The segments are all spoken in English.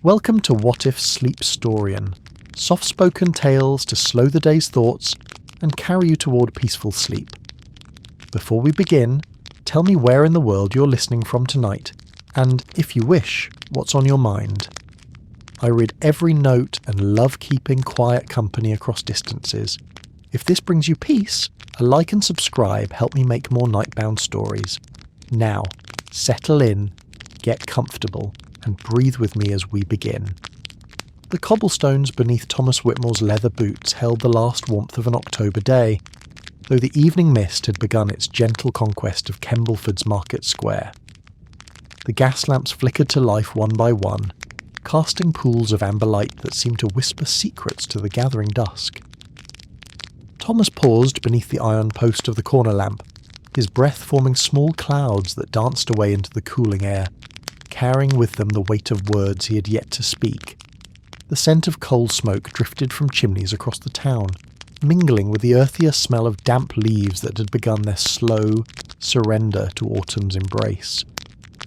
Welcome to What If Sleep Storian, soft-spoken tales to slow the day's thoughts and carry you toward peaceful sleep. Before we begin, tell me where in the world you're listening from tonight, and, if you wish, what's on your mind. I read every note and love keeping quiet company across distances. If this brings you peace, a like and subscribe help me make more nightbound stories. Now, settle in, get comfortable, and breathe with me as we begin. The cobblestones beneath Thomas Whitmore's leather boots held the last warmth of an October day, though the evening mist had begun its gentle conquest of Kembleford's market square. The gas lamps flickered to life one by one, casting pools of amber light that seemed to whisper secrets to the gathering dusk. Thomas paused beneath the iron post of the corner lamp, his breath forming small clouds that danced away into the cooling air, carrying with them the weight of words he had yet to speak. The scent of coal smoke drifted from chimneys across the town, mingling with the earthier smell of damp leaves that had begun their slow surrender to autumn's embrace.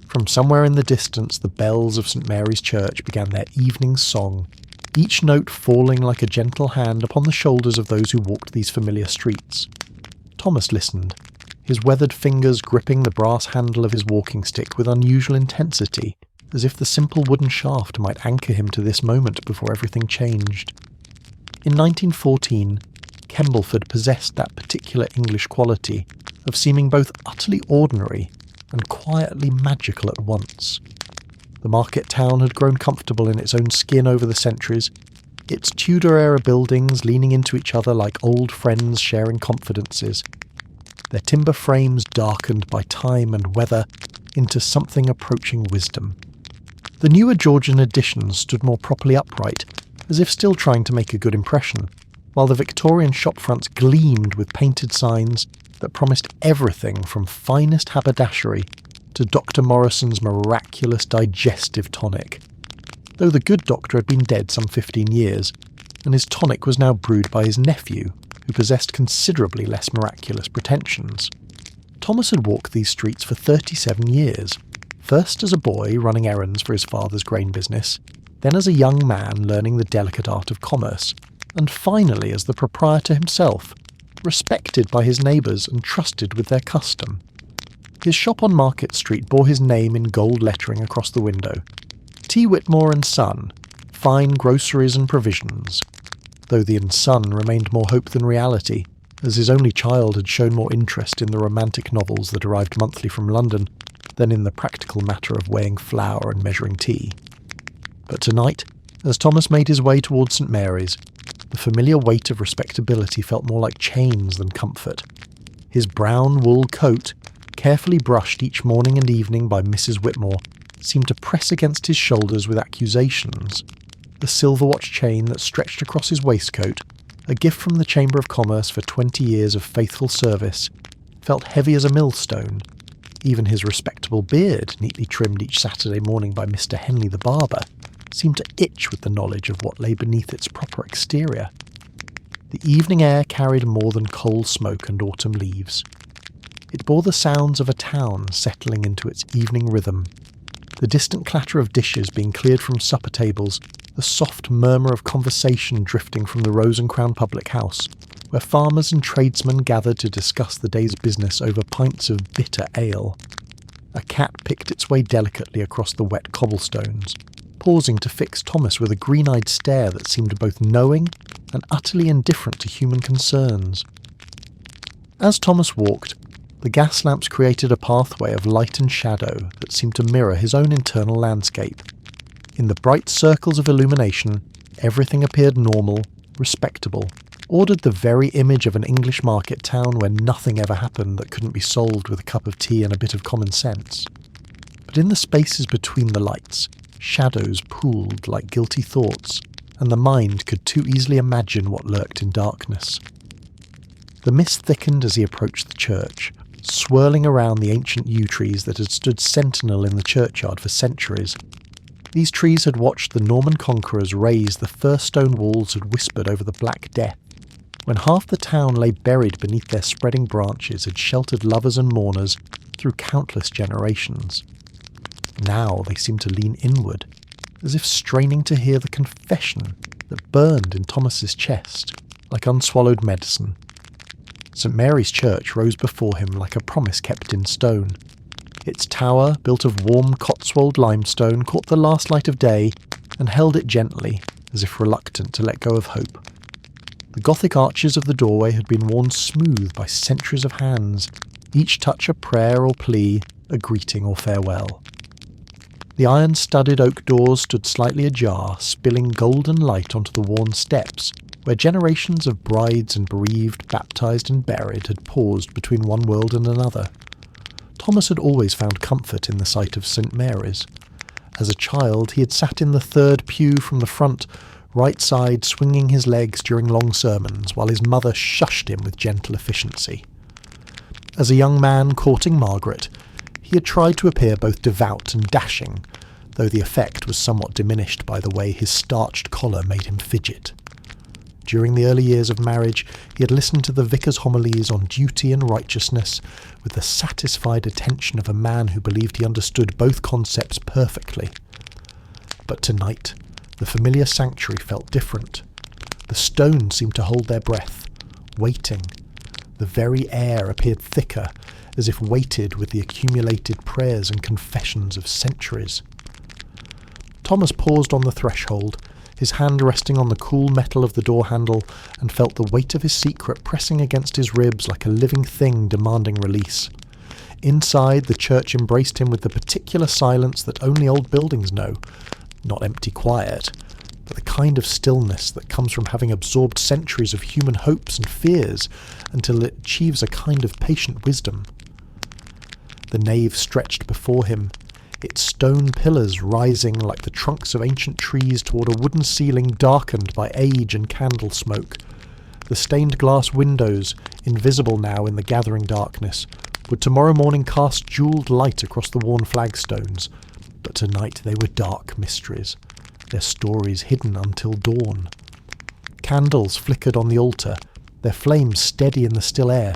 From somewhere in the distance, the bells of St. Mary's Church began their evening song, each note falling like a gentle hand upon the shoulders of those who walked these familiar streets. Thomas listened, his weathered fingers gripping the brass handle of his walking stick with unusual intensity, as if the simple wooden shaft might anchor him to this moment before everything changed. In 1914, Kembleford possessed that particular English quality of seeming both utterly ordinary and quietly magical at once. The market town had grown comfortable in its own skin over the centuries, its Tudor-era buildings leaning into each other like old friends sharing confidences, their timber frames darkened by time and weather into something approaching wisdom. The newer Georgian additions stood more properly upright, as if still trying to make a good impression, while the Victorian shopfronts gleamed with painted signs that promised everything from finest haberdashery to Dr. Morrison's miraculous digestive tonic. Though the good doctor had been dead some 15 years, and his tonic was now brewed by his nephew, who possessed considerably less miraculous pretensions. Thomas had walked these streets for 37 years, first as a boy running errands for his father's grain business, then as a young man learning the delicate art of commerce, and finally as the proprietor himself, respected by his neighbours and trusted with their custom. His shop on Market Street bore his name in gold lettering across the window. T. Whitmore and Son, fine groceries and provisions, though the & Son remained more hope than reality, as his only child had shown more interest in the romantic novels that arrived monthly from London than in the practical matter of weighing flour and measuring tea. But tonight, as Thomas made his way towards St. Mary's, the familiar weight of respectability felt more like chains than comfort. His brown wool coat, carefully brushed each morning and evening by Mrs. Whitmore, seemed to press against his shoulders with accusations. The silver watch chain that stretched across his waistcoat, a gift from the Chamber of Commerce for 20 years of faithful service, felt heavy as a millstone. Even his respectable beard, neatly trimmed each Saturday morning by Mr. Henley the barber, seemed to itch with the knowledge of what lay beneath its proper exterior. The evening air carried more than coal smoke and autumn leaves. It bore the sounds of a town settling into its evening rhythm. The distant clatter of dishes being cleared from supper tables, the soft murmur of conversation drifting from the Rose and Crown public house, where farmers and tradesmen gathered to discuss the day's business over pints of bitter ale. A cat picked its way delicately across the wet cobblestones, pausing to fix Thomas with a green-eyed stare that seemed both knowing and utterly indifferent to human concerns. As Thomas walked, the gas lamps created a pathway of light and shadow that seemed to mirror his own internal landscape. In the bright circles of illumination, everything appeared normal, respectable, ordered the very image of an English market town where nothing ever happened that couldn't be solved with a cup of tea and a bit of common sense. But in the spaces between the lights, shadows pooled like guilty thoughts, and the mind could too easily imagine what lurked in darkness. The mist thickened as he approached the church, swirling around the ancient yew trees that had stood sentinel in the churchyard for centuries. These trees had watched the Norman conquerors raise the first stone walls had whispered over the Black Death, when half the town lay buried beneath their spreading branches had sheltered lovers and mourners through countless generations. Now they seemed to lean inward, as if straining to hear the confession that burned in Thomas's chest like unswallowed medicine. St Mary's Church rose before him like a promise kept in stone. Its tower, built of warm Cotswold limestone, caught the last light of day and held it gently, as if reluctant to let go of hope. The Gothic arches of the doorway had been worn smooth by centuries of hands, each touch a prayer or plea, a greeting or farewell. The iron-studded oak doors stood slightly ajar, spilling golden light onto the worn steps, where generations of brides and bereaved, baptised and buried had paused between one world and another. Thomas had always found comfort in the sight of St Mary's. As a child, he had sat in the third pew from the front, right side, swinging his legs during long sermons, while his mother shushed him with gentle efficiency. As a young man courting Margaret, he had tried to appear both devout and dashing, though the effect was somewhat diminished by the way his starched collar made him fidget. During the early years of marriage, he had listened to the vicar's homilies on duty and righteousness with the satisfied attention of a man who believed he understood both concepts perfectly. But tonight, the familiar sanctuary felt different. The stones seemed to hold their breath, waiting. The very air appeared thicker, as if weighted with the accumulated prayers and confessions of centuries. Thomas paused on the threshold, his hand resting on the cool metal of the door handle, and felt the weight of his secret pressing against his ribs like a living thing demanding release. Inside, the church embraced him with the particular silence that only old buildings know, not empty quiet, but the kind of stillness that comes from having absorbed centuries of human hopes and fears until it achieves a kind of patient wisdom. The nave stretched before him, its stone pillars rising like the trunks of ancient trees toward a wooden ceiling darkened by age and candle smoke. The stained glass windows, invisible now in the gathering darkness, would tomorrow morning cast jewelled light across the worn flagstones, but tonight they were dark mysteries, their stories hidden until dawn. Candles flickered on the altar, their flames steady in the still air,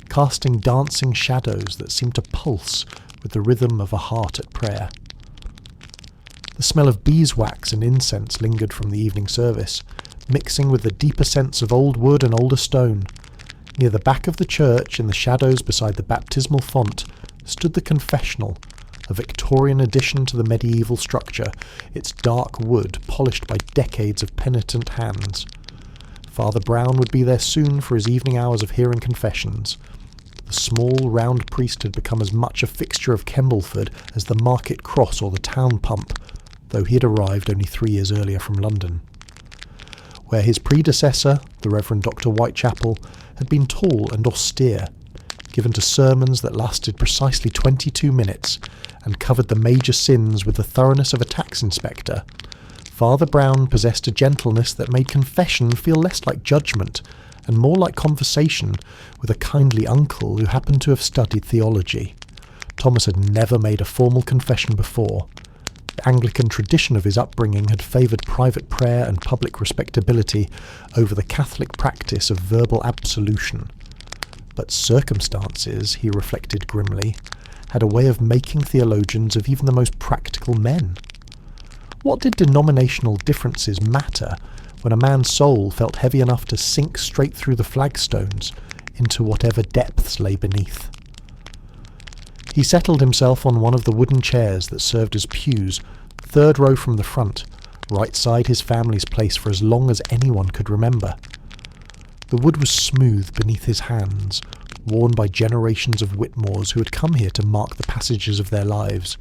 casting dancing shadows that seemed to pulse with the rhythm of a heart at prayer. The smell of beeswax and incense lingered from the evening service, mixing with the deeper scents of old wood and older stone. Near the back of the church, in the shadows beside the baptismal font, stood the confessional, a Victorian addition to the medieval structure, its dark wood polished by decades of penitent hands. Father Brown would be there soon for his evening hours of hearing confessions. The small, round priest had become as much a fixture of Kembleford as the market cross or the town pump, though he had arrived only 3 years earlier from London. Where his predecessor, the Reverend Dr. Whitechapel, had been tall and austere, given to sermons that lasted precisely 22 minutes and covered the major sins with the thoroughness of a tax inspector, Father Brown possessed a gentleness that made confession feel less like judgment and more like conversation with a kindly uncle who happened to have studied theology. Thomas had never made a formal confession before. The Anglican tradition of his upbringing had favoured private prayer and public respectability over the Catholic practice of verbal absolution. But circumstances, he reflected grimly, had a way of making theologians of even the most practical men. What did denominational differences matter when a man's soul felt heavy enough to sink straight through the flagstones into whatever depths lay beneath? He settled himself on one of the wooden chairs that served as pews, third row from the front, right side his family's place for as long as anyone could remember. The wood was smooth beneath his hands, worn by generations of Whitmores who had come here to mark the passages of their lives,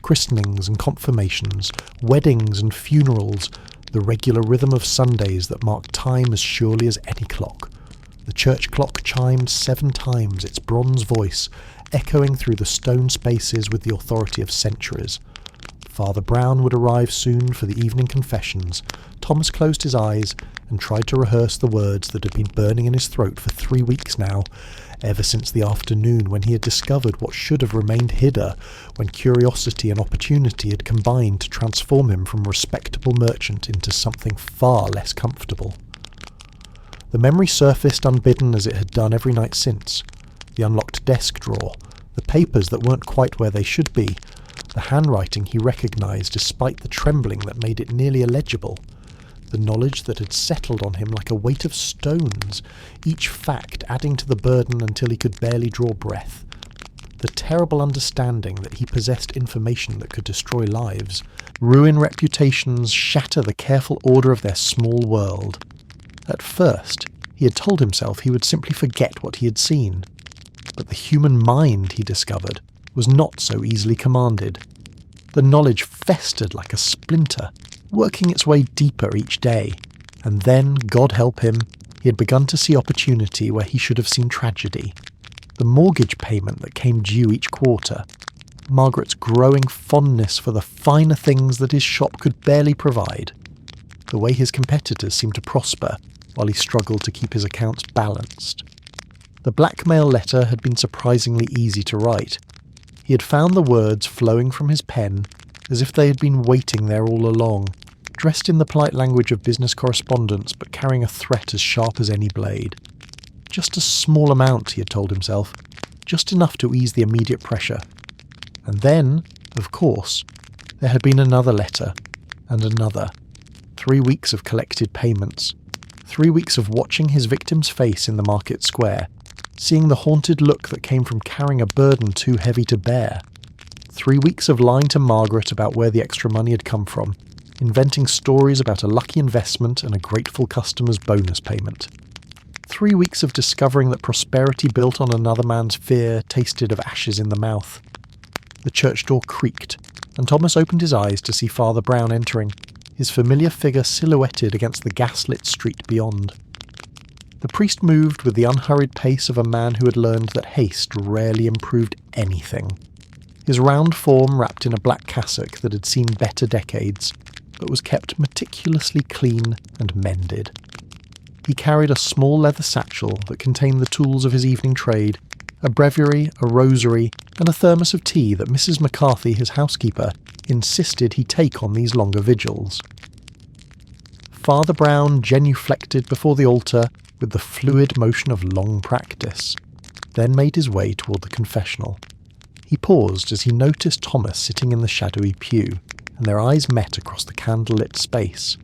christenings and confirmations, weddings and funerals, the regular rhythm of Sundays that marked time as surely as any clock. The church clock chimed 7 times, its bronze voice echoing through the stone spaces with the authority of centuries. Father Brown would arrive soon for the evening confessions. Thomas closed his eyes and tried to rehearse the words that had been burning in his throat for 3 weeks now, ever since the afternoon when he had discovered what should have remained hidden, when curiosity and opportunity had combined to transform him from a respectable merchant into something far less comfortable. The memory surfaced unbidden as it had done every night since. The unlocked desk drawer, the papers that weren't quite where they should be, The handwriting he recognised despite the trembling that made it nearly illegible. The knowledge that had settled on him like a weight of stones, each fact adding to the burden until he could barely draw breath. The terrible understanding that he possessed information that could destroy lives, ruin reputations, shatter the careful order of their small world. At first, he had told himself he would simply forget what he had seen. But the human mind, he discovered, was not so easily commanded. The knowledge festered like a splinter, working its way deeper each day. And then, God help him, he had begun to see opportunity where he should have seen tragedy. The mortgage payment that came due each quarter, Margaret's growing fondness for the finer things that his shop could barely provide, the way his competitors seemed to prosper while he struggled to keep his accounts balanced. The blackmail letter had been surprisingly easy to write. He had found the words flowing from his pen as if they had been waiting there all along, dressed in the polite language of business correspondence but carrying a threat as sharp as any blade. Just a small amount, he had told himself, just enough to ease the immediate pressure. And then, of course, there had been another letter, and another. 3 weeks of collected payments. 3 weeks of watching his victim's face in the market square, seeing the haunted look that came from carrying a burden too heavy to bear. 3 weeks of lying to Margaret about where the extra money had come from, inventing stories about a lucky investment and a grateful customer's bonus payment. 3 weeks of discovering that prosperity built on another man's fear tasted of ashes in the mouth. The church door creaked, and Thomas opened his eyes to see Father Brown entering, his familiar figure silhouetted against the gaslit street beyond. The priest moved with the unhurried pace of a man who had learned that haste rarely improved anything. His round form wrapped in a black cassock that had seen better decades, but was kept meticulously clean and mended. He carried a small leather satchel that contained the tools of his evening trade, a breviary, a rosary, and a thermos of tea that Mrs. McCarthy, his housekeeper, insisted he take on these longer vigils. Father Brown genuflected before the altar with the fluid motion of long practice, then made his way toward the confessional. He paused as he noticed Thomas sitting in the shadowy pew, and their eyes met across the candlelit space.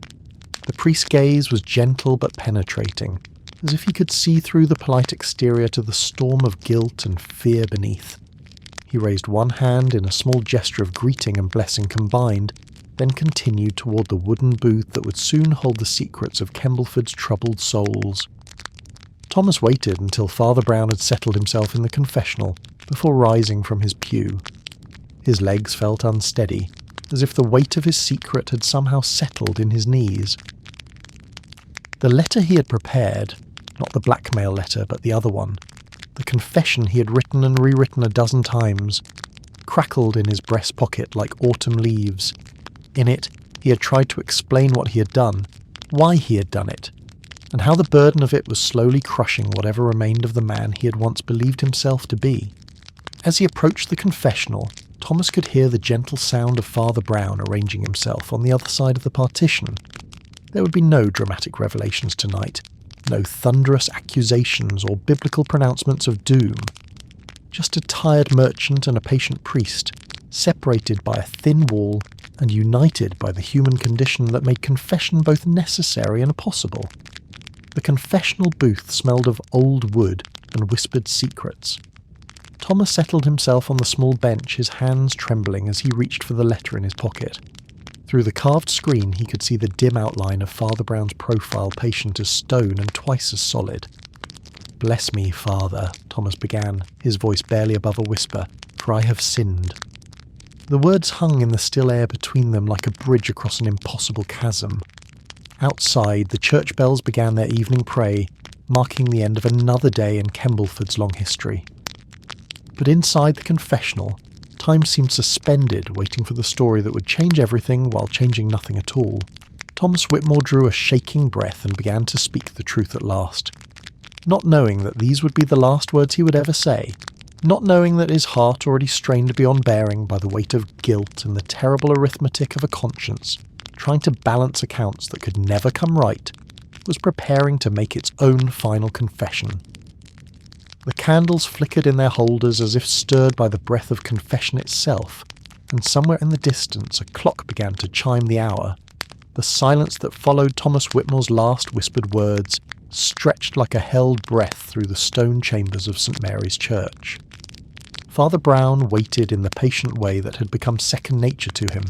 The priest's gaze was gentle but penetrating, as if he could see through the polite exterior to the storm of guilt and fear beneath. He raised one hand in a small gesture of greeting and blessing combined, then continued toward the wooden booth that would soon hold the secrets of Kembleford's troubled souls. Thomas waited until Father Brown had settled himself in the confessional before rising from his pew. His legs felt unsteady, as if the weight of his secret had somehow settled in his knees. The letter he had prepared, not the blackmail letter but the other one, the confession he had written and rewritten a dozen times, crackled in his breast pocket like autumn leaves. In it, he had tried to explain what he had done, why he had done it, and how the burden of it was slowly crushing whatever remained of the man he had once believed himself to be. As he approached the confessional, Thomas could hear the gentle sound of Father Brown arranging himself on the other side of the partition. There would be no dramatic revelations tonight, no thunderous accusations or biblical pronouncements of doom. Just a tired merchant and a patient priest, separated by a thin wall and united by the human condition that made confession both necessary and possible. The confessional booth smelled of old wood and whispered secrets. Thomas settled himself on the small bench, his hands trembling as he reached for the letter in his pocket. Through the carved screen he could see the dim outline of Father Brown's profile, patient as stone and twice as solid. "Bless me, Father," Thomas began, his voice barely above a whisper, "for I have sinned." The words hung in the still air between them like a bridge across an impossible chasm. Outside, the church bells began their evening pray, marking the end of another day in Kembleford's long history. But inside the confessional, time seemed suspended, waiting for the story that would change everything while changing nothing at all. Thomas Whitmore drew a shaking breath and began to speak the truth at last. Not knowing that these would be the last words he would ever say, not knowing that his heart, already strained beyond bearing by the weight of guilt and the terrible arithmetic of a conscience, trying to balance accounts that could never come right, was preparing to make its own final confession. The candles flickered in their holders as if stirred by the breath of confession itself, and somewhere in the distance a clock began to chime the hour. The silence that followed Thomas Whitmore's last whispered words stretched like a held breath through the stone chambers of St. Mary's Church. Father Brown waited in the patient way that had become second nature to him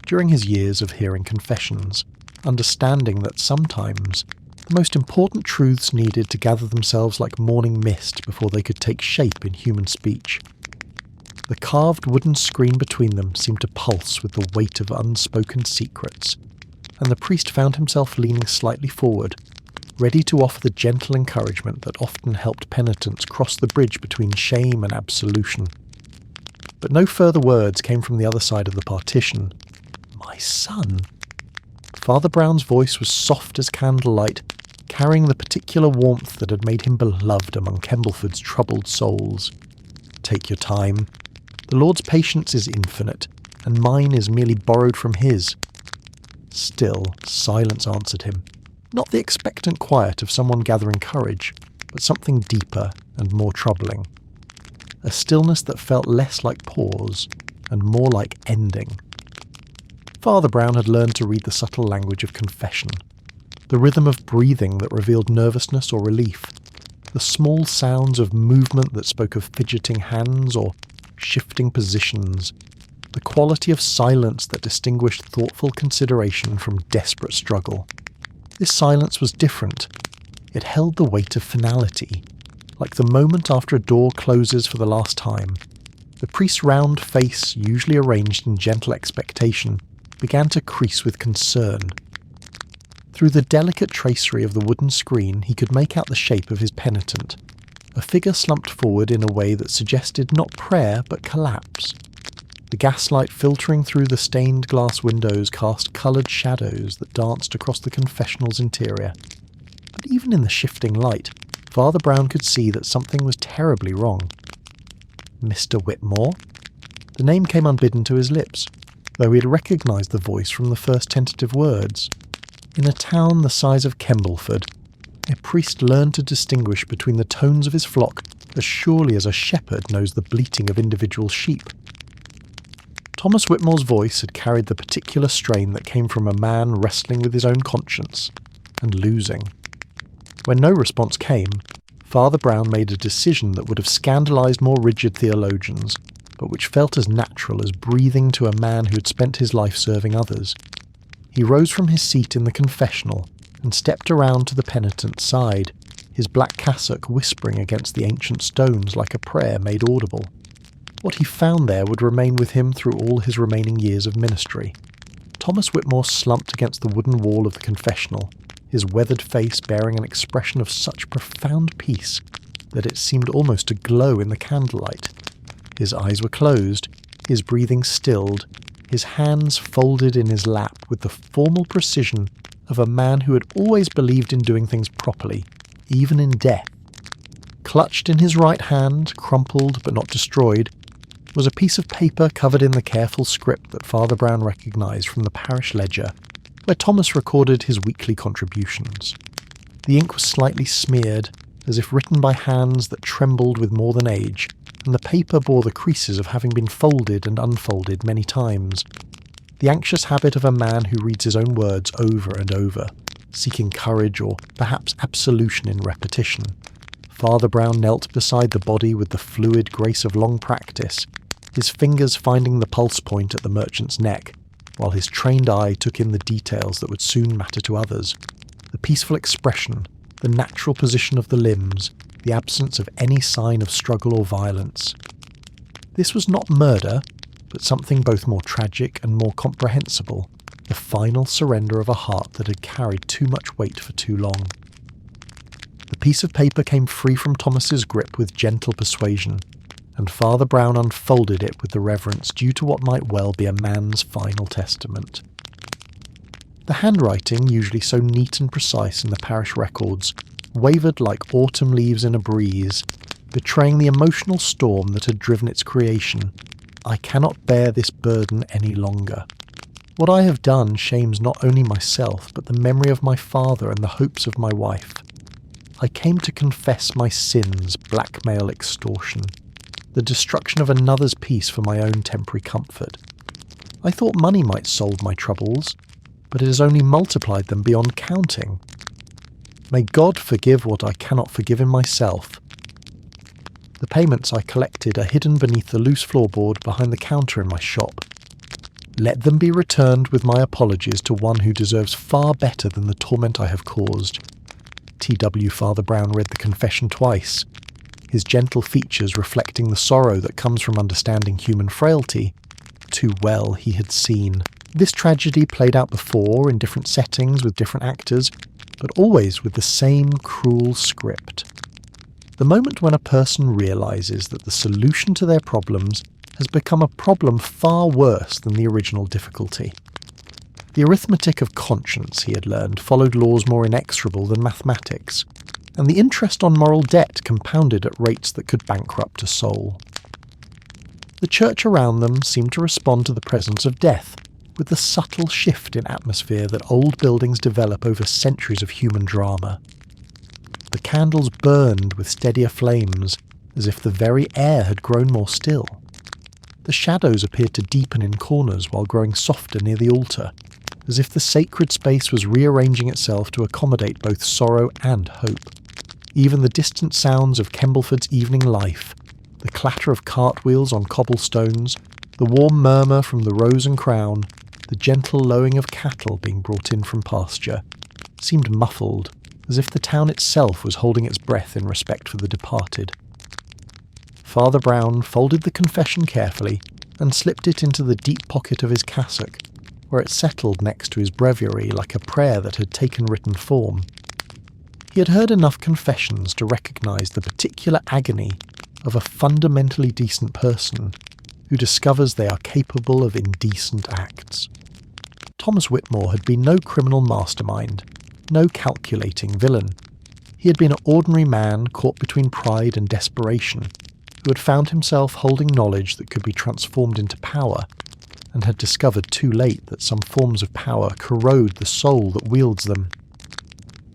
during his years of hearing confessions, understanding that sometimes the most important truths needed to gather themselves like morning mist before they could take shape in human speech. The carved wooden screen between them seemed to pulse with the weight of unspoken secrets, and the priest found himself leaning slightly forward, ready to offer the gentle encouragement that often helped penitents cross the bridge between shame and absolution. But no further words came from the other side of the partition. "My son." Father Brown's voice was soft as candlelight, carrying the particular warmth that had made him beloved among Kembleford's troubled souls. "Take your time. The Lord's patience is infinite, and mine is merely borrowed from his." Still, silence answered him. Not the expectant quiet of someone gathering courage, but something deeper and more troubling. A stillness that felt less like pause and more like ending. Father Brown had learned to read the subtle language of confession, the rhythm of breathing that revealed nervousness or relief, the small sounds of movement that spoke of fidgeting hands or shifting positions, the quality of silence that distinguished thoughtful consideration from desperate struggle. This silence was different. It held the weight of finality, like the moment after a door closes for the last time. The priest's round face, usually arranged in gentle expectation, began to crease with concern. Through the delicate tracery of the wooden screen, he could make out the shape of his penitent, a figure slumped forward in a way that suggested not prayer but collapse. The gaslight filtering through the stained glass windows cast coloured shadows that danced across the confessional's interior. But even in the shifting light, Father Brown could see that something was terribly wrong. Mr. Whitmore? The name came unbidden to his lips, though he had recognised the voice from the first tentative words. In a town the size of Kembleford, a priest learned to distinguish between the tones of his flock as surely as a shepherd knows the bleating of individual sheep. Thomas Whitmore's voice had carried the particular strain that came from a man wrestling with his own conscience and losing. When no response came, Father Brown made a decision that would have scandalised more rigid theologians, but which felt as natural as breathing to a man who had spent his life serving others. He rose from his seat in the confessional and stepped around to the penitent's side, his black cassock whispering against the ancient stones like a prayer made audible. What he found there would remain with him through all his remaining years of ministry. Thomas Whitmore slumped against the wooden wall of the confessional, his weathered face bearing an expression of such profound peace that it seemed almost to glow in the candlelight. His eyes were closed, his breathing stilled, his hands folded in his lap with the formal precision of a man who had always believed in doing things properly, even in death. Clutched in his right hand, crumpled but not destroyed, was a piece of paper covered in the careful script that Father Brown recognised from the parish ledger, where Thomas recorded his weekly contributions. The ink was slightly smeared, as if written by hands that trembled with more than age, and the paper bore the creases of having been folded and unfolded many times. The anxious habit of a man who reads his own words over and over, seeking courage or perhaps absolution in repetition. Father Brown knelt beside the body with the fluid grace of long practice, his fingers finding the pulse point at the merchant's neck, while his trained eye took in the details that would soon matter to others. The peaceful expression, the natural position of the limbs, the absence of any sign of struggle or violence. This was not murder, but something both more tragic and more comprehensible, the final surrender of a heart that had carried too much weight for too long. The piece of paper came free from Thomas's grip with gentle persuasion, and Father Brown unfolded it with the reverence due to what might well be a man's final testament. The handwriting, usually so neat and precise in the parish records, wavered like autumn leaves in a breeze, betraying the emotional storm that had driven its creation. I cannot bear this burden any longer. What I have done shames not only myself, but the memory of my father and the hopes of my wife. I came to confess my sins, blackmail, extortion, the destruction of another's peace for my own temporary comfort. I thought money might solve my troubles, but it has only multiplied them beyond counting. May God forgive what I cannot forgive in myself. The payments I collected are hidden beneath the loose floorboard behind the counter in my shop. Let them be returned with my apologies to one who deserves far better than the torment I have caused. T.W. Father Brown read the confession twice, his gentle features reflecting the sorrow that comes from understanding human frailty. Too well he had seen. This tragedy played out before in different settings with different actors, but always with the same cruel script. The moment when a person realises that the solution to their problems has become a problem far worse than the original difficulty. The arithmetic of conscience, he had learned, followed laws more inexorable than mathematics, and the interest on moral debt compounded at rates that could bankrupt a soul. The church around them seemed to respond to the presence of death, with the subtle shift in atmosphere that old buildings develop over centuries of human drama. The candles burned with steadier flames, as if the very air had grown more still. The shadows appeared to deepen in corners while growing softer near the altar, as if the sacred space was rearranging itself to accommodate both sorrow and hope. Even the distant sounds of Kembleford's evening life, the clatter of cartwheels on cobblestones, the warm murmur from the Rose and Crown, the gentle lowing of cattle being brought in from pasture, seemed muffled, as if the town itself was holding its breath in respect for the departed. Father Brown folded the confession carefully and slipped it into the deep pocket of his cassock, where it settled next to his breviary like a prayer that had taken written form. He had heard enough confessions to recognise the particular agony of a fundamentally decent person who discovers they are capable of indecent acts. Thomas Whitmore had been no criminal mastermind, no calculating villain. He had been an ordinary man caught between pride and desperation, who had found himself holding knowledge that could be transformed into power, and had discovered too late that some forms of power corrode the soul that wields them.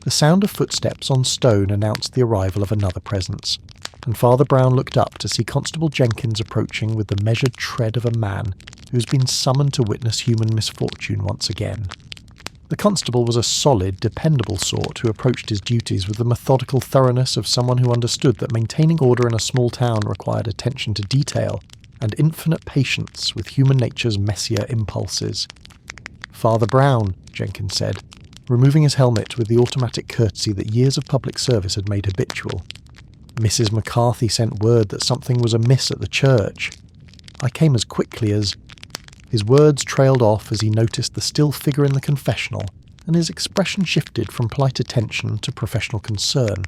The sound of footsteps on stone announced the arrival of another presence, and Father Brown looked up to see Constable Jenkins approaching with the measured tread of a man who has been summoned to witness human misfortune once again. The constable was a solid, dependable sort who approached his duties with the methodical thoroughness of someone who understood that maintaining order in a small town required attention to detail and infinite patience with human nature's messier impulses. "Father Brown," Jenkins said, removing his helmet with the automatic courtesy that years of public service had made habitual. "Mrs. McCarthy sent word that something was amiss at the church. I came as quickly as—" His words trailed off as he noticed the still figure in the confessional, and his expression shifted from polite attention to professional concern.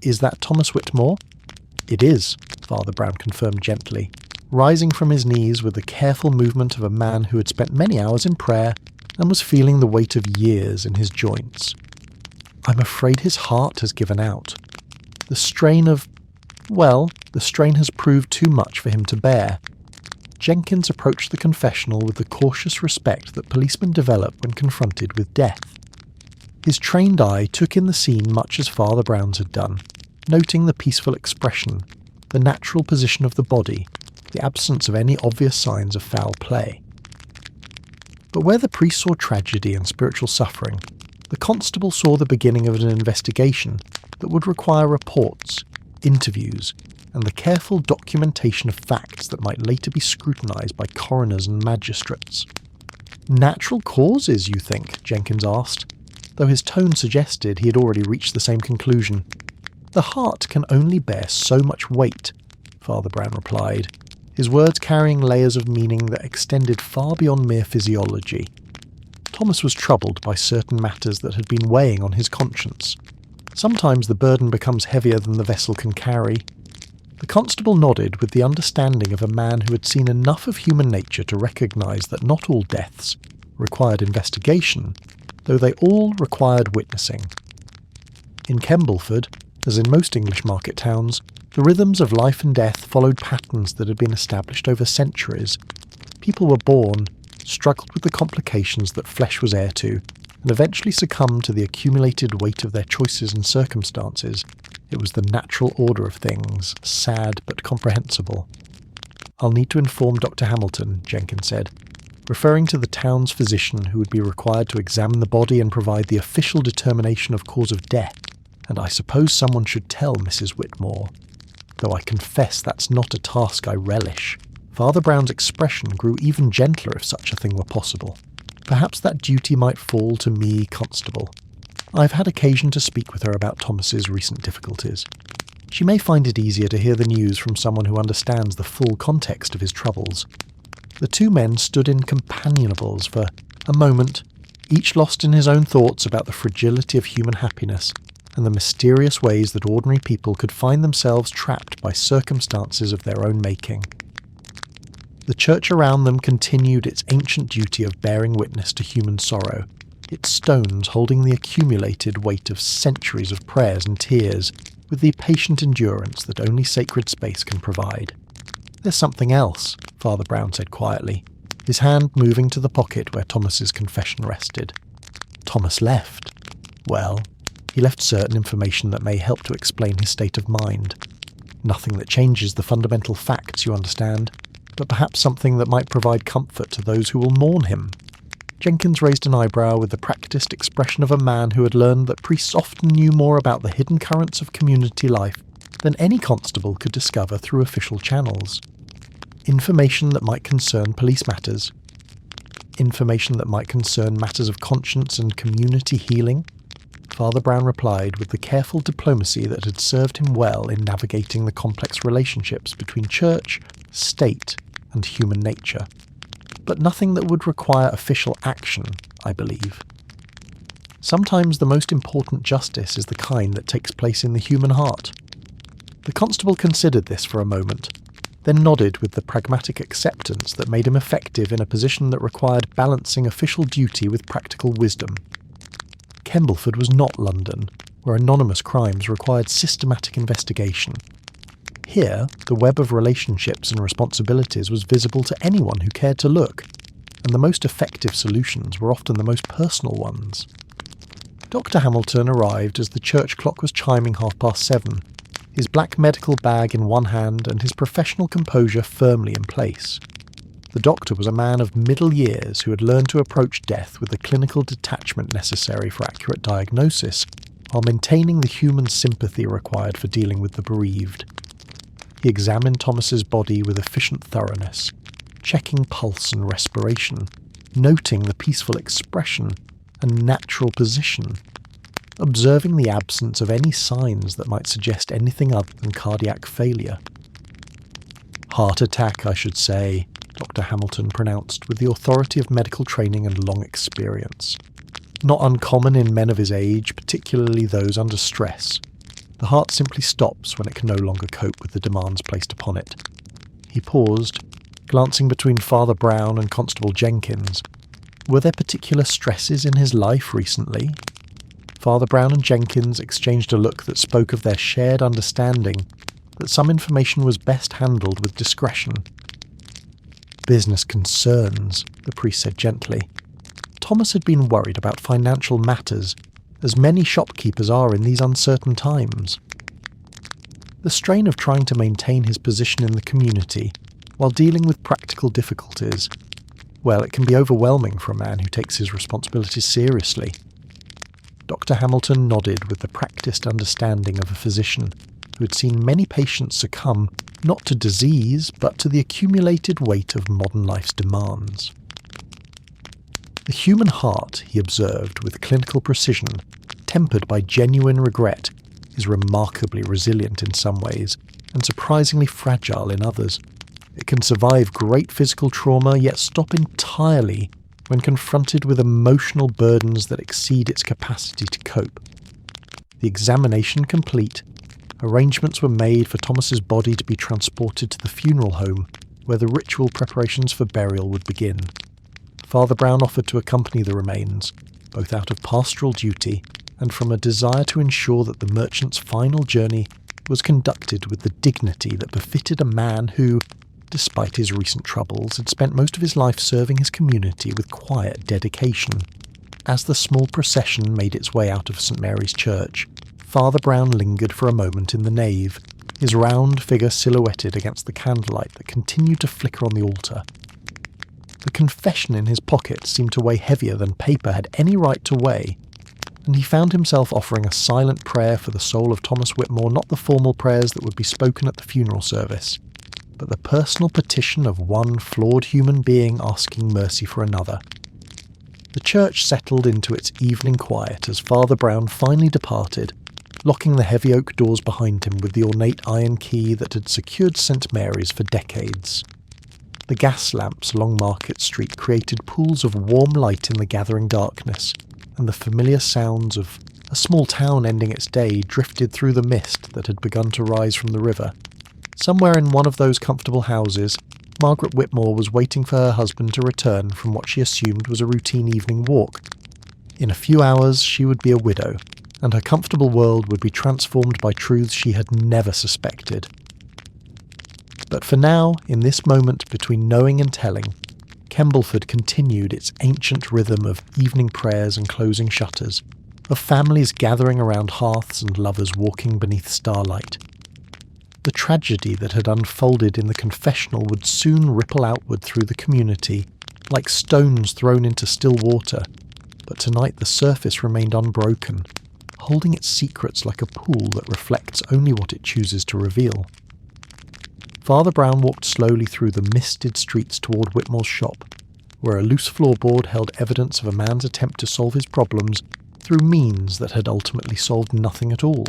"Is that Thomas Whitmore?" "It is," Father Brown confirmed gently, rising from his knees with the careful movement of a man who had spent many hours in prayer and was feeling the weight of years in his joints. "I'm afraid his heart has given out. The strain has proved too much for him to bear." Jenkins approached the confessional with the cautious respect that policemen develop when confronted with death. His trained eye took in the scene much as Father Brown's had done, noting the peaceful expression, the natural position of the body, the absence of any obvious signs of foul play. But where the priest saw tragedy and spiritual suffering, the constable saw the beginning of an investigation that would require reports, interviews, and the careful documentation of facts that might later be scrutinised by coroners and magistrates. "Natural causes, you think?" Jenkins asked, though his tone suggested he had already reached the same conclusion. "The heart can only bear so much weight," Father Brown replied, his words carrying layers of meaning that extended far beyond mere physiology. Thomas was troubled by certain matters that had been weighing on his conscience. Sometimes the burden becomes heavier than the vessel can carry. The constable nodded with the understanding of a man who had seen enough of human nature to recognise that not all deaths required investigation, though they all required witnessing. In Kembleford, as in most English market towns, the rhythms of life and death followed patterns that had been established over centuries. People were born, struggled with the complications that flesh was heir to, and eventually succumbed to the accumulated weight of their choices and circumstances. It was the natural order of things, sad but comprehensible. "I'll need to inform Dr. Hamilton," Jenkins said. referring to the town's physician who would be required to examine the body and provide the official determination of cause of death. And I suppose someone should tell Mrs. Whitmore, though I confess that's not a task I relish. Father Brown's expression grew even gentler if such a thing were possible. Perhaps that duty might fall to me, constable. I've had occasion to speak with her about Thomas's recent difficulties. She may find it easier to hear the news from someone who understands the full context of his troubles. The two men stood in companions for a moment, each lost in his own thoughts about the fragility of human happiness and the mysterious ways that ordinary people could find themselves trapped by circumstances of their own making. The church around them continued its ancient duty of bearing witness to human sorrow, its stones holding the accumulated weight of centuries of prayers and tears with the patient endurance that only sacred space can provide. "There's something else," Father Brown said quietly, his hand moving to the pocket where Thomas's confession rested. "Thomas left. Well, he left certain information that may help to explain his state of mind. Nothing that changes the fundamental facts, you understand, but perhaps something that might provide comfort to those who will mourn him." Jenkins raised an eyebrow with the practised expression of a man who had learned that priests often knew more about the hidden currents of community life than any constable could discover through official channels. "Information that might concern police matters. Information that might concern matters of conscience and community healing," Father Brown replied with the careful diplomacy that had served him well in navigating the complex relationships between church, state, and human nature. "But nothing that would require official action, I believe. Sometimes the most important justice is the kind that takes place in the human heart." The constable considered this for a moment, then nodded with the pragmatic acceptance that made him effective in a position that required balancing official duty with practical wisdom. Kembleford was not London, where anonymous crimes required systematic investigation. Here, the web of relationships and responsibilities was visible to anyone who cared to look, and the most effective solutions were often the most personal ones. Dr. Hamilton arrived as the church clock was chiming 7:30, his black medical bag in one hand and his professional composure firmly in place. The doctor was a man of middle years who had learned to approach death with the clinical detachment necessary for accurate diagnosis, while maintaining the human sympathy required for dealing with the bereaved. He examined Thomas's body with efficient thoroughness, checking pulse and respiration, noting the peaceful expression and natural position, observing the absence of any signs that might suggest anything other than cardiac failure. "Heart attack, I should say," Dr. Hamilton pronounced with the authority of medical training and long experience. "Not uncommon in men of his age, particularly those under stress. The heart simply stops when it can no longer cope with the demands placed upon it." He paused, glancing between Father Brown and Constable Jenkins. Were there particular stresses in his life recently? Father Brown and Jenkins exchanged a look that spoke of their shared understanding that some information was best handled with discretion. "Business concerns," the priest said gently. Thomas had been worried about financial matters, as many shopkeepers are in these uncertain times. The strain of trying to maintain his position in the community while dealing with practical difficulties, well, it can be overwhelming for a man who takes his responsibilities seriously. Dr. Hamilton nodded with the practised understanding of a physician who had seen many patients succumb not to disease, but to the accumulated weight of modern life's demands. "The human heart," he observed with clinical precision, tempered by genuine regret, is remarkably resilient in some ways, and surprisingly fragile in others. It can survive great physical trauma, yet stop entirely when confronted with emotional burdens that exceed its capacity to cope. The examination complete, arrangements were made for Thomas's body to be transported to the funeral home, where the ritual preparations for burial would begin. Father Brown offered to accompany the remains, both out of pastoral duty and from a desire to ensure that the merchant's final journey was conducted with the dignity that befitted a man who, despite his recent troubles, had spent most of his life serving his community with quiet dedication. As the small procession made its way out of St. Mary's Church, Father Brown lingered for a moment in the nave, his round figure silhouetted against the candlelight that continued to flicker on the altar. The confession in his pocket seemed to weigh heavier than paper had any right to weigh, and he found himself offering a silent prayer for the soul of Thomas Whitmore, not the formal prayers that would be spoken at the funeral service, but the personal petition of one flawed human being asking mercy for another. The church settled into its evening quiet as Father Brown finally departed, locking the heavy oak doors behind him with the ornate iron key that had secured St. Mary's for decades. The gas lamps along Market Street created pools of warm light in the gathering darkness, and the familiar sounds of a small town ending its day drifted through the mist that had begun to rise from the river. Somewhere in one of those comfortable houses, Margaret Whitmore was waiting for her husband to return from what she assumed was a routine evening walk. In a few hours she would be a widow, and her comfortable world would be transformed by truths she had never suspected. But for now, in this moment between knowing and telling, Kembleford continued its ancient rhythm of evening prayers and closing shutters, of families gathering around hearths and lovers walking beneath starlight. The tragedy that had unfolded in the confessional would soon ripple outward through the community, like stones thrown into still water, but tonight the surface remained unbroken, holding its secrets like a pool that reflects only what it chooses to reveal. Father Brown walked slowly through the misted streets toward Whitmore's shop, where a loose floorboard held evidence of a man's attempt to solve his problems through means that had ultimately solved nothing at all.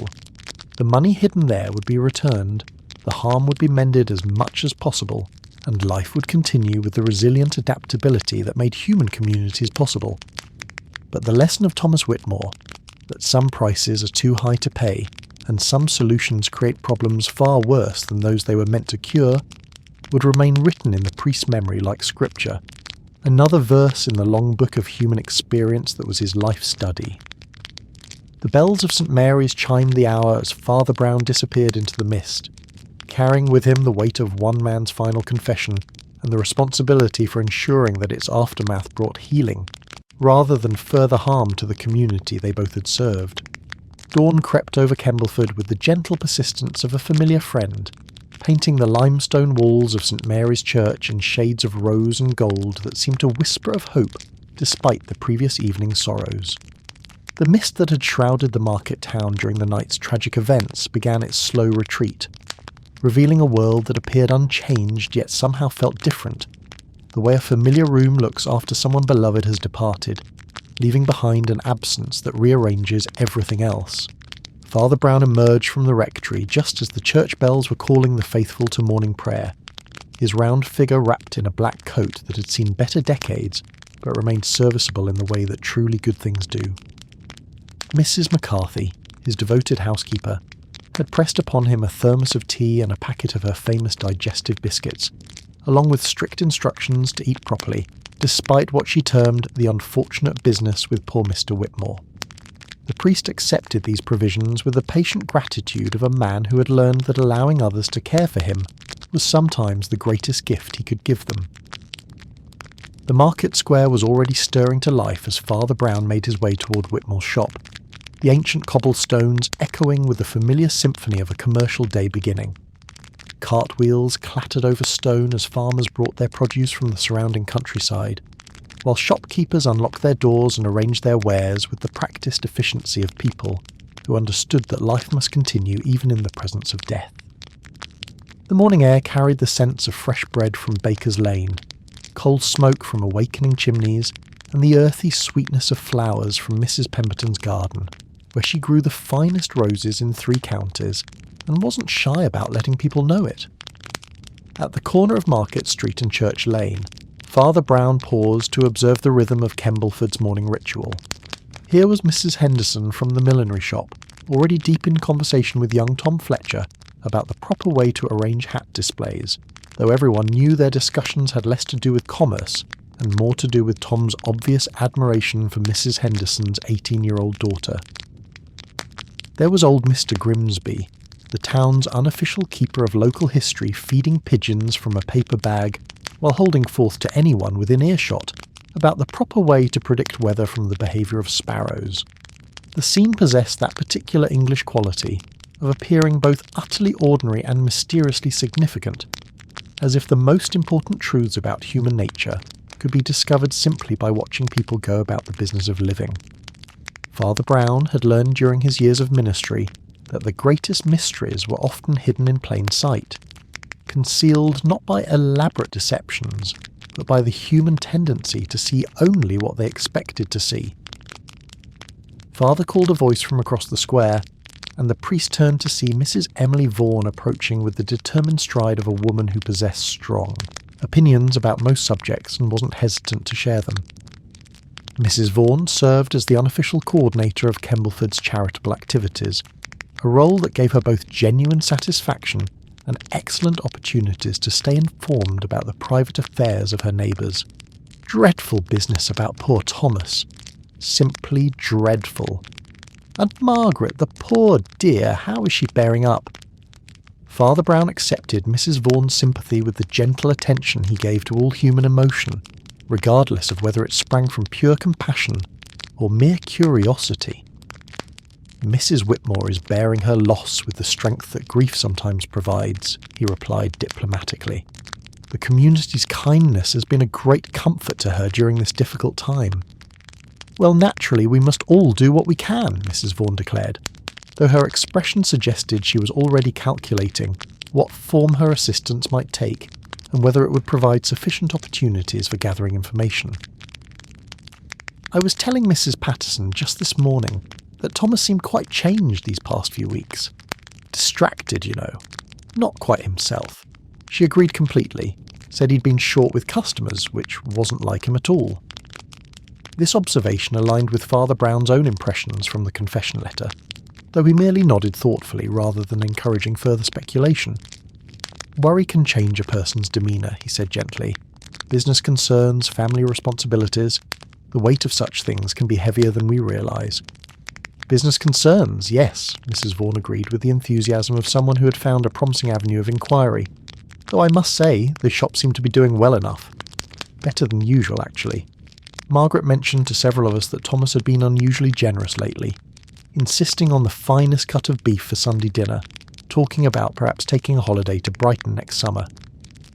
The money hidden there would be returned, the harm would be mended as much as possible, and life would continue with the resilient adaptability that made human communities possible. But the lesson of Thomas Whitmore, that some prices are too high to pay, and some solutions create problems far worse than those they were meant to cure, would remain written in the priest's memory like scripture, another verse in the long book of human experience that was his life study. The bells of St. Mary's chimed the hour as Father Brown disappeared into the mist, carrying with him the weight of one man's final confession and the responsibility for ensuring that its aftermath brought healing, rather than further harm to the community they both had served. Dawn crept over Kembleford with the gentle persistence of a familiar friend, painting the limestone walls of St. Mary's Church in shades of rose and gold that seemed to whisper of hope despite the previous evening's sorrows. The mist that had shrouded the market town during the night's tragic events began its slow retreat, revealing a world that appeared unchanged yet somehow felt different, the way a familiar room looks after someone beloved has departed, leaving behind an absence that rearranges everything else. Father Brown emerged from the rectory just as the church bells were calling the faithful to morning prayer, his round figure wrapped in a black coat that had seen better decades but remained serviceable in the way that truly good things do. Mrs. McCarthy, his devoted housekeeper, had pressed upon him a thermos of tea and a packet of her famous digestive biscuits, along with strict instructions to eat properly, despite what she termed the unfortunate business with poor Mr. Whitmore. The priest accepted these provisions with the patient gratitude of a man who had learned that allowing others to care for him was sometimes the greatest gift he could give them. The market square was already stirring to life as Father Brown made his way toward Whitmore's shop, the ancient cobblestones echoing with the familiar symphony of a commercial day beginning. Cartwheels clattered over stone as farmers brought their produce from the surrounding countryside, while shopkeepers unlocked their doors and arranged their wares with the practiced efficiency of people who understood that life must continue even in the presence of death. The morning air carried the scents of fresh bread from Baker's Lane, cold smoke from awakening chimneys, and the earthy sweetness of flowers from Mrs. Pemberton's garden, where she grew the finest roses in 3 counties and wasn't shy about letting people know it. At the corner of Market Street and Church Lane, Father Brown paused to observe the rhythm of Kembleford's morning ritual. Here was Mrs. Henderson from the millinery shop, already deep in conversation with young Tom Fletcher about the proper way to arrange hat displays, though everyone knew their discussions had less to do with commerce and more to do with Tom's obvious admiration for Mrs. Henderson's 18-year-old daughter. There was old Mr. Grimsby, the town's unofficial keeper of local history, feeding pigeons from a paper bag while holding forth to anyone within earshot about the proper way to predict weather from the behaviour of sparrows. The scene possessed that particular English quality of appearing both utterly ordinary and mysteriously significant, as if the most important truths about human nature could be discovered simply by watching people go about the business of living. Father Brown had learned during his years of ministry that the greatest mysteries were often hidden in plain sight, concealed not by elaborate deceptions, but by the human tendency to see only what they expected to see. Father called a voice from across the square, and the priest turned to see Mrs. Emily Vaughan approaching with the determined stride of a woman who possessed strong opinions about most subjects and wasn't hesitant to share them. Mrs. Vaughan served as the unofficial coordinator of Kembleford's charitable activities, a role that gave her both genuine satisfaction and excellent opportunities to stay informed about the private affairs of her neighbours. Dreadful business about poor Thomas. Simply dreadful. And Margaret, the poor dear, how is she bearing up? Father Brown accepted Mrs. Vaughan's sympathy with the gentle attention he gave to all human emotion, regardless of whether it sprang from pure compassion or mere curiosity. Mrs. Whitmore is bearing her loss with the strength that grief sometimes provides, he replied diplomatically. The community's kindness has been a great comfort to her during this difficult time. Well, naturally, we must all do what we can, Mrs. Vaughan declared, though her expression suggested she was already calculating what form her assistance might take and whether it would provide sufficient opportunities for gathering information. I was telling Mrs. Patterson just this morning that Thomas seemed quite changed these past few weeks. Distracted, you know. Not quite himself. She agreed completely, said he'd been short with customers, which wasn't like him at all. This observation aligned with Father Brown's own impressions from the confession letter, though he merely nodded thoughtfully rather than encouraging further speculation. Worry can change a person's demeanour, he said gently. Business concerns, family responsibilities, the weight of such things can be heavier than we realise. Business concerns, yes, Mrs. Vaughan agreed with the enthusiasm of someone who had found a promising avenue of inquiry. Though I must say, the shop seemed to be doing well enough. Better than usual, actually. Margaret mentioned to several of us that Thomas had been unusually generous lately, insisting on the finest cut of beef for Sunday dinner, talking about perhaps taking a holiday to Brighton next summer.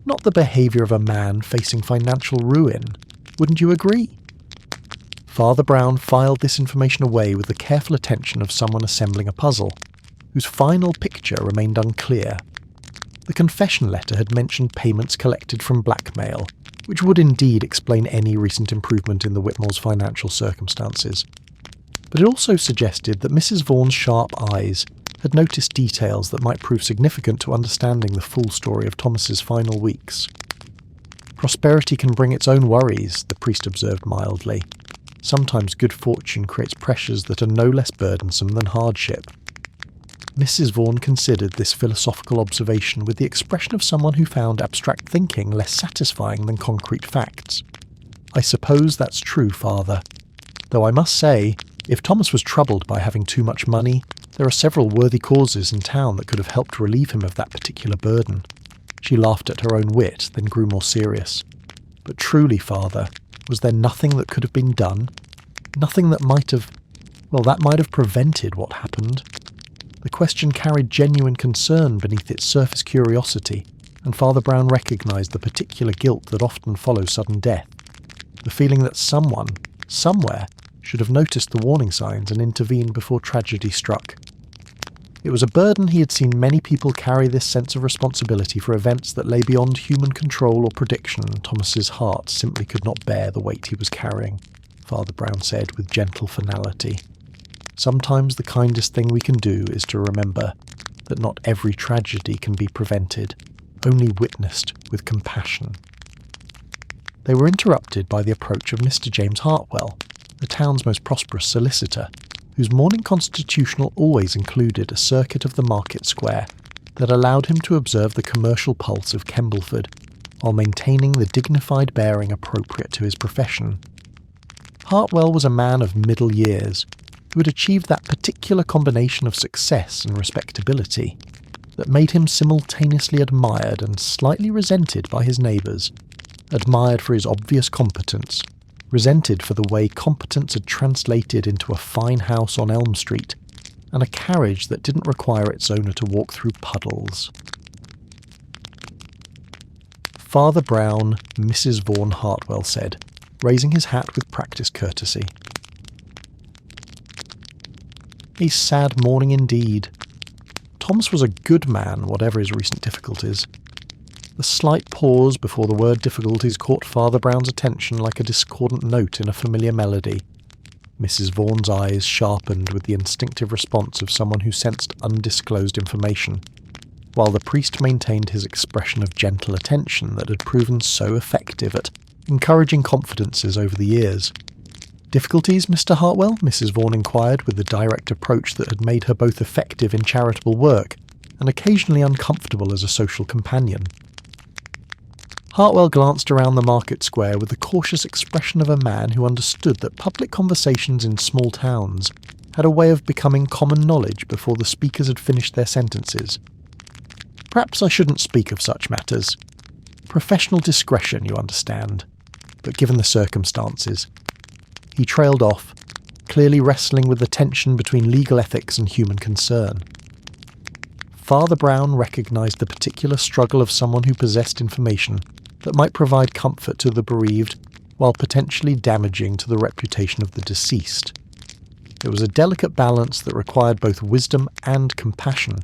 Not the behaviour of a man facing financial ruin, wouldn't you agree? Father Brown filed this information away with the careful attention of someone assembling a puzzle, whose final picture remained unclear. The confession letter had mentioned payments collected from blackmail, which would indeed explain any recent improvement in the Whitmores' financial circumstances. But it also suggested that Mrs. Vaughan's sharp eyes had noticed details that might prove significant to understanding the full story of Thomas's final weeks. Prosperity can bring its own worries, the priest observed mildly. Sometimes good fortune creates pressures that are no less burdensome than hardship. Mrs. Vaughan considered this philosophical observation with the expression of someone who found abstract thinking less satisfying than concrete facts. I suppose that's true, Father. Though I must say, if Thomas was troubled by having too much money, there are several worthy causes in town that could have helped relieve him of that particular burden. She laughed at her own wit, then grew more serious. But truly, Father, was there nothing that could have been done? Nothing that might have prevented what happened? The question carried genuine concern beneath its surface curiosity, and Father Brown recognised the particular guilt that often follows sudden death. The feeling that someone, somewhere, should have noticed the warning signs and intervened before tragedy struck. It was a burden he had seen many people carry, this sense of responsibility for events that lay beyond human control or prediction. Thomas's heart simply could not bear the weight he was carrying, Father Brown said with gentle finality. Sometimes the kindest thing we can do is to remember that not every tragedy can be prevented, only witnessed with compassion. They were interrupted by the approach of Mr. James Hartwell, the town's most prosperous solicitor, whose morning constitutional always included a circuit of the market square that allowed him to observe the commercial pulse of Kembleford, while maintaining the dignified bearing appropriate to his profession. Hartwell was a man of middle years, who had achieved that particular combination of success and respectability that made him simultaneously admired and slightly resented by his neighbours, admired for his obvious competence, resented for the way competence had translated into a fine house on Elm Street, and a carriage that didn't require its owner to walk through puddles. Father Brown, Mrs. Vaughan Hartwell said, raising his hat with practised courtesy. A sad morning indeed. Thomas was a good man, whatever his recent difficulties. The slight pause before the word difficulties caught Father Brown's attention like a discordant note in a familiar melody. Mrs. Vaughan's eyes sharpened with the instinctive response of someone who sensed undisclosed information, while the priest maintained his expression of gentle attention that had proven so effective at encouraging confidences over the years. "Difficulties, Mr. Hartwell?" Mrs. Vaughan inquired with the direct approach that had made her both effective in charitable work and occasionally uncomfortable as a social companion. Hartwell glanced around the market square with the cautious expression of a man who understood that public conversations in small towns had a way of becoming common knowledge before the speakers had finished their sentences. "Perhaps I shouldn't speak of such matters. Professional discretion, you understand. But given the circumstances..." He trailed off, clearly wrestling with the tension between legal ethics and human concern. Father Brown recognised the particular struggle of someone who possessed information that might provide comfort to the bereaved while potentially damaging to the reputation of the deceased. It was a delicate balance that required both wisdom and compassion,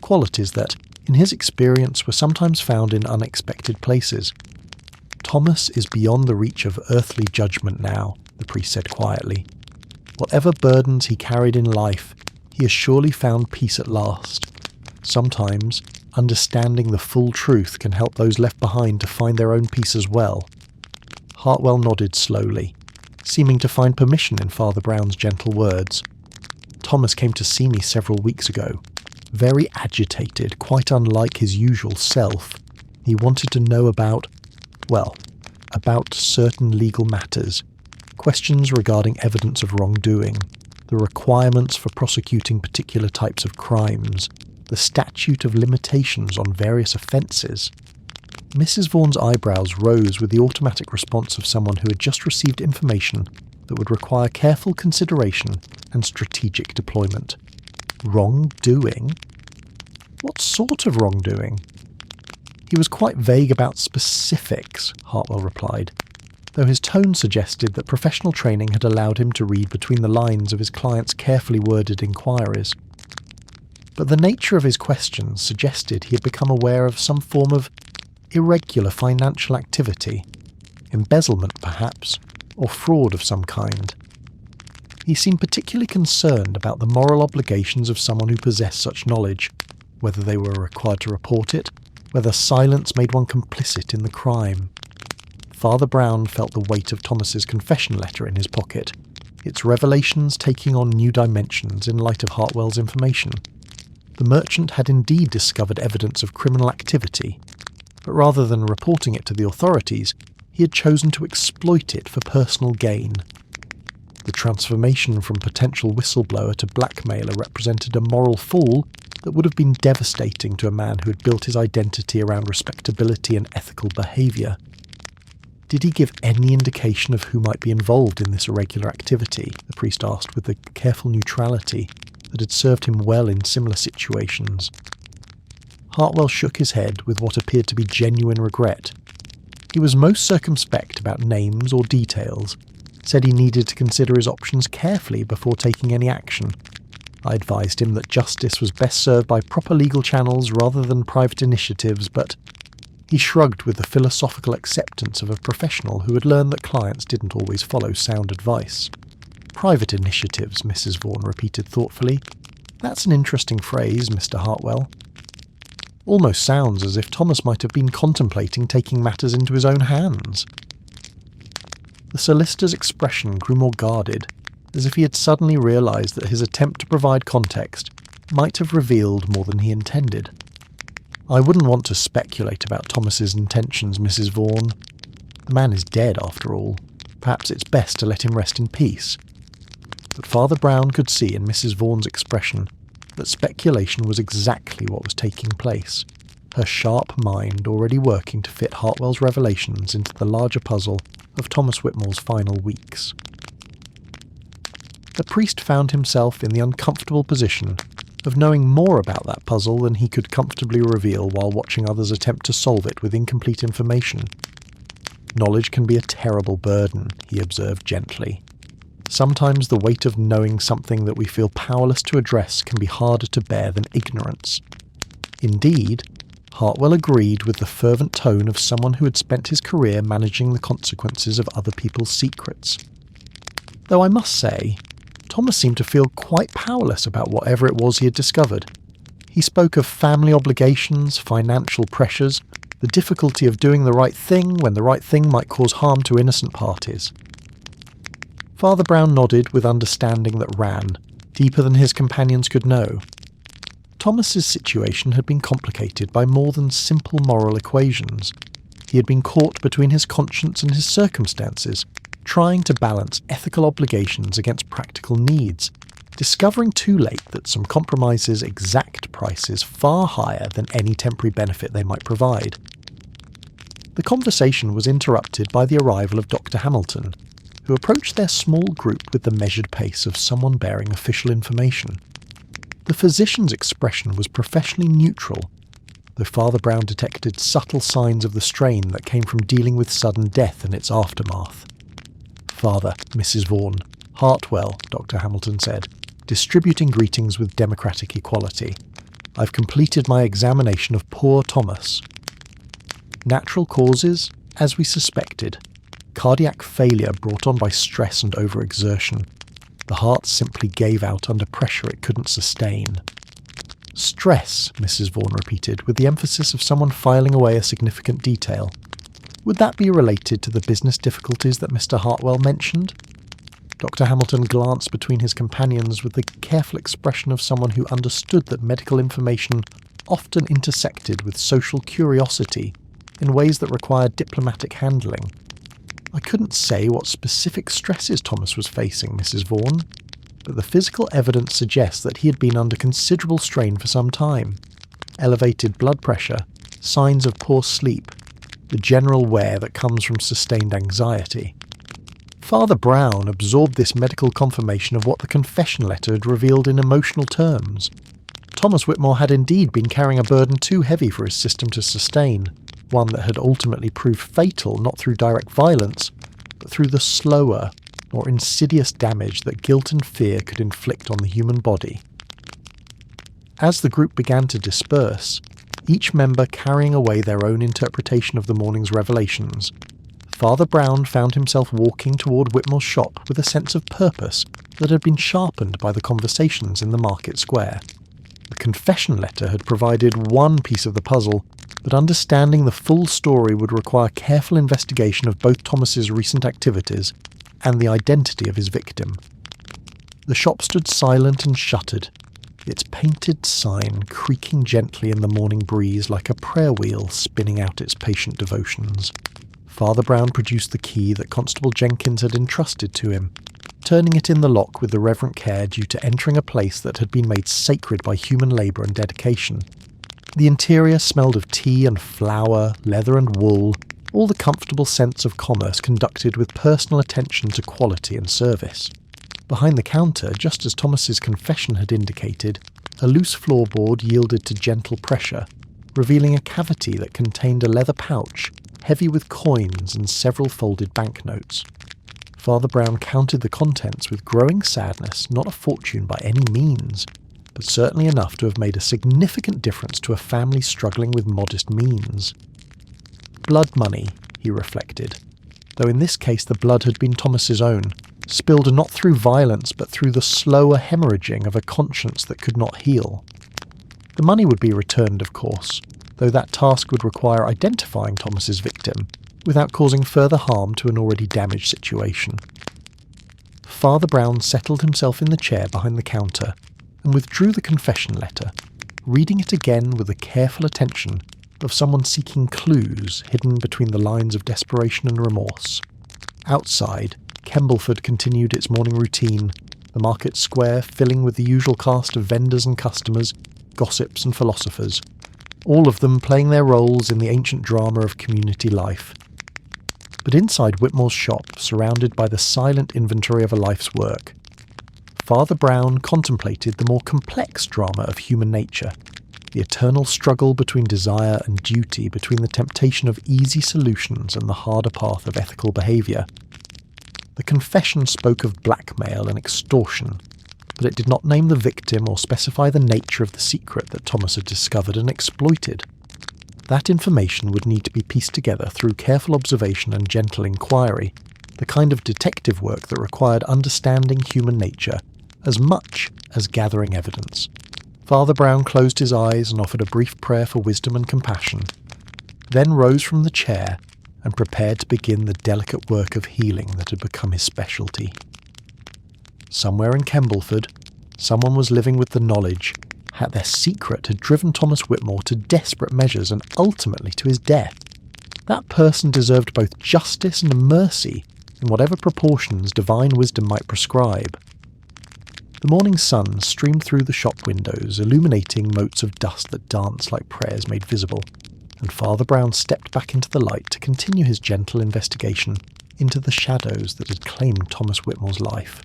qualities that, in his experience, were sometimes found in unexpected places. "Thomas is beyond the reach of earthly judgment now," the priest said quietly. "Whatever burdens he carried in life, he has surely found peace at last. Sometimes, understanding the full truth can help those left behind to find their own peace as well." Hartwell nodded slowly, seeming to find permission in Father Brown's gentle words. "Thomas came to see me several weeks ago, very agitated, quite unlike his usual self. He wanted to know about certain legal matters, questions regarding evidence of wrongdoing, the requirements for prosecuting particular types of crimes, the statute of limitations on various offences." Mrs. Vaughan's eyebrows rose with the automatic response of someone who had just received information that would require careful consideration and strategic deployment. "Wrongdoing? What sort of wrongdoing?" "He was quite vague about specifics," Hartwell replied, though his tone suggested that professional training had allowed him to read between the lines of his client's carefully worded inquiries. But the nature of his questions suggested he had become aware of some form of irregular financial activity, embezzlement perhaps, or fraud of some kind. He seemed particularly concerned about the moral obligations of someone who possessed such knowledge, whether they were required to report it, whether silence made one complicit in the crime. Father Brown felt the weight of Thomas's confession letter in his pocket, its revelations taking on new dimensions in light of Hartwell's information. The merchant had indeed discovered evidence of criminal activity, but rather than reporting it to the authorities, he had chosen to exploit it for personal gain. The transformation from potential whistleblower to blackmailer represented a moral fall that would have been devastating to a man who had built his identity around respectability and ethical behaviour. Did he give any indication of who might be involved in this irregular activity? The priest asked with the careful neutrality that had served him well in similar situations. Hartwell shook his head with what appeared to be genuine regret. He was most circumspect about names or details, said he needed to consider his options carefully before taking any action. I advised him that justice was best served by proper legal channels rather than private initiatives, but he shrugged with the philosophical acceptance of a professional who had learned that clients didn't always follow sound advice. "Private initiatives," Mrs. Vaughan repeated thoughtfully. "That's an interesting phrase, Mr. Hartwell. Almost sounds as if Thomas might have been contemplating taking matters into his own hands." The solicitor's expression grew more guarded, as if he had suddenly realised that his attempt to provide context might have revealed more than he intended. "I wouldn't want to speculate about Thomas's intentions, Mrs. Vaughan. The man is dead, after all. Perhaps it's best to let him rest in peace." But Father Brown could see in Mrs. Vaughan's expression that speculation was exactly what was taking place, her sharp mind already working to fit Hartwell's revelations into the larger puzzle of Thomas Whitmore's final weeks. The priest found himself in the uncomfortable position of knowing more about that puzzle than he could comfortably reveal while watching others attempt to solve it with incomplete information. Knowledge can be a terrible burden, he observed gently. Sometimes the weight of knowing something that we feel powerless to address can be harder to bear than ignorance. Indeed, Hartwell agreed with the fervent tone of someone who had spent his career managing the consequences of other people's secrets. Though I must say, Thomas seemed to feel quite powerless about whatever it was he had discovered. He spoke of family obligations, financial pressures, the difficulty of doing the right thing when the right thing might cause harm to innocent parties. Father Brown nodded with understanding that ran deeper than his companions could know. Thomas's situation had been complicated by more than simple moral equations. He had been caught between his conscience and his circumstances, trying to balance ethical obligations against practical needs, discovering too late that some compromises exact prices far higher than any temporary benefit they might provide. The conversation was interrupted by the arrival of Dr. Hamilton, who approached their small group with the measured pace of someone bearing official information. The physician's expression was professionally neutral, though Father Brown detected subtle signs of the strain that came from dealing with sudden death and its aftermath. "Father, Mrs. Vaughan, Hartwell," Dr. Hamilton said, distributing greetings with democratic equality. "I've completed my examination of poor Thomas. Natural causes, as we suspected. Cardiac failure brought on by stress and overexertion. The heart simply gave out under pressure it couldn't sustain." "Stress," Mrs. Vaughan repeated, with the emphasis of someone filing away a significant detail. "Would that be related to the business difficulties that Mr. Hartwell mentioned?" Dr. Hamilton glanced between his companions with the careful expression of someone who understood that medical information often intersected with social curiosity in ways that required diplomatic handling. "I couldn't say what specific stresses Thomas was facing, Mrs. Vaughan, but the physical evidence suggests that he had been under considerable strain for some time. Elevated blood pressure, signs of poor sleep, the general wear that comes from sustained anxiety." Father Brown absorbed this medical confirmation of what the confession letter had revealed in emotional terms. Thomas Whitmore had indeed been carrying a burden too heavy for his system to sustain, one that had ultimately proved fatal not through direct violence, but through the slower, more insidious damage that guilt and fear could inflict on the human body. As the group began to disperse, each member carrying away their own interpretation of the morning's revelations, Father Brown found himself walking toward Whitmore's shop with a sense of purpose that had been sharpened by the conversations in the market square. The confession letter had provided one piece of the puzzle, but understanding the full story would require careful investigation of both Thomas's recent activities and the identity of his victim. The shop stood silent and shuttered, its painted sign creaking gently in the morning breeze like a prayer wheel spinning out its patient devotions. Father Brown produced the key that Constable Jenkins had entrusted to him, turning it in the lock with the reverent care due to entering a place that had been made sacred by human labour and dedication. The interior smelled of tea and flour, leather and wool, all the comfortable scents of commerce conducted with personal attention to quality and service. Behind the counter, just as Thomas's confession had indicated, a loose floorboard yielded to gentle pressure, revealing a cavity that contained a leather pouch, heavy with coins and several folded banknotes. Father Brown counted the contents with growing sadness, not a fortune by any means, but certainly enough to have made a significant difference to a family struggling with modest means. Blood money, he reflected, though in this case the blood had been Thomas's own, spilled not through violence but through the slower hemorrhaging of a conscience that could not heal. The money would be returned, of course, though that task would require identifying Thomas's victim, without causing further harm to an already damaged situation. Father Brown settled himself in the chair behind the counter and withdrew the confession letter, reading it again with the careful attention of someone seeking clues hidden between the lines of desperation and remorse. Outside, Kembleford continued its morning routine, the market square filling with the usual cast of vendors and customers, gossips and philosophers, all of them playing their roles in the ancient drama of community life. But inside Whitmore's shop, surrounded by the silent inventory of a life's work, Father Brown contemplated the more complex drama of human nature, the eternal struggle between desire and duty, between the temptation of easy solutions and the harder path of ethical behaviour. The confession spoke of blackmail and extortion, but it did not name the victim or specify the nature of the secret that Thomas had discovered and exploited. That information would need to be pieced together through careful observation and gentle inquiry, the kind of detective work that required understanding human nature as much as gathering evidence. Father Brown closed his eyes and offered a brief prayer for wisdom and compassion, then rose from the chair and prepared to begin the delicate work of healing that had become his specialty. Somewhere in Kembleford, someone was living with the knowledge that their secret had driven Thomas Whitmore to desperate measures and ultimately to his death. That person deserved both justice and mercy in whatever proportions divine wisdom might prescribe. The morning sun streamed through the shop windows, illuminating motes of dust that danced like prayers made visible, and Father Brown stepped back into the light to continue his gentle investigation into the shadows that had claimed Thomas Whitmore's life.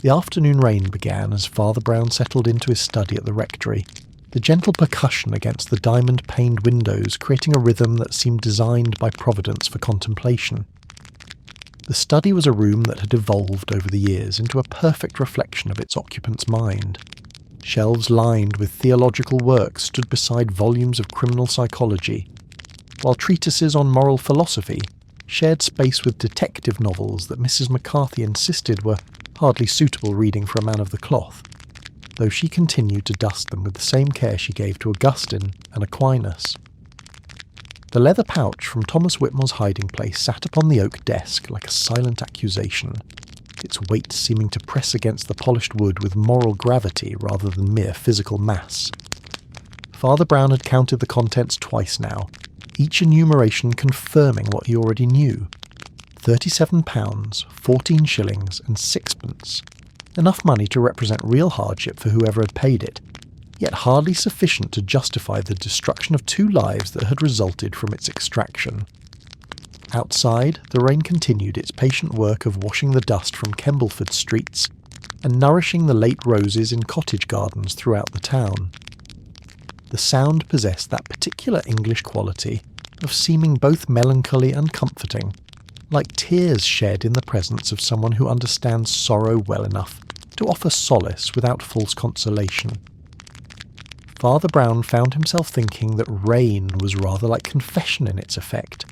The afternoon rain began as Father Brown settled into his study at the rectory, the gentle percussion against the diamond-paned windows creating a rhythm that seemed designed by Providence for contemplation. The study was a room that had evolved over the years into a perfect reflection of its occupant's mind. Shelves lined with theological works stood beside volumes of criminal psychology, while treatises on moral philosophy shared space with detective novels that Mrs. McCarthy insisted were hardly suitable reading for a man of the cloth, though she continued to dust them with the same care she gave to Augustine and Aquinas. The leather pouch from Thomas Whitmore's hiding place sat upon the oak desk like a silent accusation, its weight seeming to press against the polished wood with moral gravity rather than mere physical mass. Father Brown had counted the contents twice now, each enumeration confirming what he already knew. £37, 14 shillings and sixpence. Enough money to represent real hardship for whoever had paid it, yet hardly sufficient to justify the destruction of 2 lives that had resulted from its extraction. Outside, the rain continued its patient work of washing the dust from Kembleford streets and nourishing the late roses in cottage gardens throughout the town. The sound possessed that particular English quality of seeming both melancholy and comforting, like tears shed in the presence of someone who understands sorrow well enough to offer solace without false consolation. Father Brown found himself thinking that rain was rather like confession in its effect.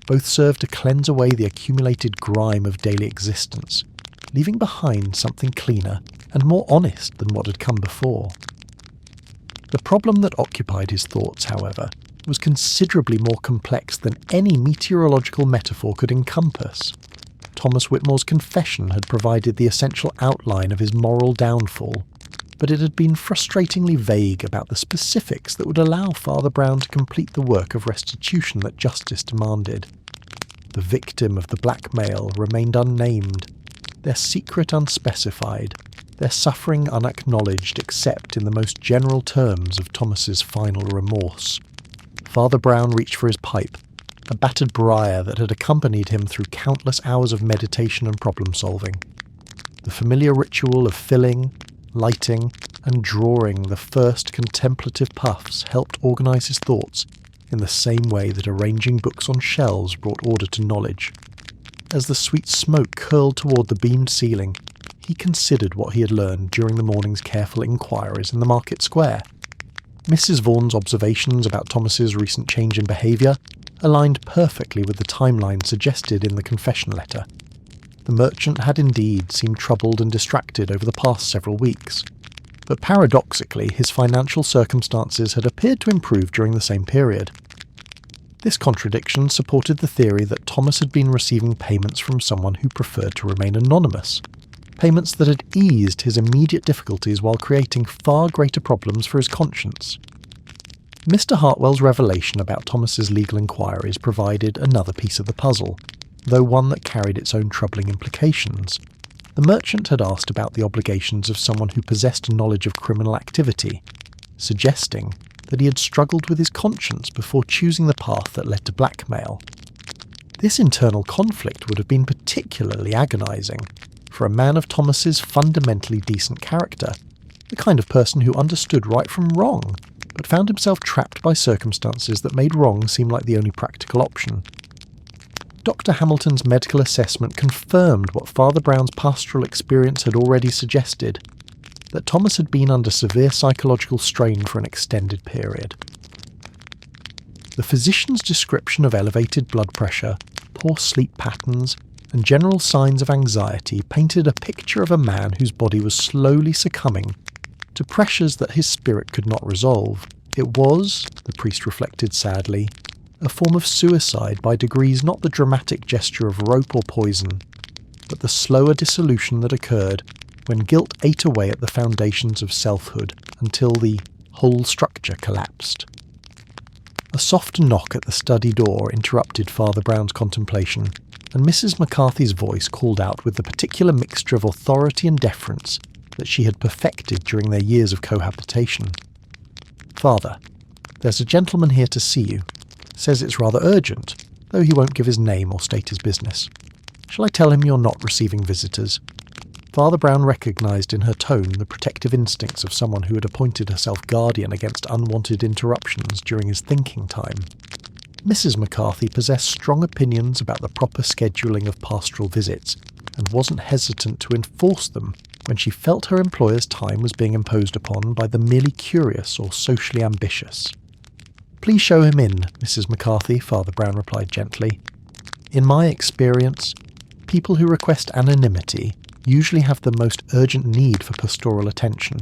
Both served to cleanse away the accumulated grime of daily existence, leaving behind something cleaner and more honest than what had come before. The problem that occupied his thoughts, however, was considerably more complex than any meteorological metaphor could encompass. Thomas Whitmore's confession had provided the essential outline of his moral downfall, but it had been frustratingly vague about the specifics that would allow Father Brown to complete the work of restitution that justice demanded. The victim of the blackmail remained unnamed, their secret unspecified, their suffering unacknowledged except in the most general terms of Thomas's final remorse. Father Brown reached for his pipe, a battered briar that had accompanied him through countless hours of meditation and problem-solving. The familiar ritual of filling, lighting, and drawing the first contemplative puffs helped organise his thoughts in the same way that arranging books on shelves brought order to knowledge. As the sweet smoke curled toward the beamed ceiling, he considered what he had learned during the morning's careful inquiries in the market square. Mrs. Vaughan's observations about Thomas's recent change in behaviour aligned perfectly with the timeline suggested in the confession letter. The merchant had indeed seemed troubled and distracted over the past several weeks, but paradoxically his financial circumstances had appeared to improve during the same period. This contradiction supported the theory that Thomas had been receiving payments from someone who preferred to remain anonymous, payments that had eased his immediate difficulties while creating far greater problems for his conscience. Mr. Hartwell's revelation about Thomas's legal inquiries provided another piece of the puzzle, though one that carried its own troubling implications. The merchant had asked about the obligations of someone who possessed knowledge of criminal activity, suggesting that he had struggled with his conscience before choosing the path that led to blackmail. This internal conflict would have been particularly agonising, for a man of Thomas's fundamentally decent character, the kind of person who understood right from wrong, but found himself trapped by circumstances that made wrong seem like the only practical option. Dr. Hamilton's medical assessment confirmed what Father Brown's pastoral experience had already suggested, that Thomas had been under severe psychological strain for an extended period. The physician's description of elevated blood pressure, poor sleep patterns, and general signs of anxiety painted a picture of a man whose body was slowly succumbing to pressures that his spirit could not resolve. It was, the priest reflected sadly, a form of suicide by degrees, not the dramatic gesture of rope or poison, but the slower dissolution that occurred when guilt ate away at the foundations of selfhood until the whole structure collapsed. A soft knock at the study door interrupted Father Brown's contemplation, and Mrs. McCarthy's voice called out with the particular mixture of authority and deference that she had perfected during their years of cohabitation. "Father, there's a gentleman here to see you. Says it's rather urgent, though he won't give his name or state his business. Shall I tell him you're not receiving visitors?" Father Brown recognised in her tone the protective instincts of someone who had appointed herself guardian against unwanted interruptions during his thinking time. Mrs. McCarthy possessed strong opinions about the proper scheduling of pastoral visits, and wasn't hesitant to enforce them when she felt her employer's time was being imposed upon by the merely curious or socially ambitious. "Please show him in, Mrs. McCarthy," Father Brown replied gently. "In my experience, people who request anonymity usually have the most urgent need for pastoral attention."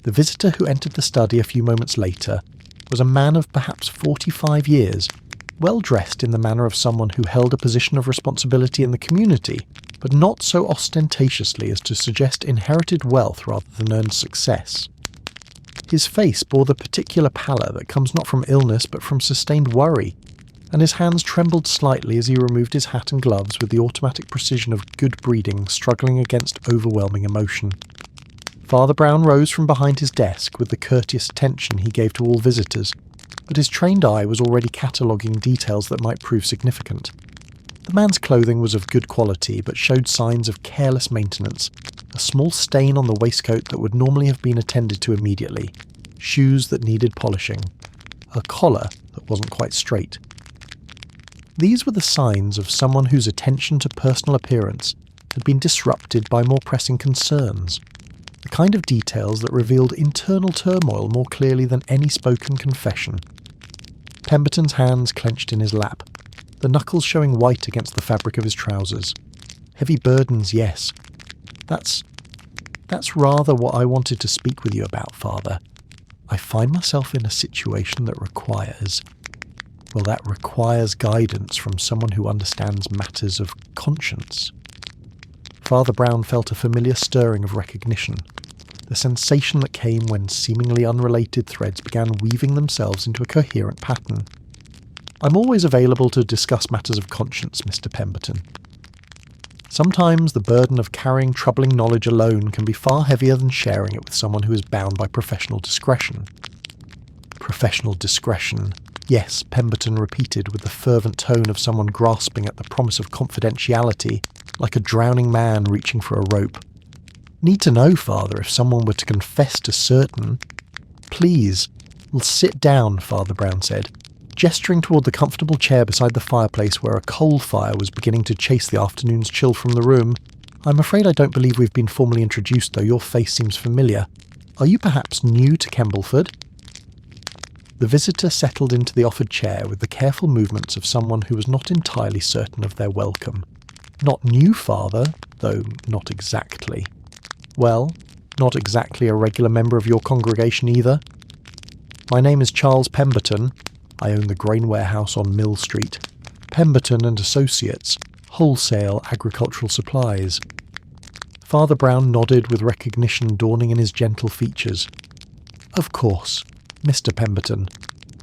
The visitor who entered the study a few moments later was a man of perhaps 45 years, well dressed in the manner of someone who held a position of responsibility in the community, but not so ostentatiously as to suggest inherited wealth rather than earned success. His face bore the particular pallor that comes not from illness but from sustained worry, and his hands trembled slightly as he removed his hat and gloves with the automatic precision of good breeding struggling against overwhelming emotion. Father Brown rose from behind his desk with the courteous attention he gave to all visitors, but his trained eye was already cataloguing details that might prove significant. The man's clothing was of good quality but showed signs of careless maintenance, a small stain on the waistcoat that would normally have been attended to immediately, shoes that needed polishing, a collar that wasn't quite straight. These were the signs of someone whose attention to personal appearance had been disrupted by more pressing concerns, the kind of details that revealed internal turmoil more clearly than any spoken confession. Pemberton's hands clenched in his lap, the knuckles showing white against the fabric of his trousers. Heavy burdens, yes. That's rather what I wanted to speak with you about, Father. I find myself in a situation that requires guidance from someone who understands matters of conscience. Father Brown felt a familiar stirring of recognition, the sensation that came when seemingly unrelated threads began weaving themselves into a coherent pattern. "I'm always available to discuss matters of conscience, Mr. Pemberton. Sometimes the burden of carrying troubling knowledge alone can be far heavier than sharing it with someone who is bound by professional discretion." Professional discretion. Yes, Pemberton repeated with the fervent tone of someone grasping at the promise of confidentiality, like a drowning man reaching for a rope. "Need to know, Father, if someone were to confess to certain—" "Please, we'll sit down," Father Brown said, gesturing toward the comfortable chair beside the fireplace where a coal fire was beginning to chase the afternoon's chill from the room. "I'm afraid I don't believe we've been formally introduced, though your face seems familiar. Are you perhaps new to Kembleford?" The visitor settled into the offered chair with the careful movements of someone who was not entirely certain of their welcome. "Not new, Father, though not exactly." "Well, not exactly a regular member of your congregation either?" "My name is Charles Pemberton. I own the grain warehouse on Mill Street. Pemberton and Associates, wholesale agricultural supplies." Father Brown nodded with recognition dawning in his gentle features. "Of course, Mr. Pemberton.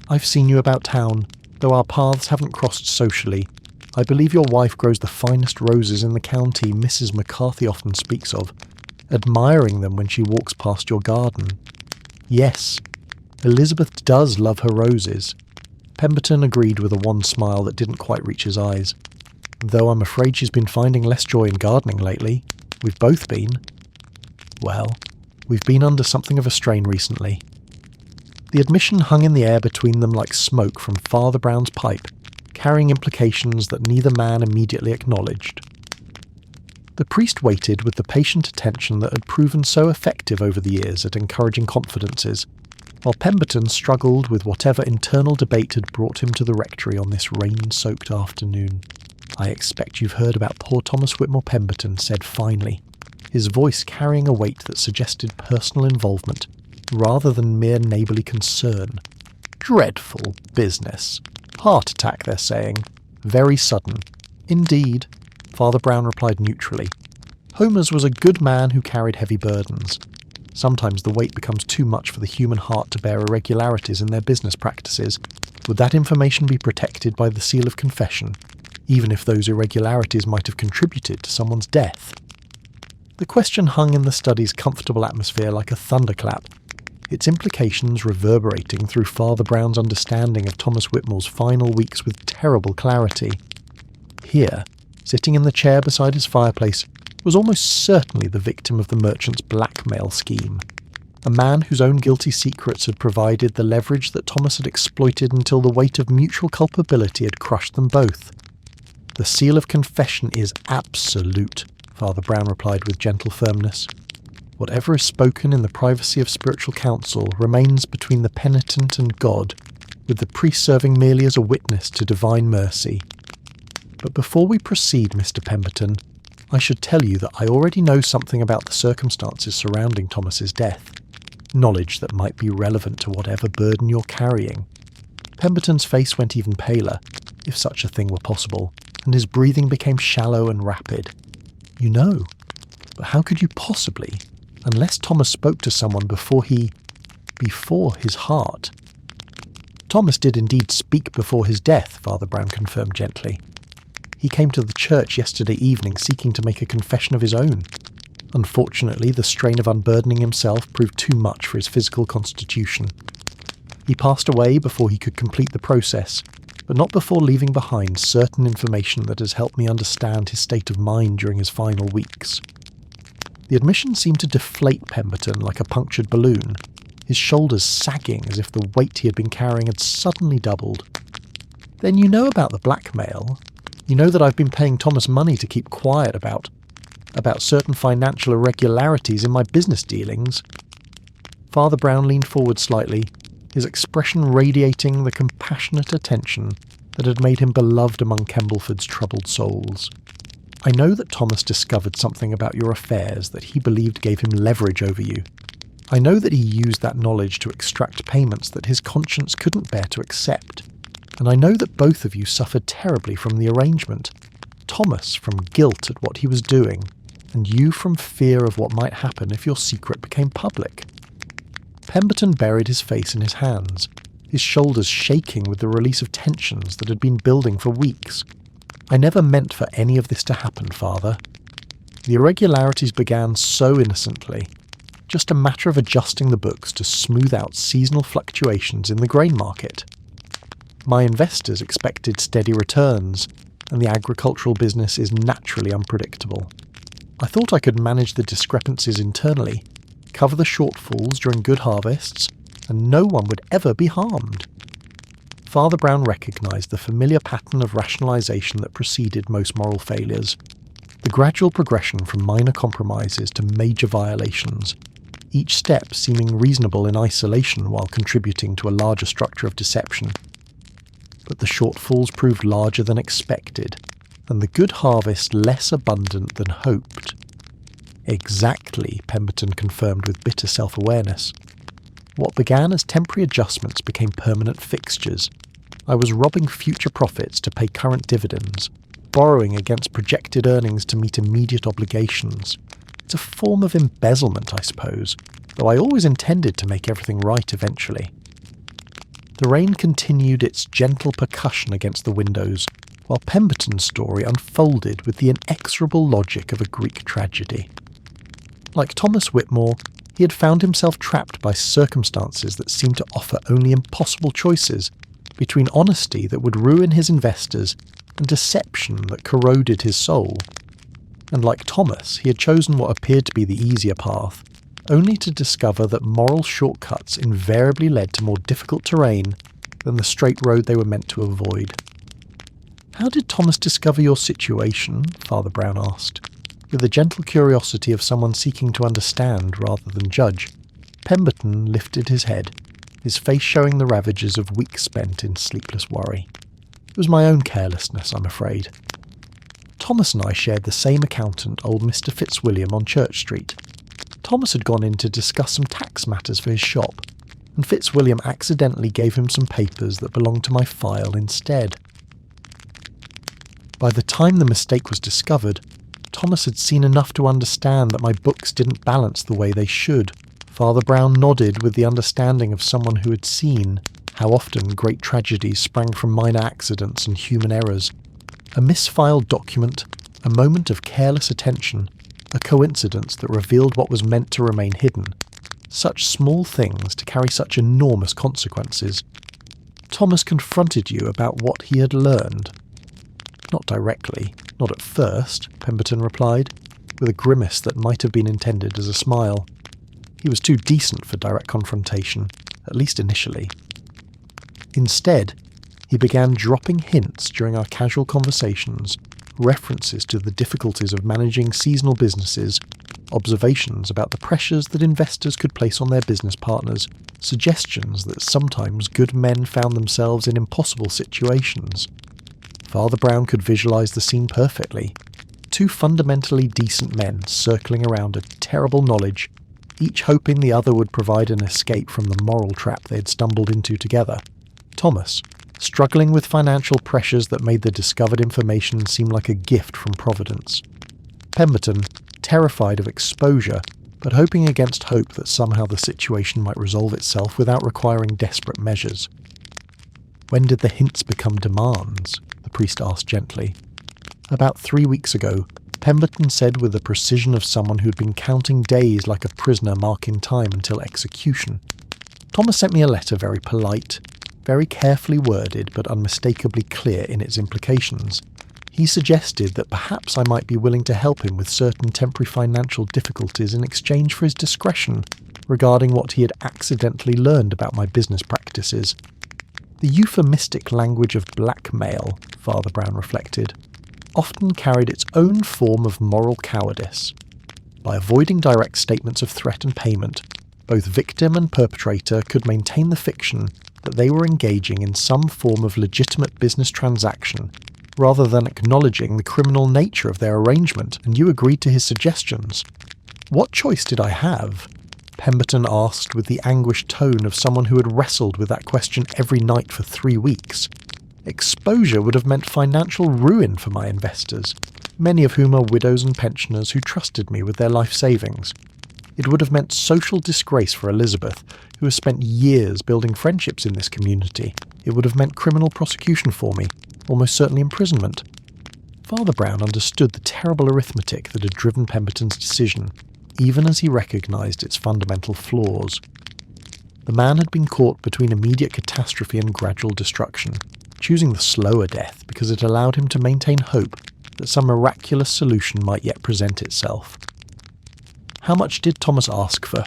I've seen you about town, though our paths haven't crossed socially. I believe your wife grows the finest roses in the county Mrs. McCarthy often speaks of, admiring them when she walks past your garden." "Yes, Elizabeth does love her roses." Pemberton agreed with a wan smile that didn't quite reach his eyes. "Though I'm afraid she's been finding less joy in gardening lately. We've both been. Well, we've been under something of a strain recently. The admission hung in the air between them like smoke from Father Brown's pipe, carrying implications that neither man immediately acknowledged. The priest waited with the patient attention that had proven so effective over the years at encouraging confidences, while Pemberton struggled with whatever internal debate had brought him to the rectory on this rain-soaked afternoon. "I expect you've heard about poor Thomas Whitmore Pemberton," said finally, his voice carrying a weight that suggested personal involvement rather than mere neighbourly concern. "Dreadful business. Heart attack, they're saying. Very sudden." "Indeed," Father Brown replied neutrally. "Homer's was a good man who carried heavy burdens. Sometimes the weight becomes too much for the human heart to bear irregularities in their business practices. Would that information be protected by the seal of confession, even if those irregularities might have contributed to someone's death?" The question hung in the study's comfortable atmosphere like a thunderclap, its implications reverberating through Father Brown's understanding of Thomas Whitmore's final weeks with terrible clarity. Here, sitting in the chair beside his fireplace, was almost certainly the victim of the merchant's blackmail scheme, a man whose own guilty secrets had provided the leverage that Thomas had exploited until the weight of mutual culpability had crushed them both. "The seal of confession is absolute," Father Brown replied with gentle firmness. "Whatever is spoken in the privacy of spiritual council remains between the penitent and God, with the priest serving merely as a witness to divine mercy. But before we proceed, Mr. Pemberton, I should tell you that I already know something about the circumstances surrounding Thomas's death, knowledge that might be relevant to whatever burden you're carrying." Pemberton's face went even paler, if such a thing were possible, and his breathing became shallow and rapid. "You know? But how could you possibly, unless Thomas spoke to someone before his heart?" "Thomas did indeed speak before his death," Father Brown confirmed gently. "He came to the church yesterday evening seeking to make a confession of his own. Unfortunately, the strain of unburdening himself proved too much for his physical constitution. He passed away before he could complete the process, but not before leaving behind certain information that has helped me understand his state of mind during his final weeks." The admission seemed to deflate Pemberton like a punctured balloon, his shoulders sagging as if the weight he had been carrying had suddenly doubled. "Then you know about the blackmail? You know that I've been paying Thomas money to keep quiet about certain financial irregularities in my business dealings?" Father Brown leaned forward slightly, his expression radiating the compassionate attention that had made him beloved among Kembleford's troubled souls. "I know that Thomas discovered something about your affairs that he believed gave him leverage over you. I know that he used that knowledge to extract payments that his conscience couldn't bear to accept. And I know that both of you suffered terribly from the arrangement. Thomas from guilt at what he was doing, and you from fear of what might happen if your secret became public." Pemberton buried his face in his hands, his shoulders shaking with the release of tensions that had been building for weeks. "I never meant for any of this to happen, Father. The irregularities began so innocently, just a matter of adjusting the books to smooth out seasonal fluctuations in the grain market. My investors expected steady returns, and the agricultural business is naturally unpredictable. I thought I could manage the discrepancies internally, cover the shortfalls during good harvests, and no one would ever be harmed." Father Brown recognised the familiar pattern of rationalisation that preceded most moral failures, the gradual progression from minor compromises to major violations, each step seeming reasonable in isolation while contributing to a larger structure of deception. But the shortfalls proved larger than expected, and the good harvest less abundant than hoped. "Exactly," Pemberton confirmed with bitter self-awareness. "What began as temporary adjustments became permanent fixtures. I was robbing future profits to pay current dividends, borrowing against projected earnings to meet immediate obligations. It's a form of embezzlement, I suppose, though I always intended to make everything right eventually." The rain continued its gentle percussion against the windows, while Pemberton's story unfolded with the inexorable logic of a Greek tragedy. Like Thomas Whitmore, he had found himself trapped by circumstances that seemed to offer only impossible choices between honesty that would ruin his investors and deception that corroded his soul. and like Thomas, he had chosen what appeared to be the easier path, only to discover that moral shortcuts invariably led to more difficult terrain than the straight road they were meant to avoid. "How did Thomas discover your situation?" Father Brown asked, with the gentle curiosity of someone seeking to understand rather than judge. Pemberton lifted his head, his face showing the ravages of weeks spent in sleepless worry. "It was my own carelessness, I'm afraid. Thomas and I shared the same accountant, old Mr. Fitzwilliam, on Church Street. Thomas had gone in to discuss some tax matters for his shop, and Fitzwilliam accidentally gave him some papers that belonged to my file instead. By the time the mistake was discovered, Thomas had seen enough to understand that my books didn't balance the way they should." Father Brown nodded with the understanding of someone who had seen how often great tragedies sprang from minor accidents and human errors. A misfiled document, a moment of careless attention, a coincidence that revealed what was meant to remain hidden. Such small things to carry such enormous consequences. Thomas confronted you about what he had learned. "Not directly, not at first," Pemberton replied, with a grimace that might have been intended as a smile. He was too decent for direct confrontation, at least initially. Instead, he began dropping hints during our casual conversations, references to the difficulties of managing seasonal businesses, observations about the pressures that investors could place on their business partners, suggestions that sometimes good men found themselves in impossible situations. Father Brown could visualize the scene perfectly. Two fundamentally decent men circling around a terrible knowledge, each hoping the other would provide an escape from the moral trap they had stumbled into together. Thomas, struggling with financial pressures that made the discovered information seem like a gift from Providence. Pemberton, terrified of exposure, but hoping against hope that somehow the situation might resolve itself without requiring desperate measures. "When did the hints become demands?" the priest asked gently. "About 3 weeks ago," Pemberton said with the precision of someone who'd been counting days like a prisoner marking time until execution. "Thomas sent me a letter, very polite, very carefully worded but unmistakably clear in its implications. He suggested that perhaps I might be willing to help him with certain temporary financial difficulties in exchange for his discretion regarding what he had accidentally learned about my business practices. The euphemistic language of blackmail," Father Brown reflected, "often carried its own form of moral cowardice. By avoiding direct statements of threat and payment, both victim and perpetrator could maintain the fiction that they were engaging in some form of legitimate business transaction, rather than acknowledging the criminal nature of their arrangement, and you agreed to his suggestions." "What choice did I have?" Pemberton asked with the anguished tone of someone who had wrestled with that question every night for 3 weeks. "Exposure would have meant financial ruin for my investors, many of whom are widows and pensioners who trusted me with their life savings. It would have meant social disgrace for Elizabeth, who has spent years building friendships in this community. It would have meant criminal prosecution for me, almost certainly imprisonment." Father Brown understood the terrible arithmetic that had driven Pemberton's decision, even as he recognized its fundamental flaws. The man had been caught between immediate catastrophe and gradual destruction, choosing the slower death because it allowed him to maintain hope that some miraculous solution might yet present itself. "How much did Thomas ask for?"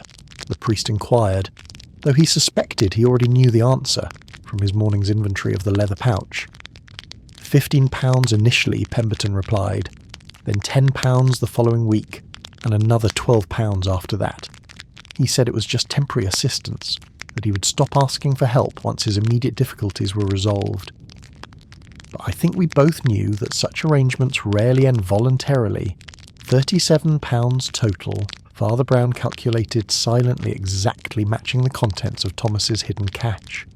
the priest inquired, though he suspected he already knew the answer from his morning's inventory of the leather pouch. £15 initially, Pemberton replied, then £10 the following week, and another £12 after that. He said it was just temporary assistance, that he would stop asking for help once his immediate difficulties were resolved. But I think we both knew that such arrangements rarely end voluntarily. £37 total, Father Brown calculated silently, exactly matching the contents of Thomas's hidden cache.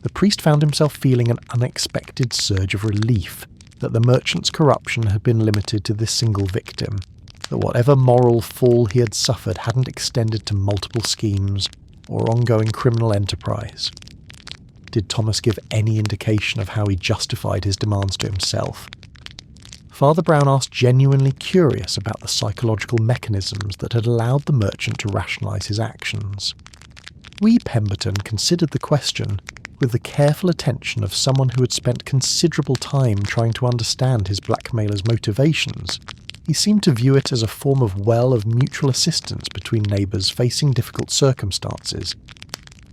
The priest found himself feeling an unexpected surge of relief that the merchant's corruption had been limited to this single victim, that whatever moral fall he had suffered hadn't extended to multiple schemes or ongoing criminal enterprise. Did Thomas give any indication of how he justified his demands to himself? Father Brown asked, genuinely curious about the psychological mechanisms that had allowed the merchant to rationalise his actions. We, Pemberton, considered the question with the careful attention of someone who had spent considerable time trying to understand his blackmailer's motivations. He seemed to view it as a form of mutual assistance between neighbours facing difficult circumstances.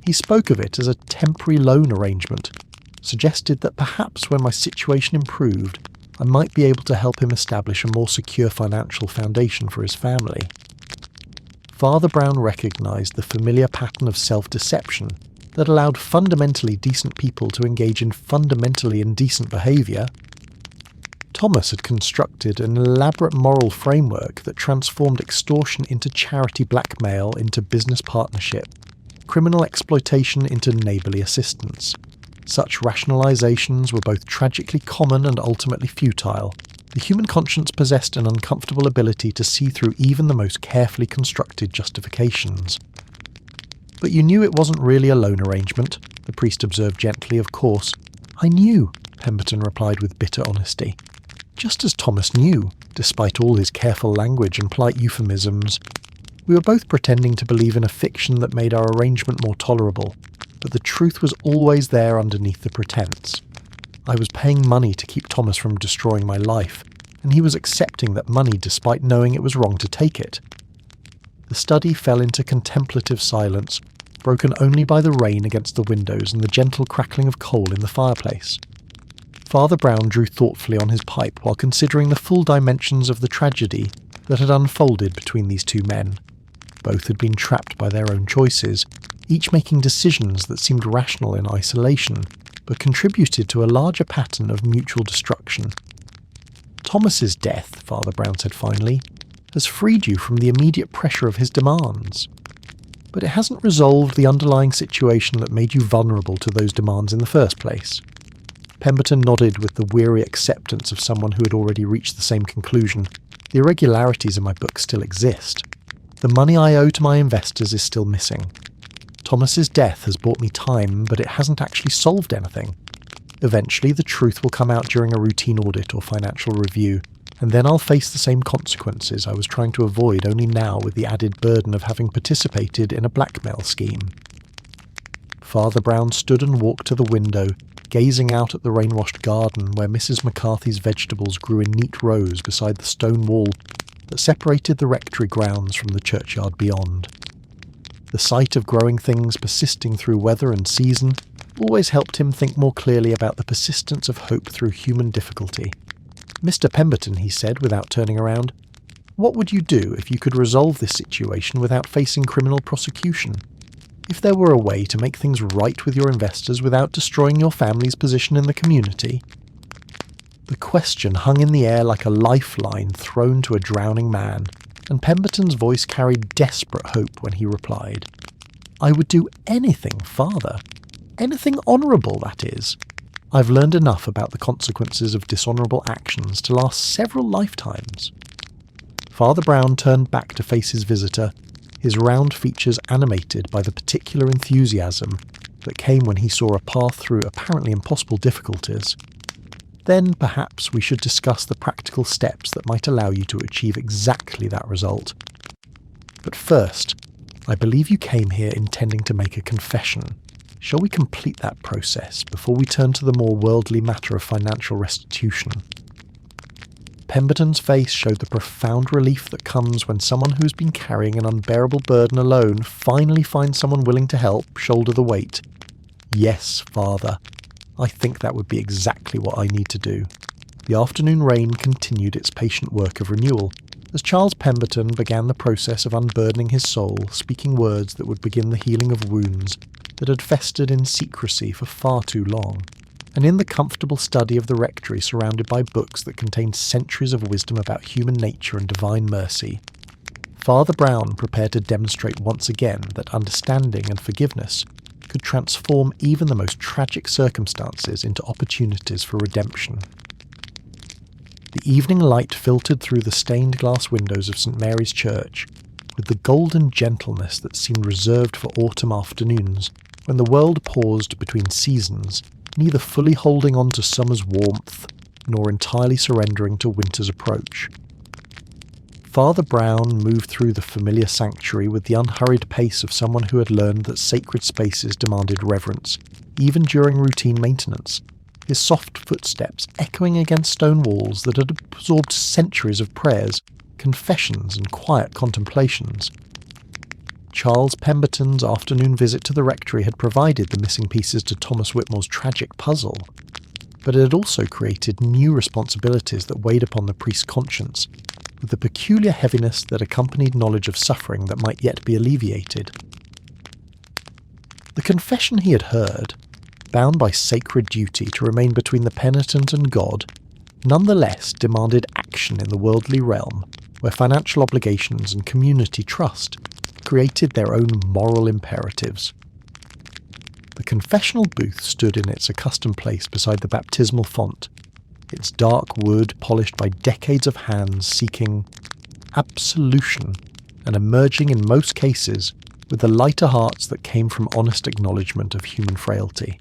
He spoke of it as a temporary loan arrangement, suggested that perhaps when my situation improved, I might be able to help him establish a more secure financial foundation for his family. Father Brown recognised the familiar pattern of self-deception that allowed fundamentally decent people to engage in fundamentally indecent behaviour. Thomas had constructed an elaborate moral framework that transformed extortion into charity blackmail into business partnership, criminal exploitation into neighbourly assistance. Such rationalisations were both tragically common and ultimately futile. The human conscience possessed an uncomfortable ability to see through even the most carefully constructed justifications. "But you knew it wasn't really a loan arrangement," the priest observed gently. "Of course." "I knew," Pemberton replied with bitter honesty. Just as Thomas knew, despite all his careful language and polite euphemisms. We were both pretending to believe in a fiction that made our arrangement more tolerable, but the truth was always there underneath the pretense. I was paying money to keep Thomas from destroying my life, and he was accepting that money despite knowing it was wrong to take it. The study fell into contemplative silence, broken only by the rain against the windows and the gentle crackling of coal in the fireplace. Father Brown drew thoughtfully on his pipe while considering the full dimensions of the tragedy that had unfolded between these two men. Both had been trapped by their own choices, each making decisions that seemed rational in isolation, but contributed to a larger pattern of mutual destruction. "Thomas's death," Father Brown said finally, "has freed you from the immediate pressure of his demands. But it hasn't resolved the underlying situation that made you vulnerable to those demands in the first place." Pemberton nodded with the weary acceptance of someone who had already reached the same conclusion. "The irregularities in my book still exist. The money I owe to my investors is still missing. Thomas's death has bought me time, but it hasn't actually solved anything. Eventually, the truth will come out during a routine audit or financial review, and then I'll face the same consequences I was trying to avoid only now with the added burden of having participated in a blackmail scheme." Father Brown stood and walked to the window, gazing out at the rain-washed garden where Mrs. McCarthy's vegetables grew in neat rows beside the stone wall that separated the rectory grounds from the churchyard beyond. The sight of growing things persisting through weather and season always helped him think more clearly about the persistence of hope through human difficulty. "Mr. Pemberton," he said without turning around, "what would you do if you could resolve this situation without facing criminal prosecution? If there were a way to make things right with your investors without destroying your family's position in the community?" The question hung in the air like a lifeline thrown to a drowning man, and Pemberton's voice carried desperate hope when he replied, "I would do anything, Father. Anything honourable, that is. I've learned enough about the consequences of dishonourable actions to last several lifetimes." Father Brown turned back to face his visitor, his round features animated by the particular enthusiasm that came when he saw a path through apparently impossible difficulties. "Then perhaps we should discuss the practical steps that might allow you to achieve exactly that result. But first, I believe you came here intending to make a confession. Shall we complete that process before we turn to the more worldly matter of financial restitution?" Pemberton's face showed the profound relief that comes when someone who has been carrying an unbearable burden alone finally finds someone willing to help shoulder the weight. "Yes, Father. I think that would be exactly what I need to do." The afternoon rain continued its patient work of renewal, as Charles Pemberton began the process of unburdening his soul, speaking words that would begin the healing of wounds that had festered in secrecy for far too long, and in the comfortable study of the rectory surrounded by books that contained centuries of wisdom about human nature and divine mercy, Father Brown prepared to demonstrate once again that understanding and forgiveness could transform even the most tragic circumstances into opportunities for redemption. The evening light filtered through the stained glass windows of St. Mary's Church, with the golden gentleness that seemed reserved for autumn afternoons, when the world paused between seasons, neither fully holding on to summer's warmth, nor entirely surrendering to winter's approach. Father Brown moved through the familiar sanctuary with the unhurried pace of someone who had learned that sacred spaces demanded reverence, even during routine maintenance, his soft footsteps echoing against stone walls that had absorbed centuries of prayers, confessions and quiet contemplations. Charles Pemberton's afternoon visit to the rectory had provided the missing pieces to Thomas Whitmore's tragic puzzle, but it had also created new responsibilities that weighed upon the priest's conscience, with the peculiar heaviness that accompanied knowledge of suffering that might yet be alleviated. The confession he had heard, bound by sacred duty to remain between the penitent and God, nonetheless demanded action in the worldly realm, where financial obligations and community trust created their own moral imperatives. The confessional booth stood in its accustomed place beside the baptismal font, its dark wood polished by decades of hands seeking absolution and emerging in most cases with the lighter hearts that came from honest acknowledgement of human frailty.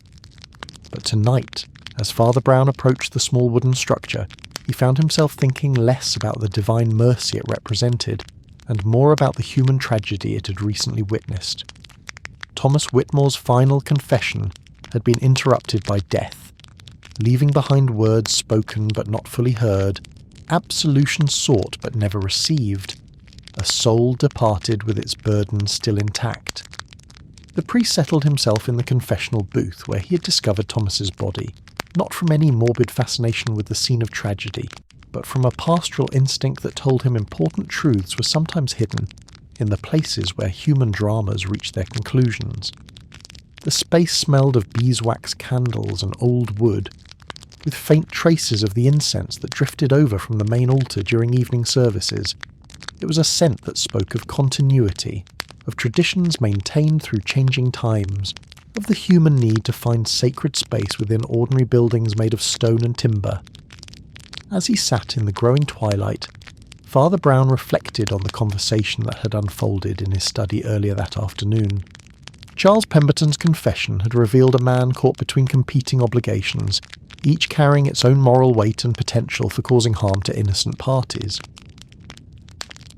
But tonight, as Father Brown approached the small wooden structure, he found himself thinking less about the divine mercy it represented and more about the human tragedy it had recently witnessed. Thomas Whitmore's final confession had been interrupted by death, leaving behind words spoken but not fully heard, absolution sought but never received, a soul departed with its burden still intact. The priest settled himself in the confessional booth where he had discovered Thomas's body, not from any morbid fascination with the scene of tragedy, but from a pastoral instinct that told him important truths were sometimes hidden in the places where human dramas reach their conclusions. The space smelled of beeswax candles and old wood, with faint traces of the incense that drifted over from the main altar during evening services. It was a scent that spoke of continuity, of traditions maintained through changing times, of the human need to find sacred space within ordinary buildings made of stone and timber. As he sat in the growing twilight, Father Brown reflected on the conversation that had unfolded in his study earlier that afternoon. Charles Pemberton's confession had revealed a man caught between competing obligations, each carrying its own moral weight and potential for causing harm to innocent parties.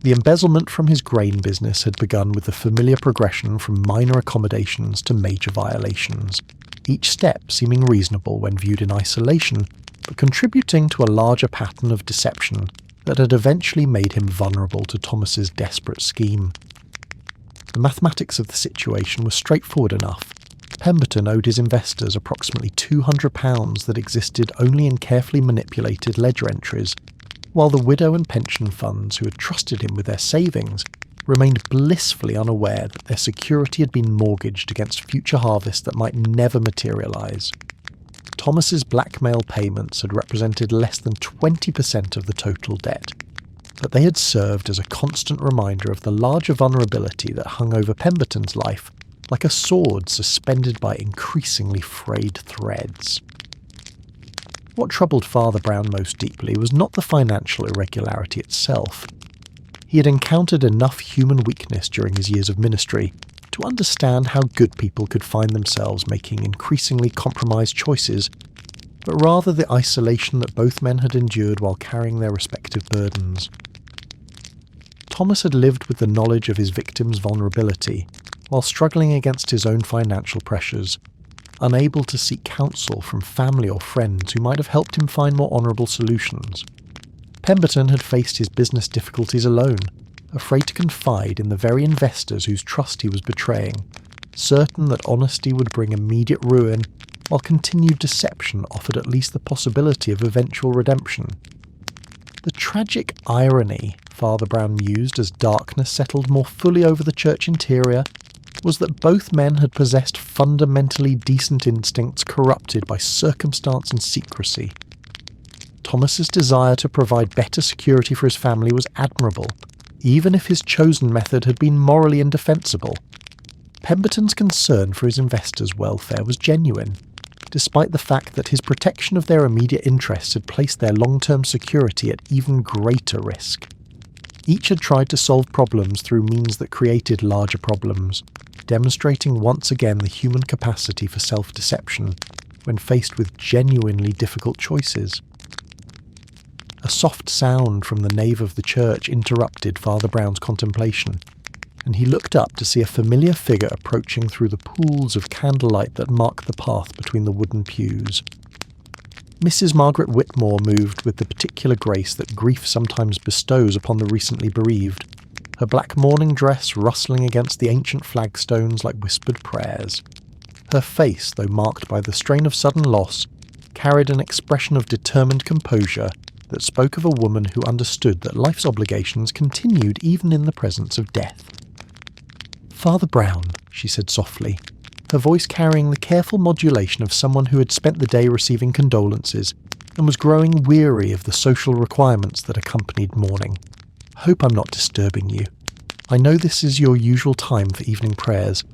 The embezzlement from his grain business had begun with the familiar progression from minor accommodations to major violations, each step seeming reasonable when viewed in isolation, but contributing to a larger pattern of deception that had eventually made him vulnerable to Thomas's desperate scheme. The mathematics of the situation was straightforward enough. Pemberton owed his investors approximately £200 that existed only in carefully manipulated ledger entries, while the widow and pension funds who had trusted him with their savings remained blissfully unaware that their security had been mortgaged against future harvests that might never materialise. Thomas's blackmail payments had represented less than 20% of the total debt, but they had served as a constant reminder of the larger vulnerability that hung over Pemberton's life, like a sword suspended by increasingly frayed threads. What troubled Father Brown most deeply was not the financial irregularity itself. He had encountered enough human weakness during his years of ministry to understand how good people could find themselves making increasingly compromised choices, but rather the isolation that both men had endured while carrying their respective burdens. Thomas had lived with the knowledge of his victim's vulnerability, while struggling against his own financial pressures, unable to seek counsel from family or friends who might have helped him find more honourable solutions. Pemberton had faced his business difficulties alone, afraid to confide in the very investors whose trust he was betraying, certain that honesty would bring immediate ruin, while continued deception offered at least the possibility of eventual redemption. The tragic irony, Father Brown mused as darkness settled more fully over the church interior, was that both men had possessed fundamentally decent instincts corrupted by circumstance and secrecy. Thomas's desire to provide better security for his family was admirable, even if his chosen method had been morally indefensible. Pemberton's concern for his investors' welfare was genuine, despite the fact that his protection of their immediate interests had placed their long-term security at even greater risk. Each had tried to solve problems through means that created larger problems, demonstrating once again the human capacity for self-deception when faced with genuinely difficult choices. A soft sound from the nave of the church interrupted Father Brown's contemplation, and he looked up to see a familiar figure approaching through the pools of candlelight that marked the path between the wooden pews. Mrs. Margaret Whitmore moved with the particular grace that grief sometimes bestows upon the recently bereaved, her black mourning dress rustling against the ancient flagstones like whispered prayers. Her face, though marked by the strain of sudden loss, carried an expression of determined composure that spoke of a woman who understood that life's obligations continued even in the presence of death. "Father Brown," she said softly, her voice carrying the careful modulation of someone who had spent the day receiving condolences and was growing weary of the social requirements that accompanied mourning. "Hope I'm not disturbing you. I know this is your usual time for evening prayers,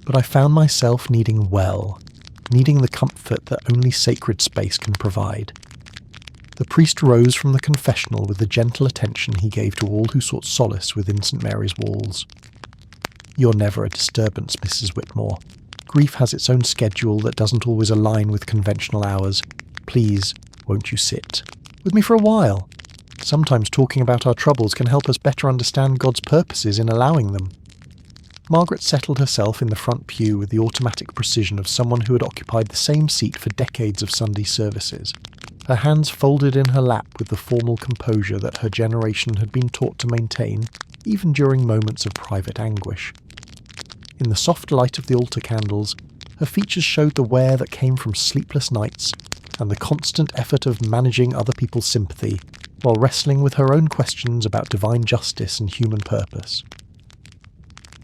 but I found myself needing the comfort that only sacred space can provide." The priest rose from the confessional with the gentle attention he gave to all who sought solace within St. Mary's walls. "You're never a disturbance, Mrs. Whitmore. Grief has its own schedule that doesn't always align with conventional hours. Please, won't you sit with me for a while? Sometimes talking about our troubles can help us better understand God's purposes in allowing them." Margaret settled herself in the front pew with the automatic precision of someone who had occupied the same seat for decades of Sunday services, her hands folded in her lap with the formal composure that her generation had been taught to maintain even during moments of private anguish. In the soft light of the altar candles, her features showed the wear that came from sleepless nights and the constant effort of managing other people's sympathy while wrestling with her own questions about divine justice and human purpose.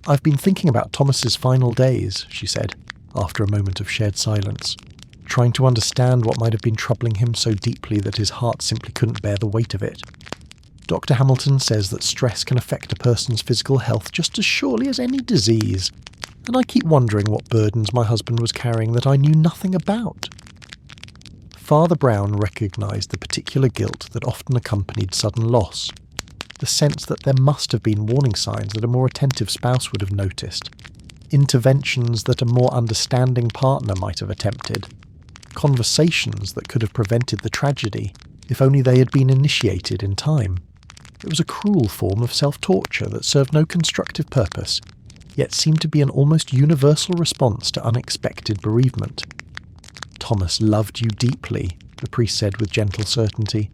"I've been thinking about Thomas's final days," she said, after a moment of shared silence, trying to understand what might have been troubling him so deeply that his heart simply couldn't bear the weight of it. "Dr. Hamilton says that stress can affect a person's physical health just as surely as any disease, and I keep wondering what burdens my husband was carrying that I knew nothing about." Father Brown recognised the particular guilt that often accompanied sudden loss, the sense that there must have been warning signs that a more attentive spouse would have noticed, interventions that a more understanding partner might have attempted, conversations that could have prevented the tragedy if only they had been initiated in time. It was a cruel form of self-torture that served no constructive purpose, yet seemed to be an almost universal response to unexpected bereavement. "Thomas loved you deeply," the priest said with gentle certainty.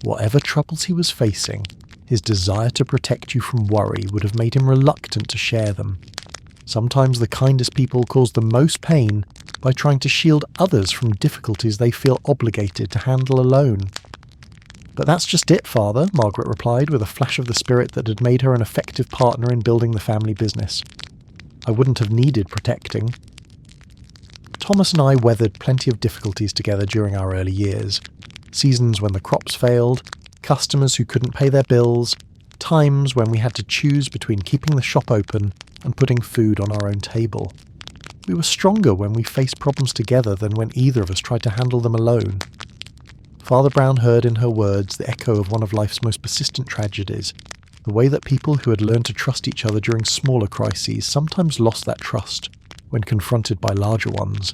"Whatever troubles he was facing, his desire to protect you from worry would have made him reluctant to share them. Sometimes the kindest people cause the most pain by trying to shield others from difficulties they feel obligated to handle alone." "But that's just it, Father," Margaret replied with a flash of the spirit that had made her an effective partner in building the family business. "I wouldn't have needed protecting." Thomas and I weathered plenty of difficulties together during our early years. Seasons when the crops failed, customers who couldn't pay their bills, times when we had to choose between keeping the shop open and putting food on our own table. We were stronger when we faced problems together than when either of us tried to handle them alone. Father Brown heard in her words the echo of one of life's most persistent tragedies, the way that people who had learned to trust each other during smaller crises sometimes lost that trust when confronted by larger ones,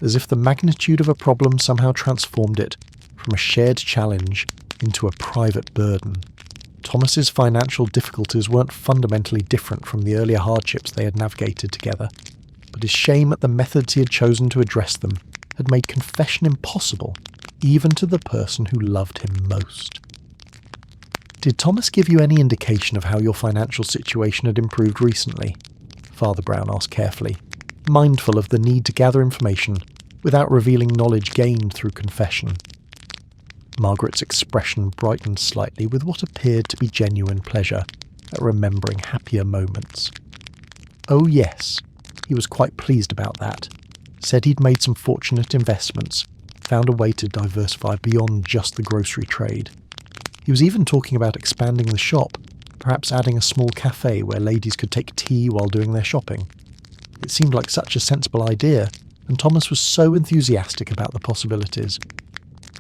as if the magnitude of a problem somehow transformed it from a shared challenge into a private burden. Thomas's financial difficulties weren't fundamentally different from the earlier hardships they had navigated together, but his shame at the methods he had chosen to address them had made confession impossible, even to the person who loved him most. "Did Thomas give you any indication of how your financial situation had improved recently?" Father Brown asked carefully, mindful of the need to gather information without revealing knowledge gained through confession. Margaret's expression brightened slightly with what appeared to be genuine pleasure at remembering happier moments. "Oh yes, he was quite pleased about that. Said he'd made some fortunate investments, found a way to diversify beyond just the grocery trade. He was even talking about expanding the shop, perhaps adding a small cafe where ladies could take tea while doing their shopping. It seemed like such a sensible idea, and Thomas was so enthusiastic about the possibilities."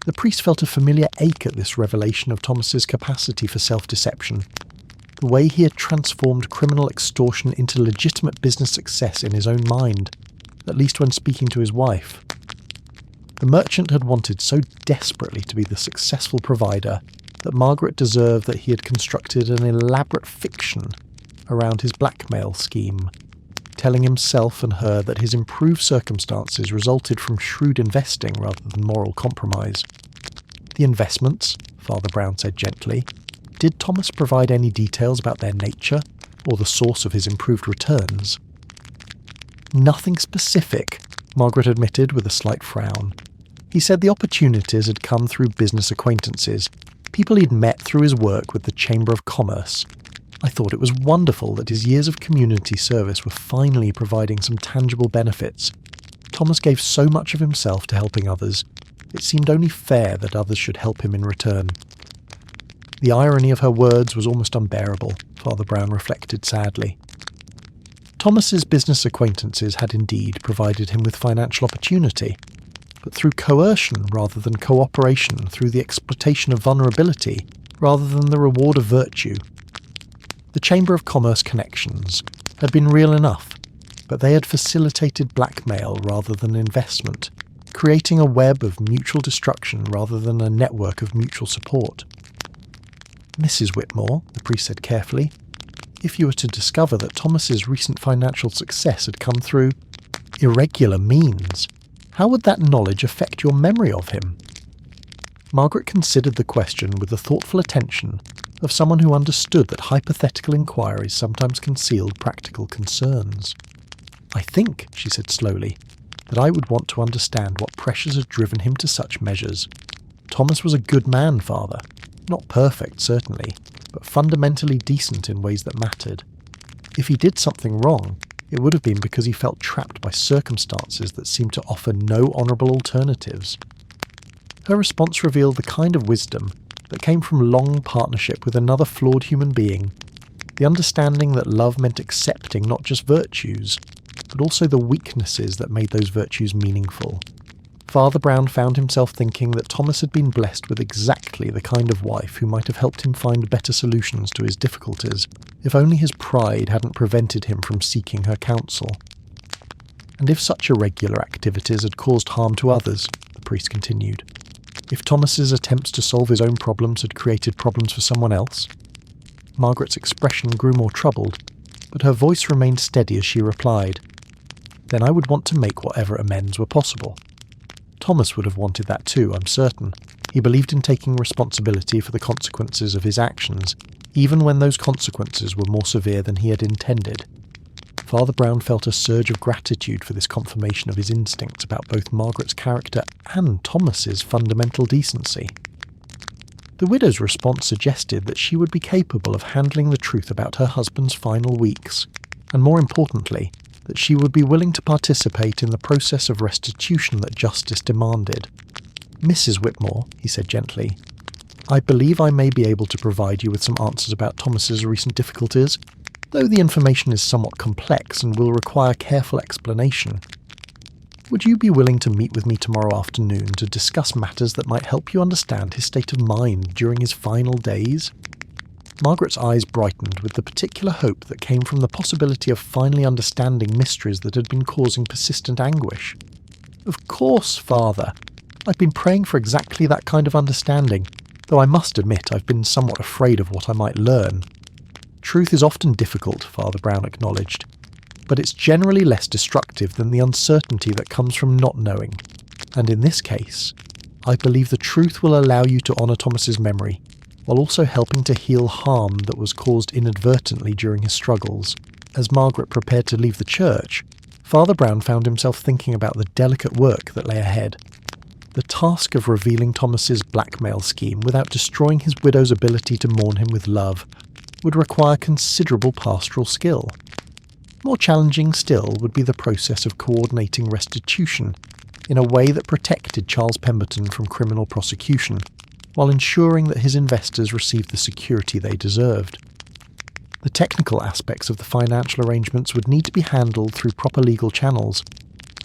The priest felt a familiar ache at this revelation of Thomas's capacity for self-deception, the way he had transformed criminal extortion into legitimate business success in his own mind, at least when speaking to his wife. The merchant had wanted so desperately to be the successful provider that Margaret deserved that he had constructed an elaborate fiction around his blackmail scheme, telling himself and her that his improved circumstances resulted from shrewd investing rather than moral compromise. The investments, Father Brown said gently. Did Thomas provide any details about their nature or the source of his improved returns? Nothing specific, Margaret admitted with a slight frown. He said the opportunities had come through business acquaintances, people he'd met through his work with the Chamber of Commerce. I thought it was wonderful that his years of community service were finally providing some tangible benefits. Thomas gave so much of himself to helping others. It seemed only fair that others should help him in return. The irony of her words was almost unbearable, Father Brown reflected sadly. Thomas's business acquaintances had indeed provided him with financial opportunity, but through coercion rather than cooperation, through the exploitation of vulnerability rather than the reward of virtue. The Chamber of Commerce connections had been real enough, but they had facilitated blackmail rather than investment, creating a web of mutual destruction rather than a network of mutual support. Mrs. Whitmore, the priest said carefully, if you were to discover that Thomas's recent financial success had come through irregular means, how would that knowledge affect your memory of him? Margaret considered the question with the thoughtful attention of someone who understood that hypothetical inquiries sometimes concealed practical concerns. I think, she said slowly, that I would want to understand what pressures had driven him to such measures. Thomas was a good man, Father. Not perfect, certainly, but fundamentally decent in ways that mattered. If he did something wrong, it would have been because he felt trapped by circumstances that seemed to offer no honourable alternatives. Her response revealed the kind of wisdom that came from long partnership with another flawed human being, the understanding that love meant accepting not just virtues, but also the weaknesses that made those virtues meaningful. Father Brown found himself thinking that Thomas had been blessed with exactly the kind of wife who might have helped him find better solutions to his difficulties, if only his pride hadn't prevented him from seeking her counsel. And if such irregular activities had caused harm to others, the priest continued, if Thomas's attempts to solve his own problems had created problems for someone else? Margaret's expression grew more troubled, but her voice remained steady as she replied, then I would want to make whatever amends were possible. Thomas would have wanted that too, I'm certain. He believed in taking responsibility for the consequences of his actions, even when those consequences were more severe than he had intended. Father Brown felt a surge of gratitude for this confirmation of his instincts about both Margaret's character and Thomas's fundamental decency. The widow's response suggested that she would be capable of handling the truth about her husband's final weeks, and more importantly, that she would be willing to participate in the process of restitution that justice demanded. Mrs. Whitmore, he said gently, I believe I may be able to provide you with some answers about Thomas's recent difficulties, though the information is somewhat complex and will require careful explanation. Would you be willing to meet with me tomorrow afternoon to discuss matters that might help you understand his state of mind during his final days? Margaret's eyes brightened with the particular hope that came from the possibility of finally understanding mysteries that had been causing persistent anguish. Of course, Father. I've been praying for exactly that kind of understanding, though I must admit I've been somewhat afraid of what I might learn. Truth is often difficult, Father Brown acknowledged, but it's generally less destructive than the uncertainty that comes from not knowing. And in this case, I believe the truth will allow you to honour Thomas's memory, while also helping to heal harm that was caused inadvertently during his struggles. As Margaret prepared to leave the church, Father Brown found himself thinking about the delicate work that lay ahead. The task of revealing Thomas's blackmail scheme without destroying his widow's ability to mourn him with love would require considerable pastoral skill. More challenging still would be the process of coordinating restitution in a way that protected Charles Pemberton from criminal prosecution, while ensuring that his investors received the security they deserved. The technical aspects of the financial arrangements would need to be handled through proper legal channels,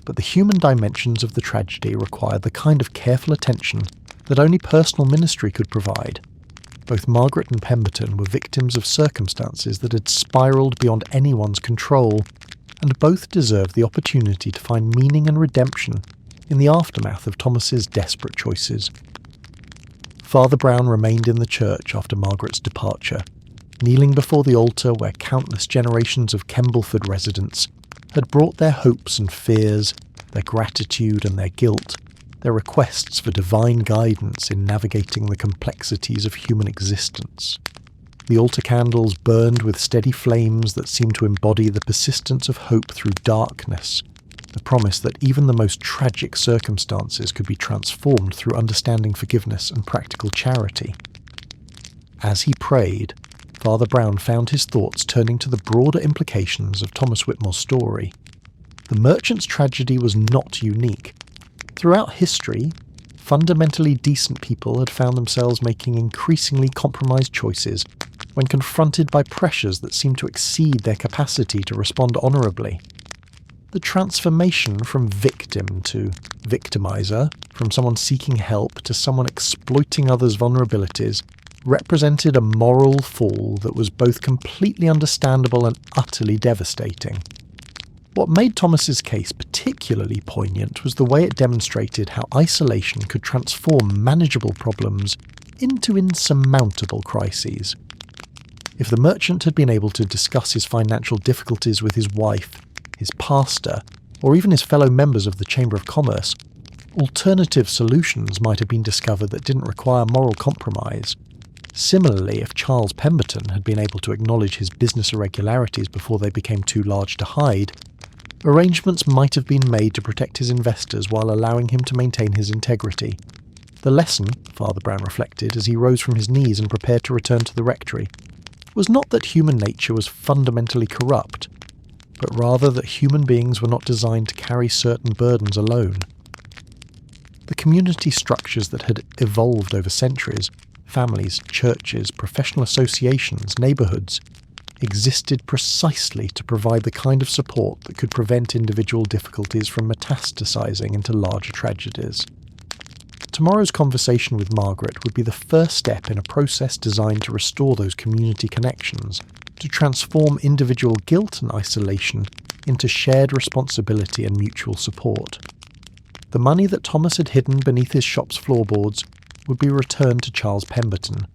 but the human dimensions of the tragedy required the kind of careful attention that only personal ministry could provide. Both Margaret and Pemberton were victims of circumstances that had spiralled beyond anyone's control, and both deserved the opportunity to find meaning and redemption in the aftermath of Thomas's desperate choices. Father Brown remained in the church after Margaret's departure, kneeling before the altar where countless generations of Kembleford residents had brought their hopes and fears, their gratitude and their guilt, their requests for divine guidance in navigating the complexities of human existence. The altar candles burned with steady flames that seemed to embody the persistence of hope through darkness, the promise that even the most tragic circumstances could be transformed through understanding forgiveness and practical charity. As he prayed, Father Brown found his thoughts turning to the broader implications of Thomas Whitmore's story. The merchant's tragedy was not unique. Throughout history, fundamentally decent people had found themselves making increasingly compromised choices when confronted by pressures that seemed to exceed their capacity to respond honourably. The transformation from victim to victimizer, from someone seeking help to someone exploiting others' vulnerabilities, represented a moral fall that was both completely understandable and utterly devastating. What made Thomas's case particularly poignant was the way it demonstrated how isolation could transform manageable problems into insurmountable crises. If the merchant had been able to discuss his financial difficulties with his wife, his pastor, or even his fellow members of the Chamber of Commerce, alternative solutions might have been discovered that didn't require moral compromise. Similarly, if Charles Pemberton had been able to acknowledge his business irregularities before they became too large to hide, arrangements might have been made to protect his investors while allowing him to maintain his integrity. The lesson, Father Brown reflected as he rose from his knees and prepared to return to the rectory, was not that human nature was fundamentally corrupt, but rather that human beings were not designed to carry certain burdens alone. The community structures that had evolved over centuries, families, churches, professional associations, neighbourhoods, existed precisely to provide the kind of support that could prevent individual difficulties from metastasizing into larger tragedies. Tomorrow's conversation with Margaret would be the first step in a process designed to restore those community connections, to transform individual guilt and isolation into shared responsibility and mutual support. The money that Thomas had hidden beneath his shop's floorboards would be returned to Charles Pemberton,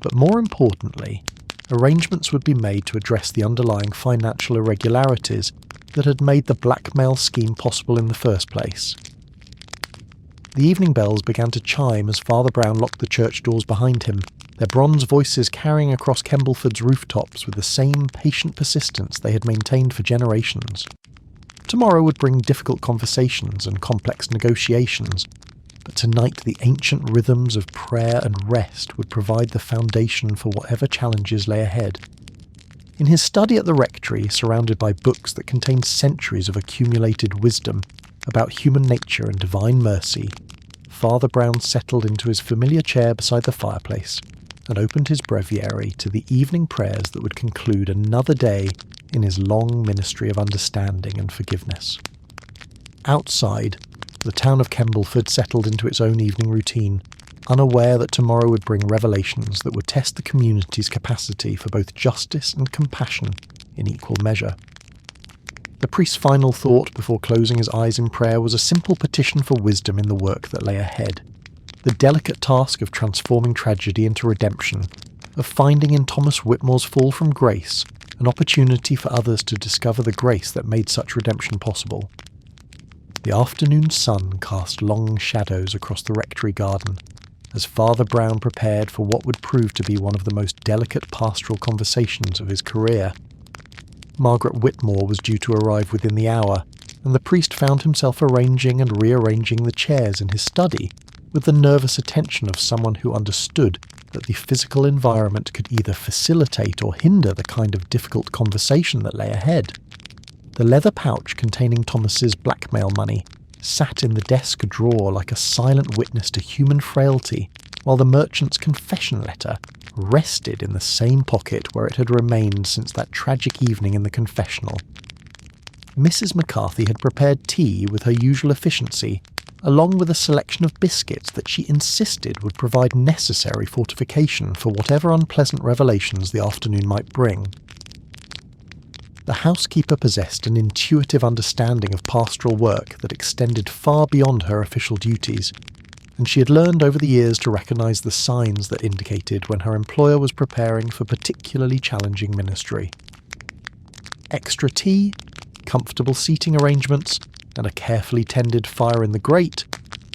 but more importantly, arrangements would be made to address the underlying financial irregularities that had made the blackmail scheme possible in the first place. The evening bells began to chime as Father Brown locked the church doors behind him, their bronze voices carrying across Kembleford's rooftops with the same patient persistence they had maintained for generations. Tomorrow would bring difficult conversations and complex negotiations, but tonight the ancient rhythms of prayer and rest would provide the foundation for whatever challenges lay ahead. In his study at the rectory, surrounded by books that contained centuries of accumulated wisdom about human nature and divine mercy, Father Brown settled into his familiar chair beside the fireplace and opened his breviary to the evening prayers that would conclude another day in his long ministry of understanding and forgiveness. Outside, the town of Kembleford settled into its own evening routine, unaware that tomorrow would bring revelations that would test the community's capacity for both justice and compassion in equal measure. The priest's final thought before closing his eyes in prayer was a simple petition for wisdom in the work that lay ahead. The delicate task of transforming tragedy into redemption, of finding in Thomas Whitmore's fall from grace an opportunity for others to discover the grace that made such redemption possible. The afternoon sun cast long shadows across the rectory garden as Father Brown prepared for what would prove to be one of the most delicate pastoral conversations of his career. Margaret Whitmore was due to arrive within the hour, and the priest found himself arranging and rearranging the chairs in his study with the nervous attention of someone who understood that the physical environment could either facilitate or hinder the kind of difficult conversation that lay ahead. The leather pouch containing Thomas's blackmail money sat in the desk drawer like a silent witness to human frailty, while the merchant's confession letter rested in the same pocket where it had remained since that tragic evening in the confessional. Mrs. McCarthy had prepared tea with her usual efficiency, along with a selection of biscuits that she insisted would provide necessary fortification for whatever unpleasant revelations the afternoon might bring. The housekeeper possessed an intuitive understanding of pastoral work that extended far beyond her official duties, and she had learned over the years to recognise the signs that indicated when her employer was preparing for particularly challenging ministry. Extra tea? comfortable seating arrangements, and a carefully tended fire in the grate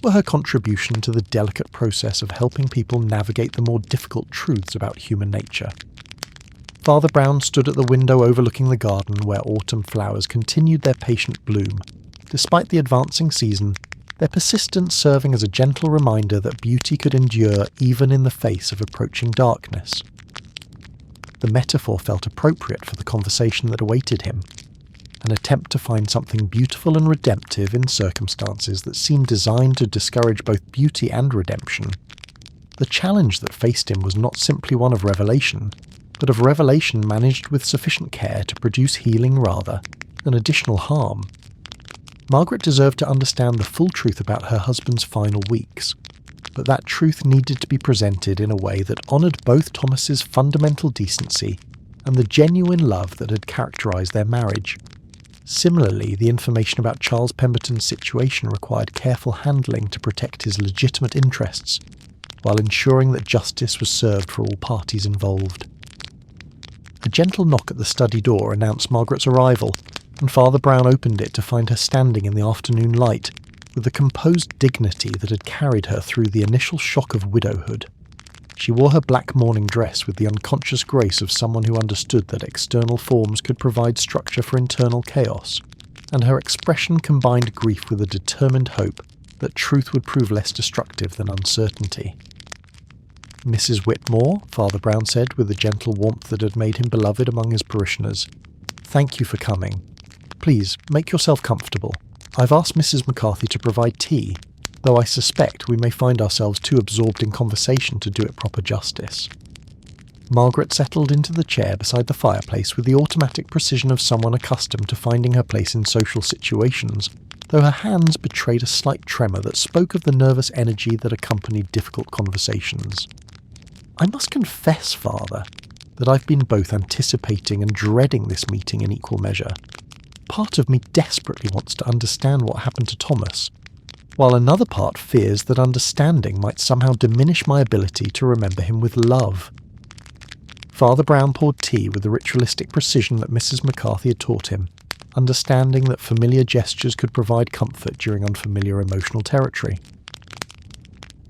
were her contribution to the delicate process of helping people navigate the more difficult truths about human nature. Father Brown stood at the window overlooking the garden where autumn flowers continued their patient bloom. Despite the advancing season, their persistence serving as a gentle reminder that beauty could endure even in the face of approaching darkness. The metaphor felt appropriate for the conversation that awaited him, an attempt to find something beautiful and redemptive in circumstances that seemed designed to discourage both beauty and redemption. The challenge that faced him was not simply one of revelation, but of revelation managed with sufficient care to produce healing rather than additional harm. Margaret deserved to understand the full truth about her husband's final weeks, but that truth needed to be presented in a way that honoured both Thomas's fundamental decency and the genuine love that had characterised their marriage. Similarly, the information about Charles Pemberton's situation required careful handling to protect his legitimate interests, while ensuring that justice was served for all parties involved. A gentle knock at the study door announced Margaret's arrival, and Father Brown opened it to find her standing in the afternoon light, with the composed dignity that had carried her through the initial shock of widowhood. She wore her black mourning dress with the unconscious grace of someone who understood that external forms could provide structure for internal chaos, and her expression combined grief with a determined hope that truth would prove less destructive than uncertainty. "Mrs. Whitmore," Father Brown said with the gentle warmth that had made him beloved among his parishioners, "thank you for coming. Please, make yourself comfortable. I've asked Mrs. McCarthy to provide tea, though I suspect we may find ourselves too absorbed in conversation to do it proper justice." Margaret settled into the chair beside the fireplace with the automatic precision of someone accustomed to finding her place in social situations, though her hands betrayed a slight tremor that spoke of the nervous energy that accompanied difficult conversations. "I must confess, Father, that I've been both anticipating and dreading this meeting in equal measure. Part of me desperately wants to understand what happened to Thomas, while another part fears that understanding might somehow diminish my ability to remember him with love." Father Brown poured tea with the ritualistic precision that Mrs. McCarthy had taught him, understanding that familiar gestures could provide comfort during unfamiliar emotional territory.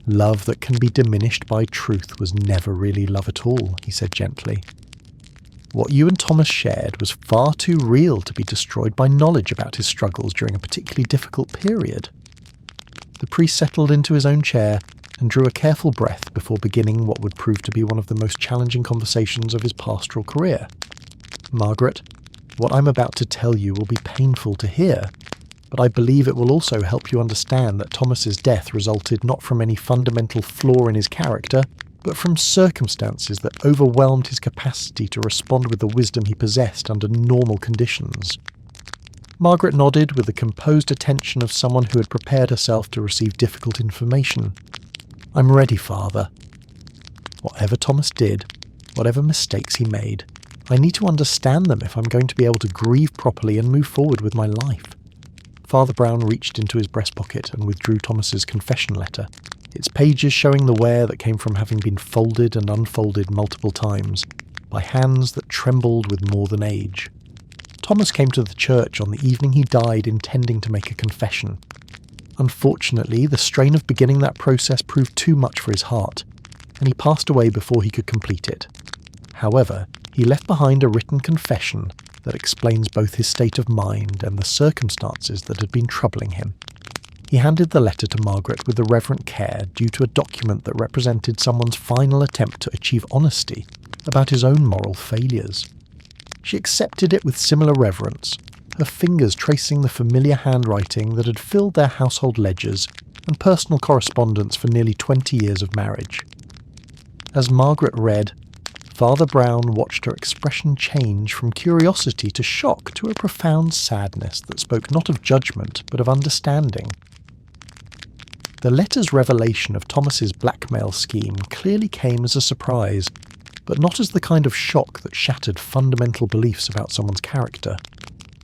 "Love that can be diminished by truth was never really love at all," he said gently. "What you and Thomas shared was far too real to be destroyed by knowledge about his struggles during a particularly difficult period." The priest settled into his own chair and drew a careful breath before beginning what would prove to be one of the most challenging conversations of his pastoral career. "Margaret, what I'm about to tell you will be painful to hear, but I believe it will also help you understand that Thomas's death resulted not from any fundamental flaw in his character, but from circumstances that overwhelmed his capacity to respond with the wisdom he possessed under normal conditions." Margaret nodded with the composed attention of someone who had prepared herself to receive difficult information. "I'm ready, Father. Whatever Thomas did, whatever mistakes he made, I need to understand them if I'm going to be able to grieve properly and move forward with my life." Father Brown reached into his breast pocket and withdrew Thomas's confession letter, its pages showing the wear that came from having been folded and unfolded multiple times, by hands that trembled with more than age. Thomas came to the church on the evening he died intending to make a confession. Unfortunately, the strain of beginning that process proved too much for his heart, and he passed away before he could complete it. However, he left behind a written confession that explains both his state of mind and the circumstances that had been troubling him. He handed the letter to Margaret with the reverent care due to a document that represented someone's final attempt to achieve honesty about his own moral failures. She accepted it with similar reverence, her fingers tracing the familiar handwriting that had filled their household ledgers and personal correspondence for nearly 20 years of marriage. As Margaret read, Father Brown watched her expression change from curiosity to shock to a profound sadness that spoke not of judgment but of understanding. The letter's revelation of Thomas's blackmail scheme clearly came as a surprise, but not as the kind of shock that shattered fundamental beliefs about someone's character.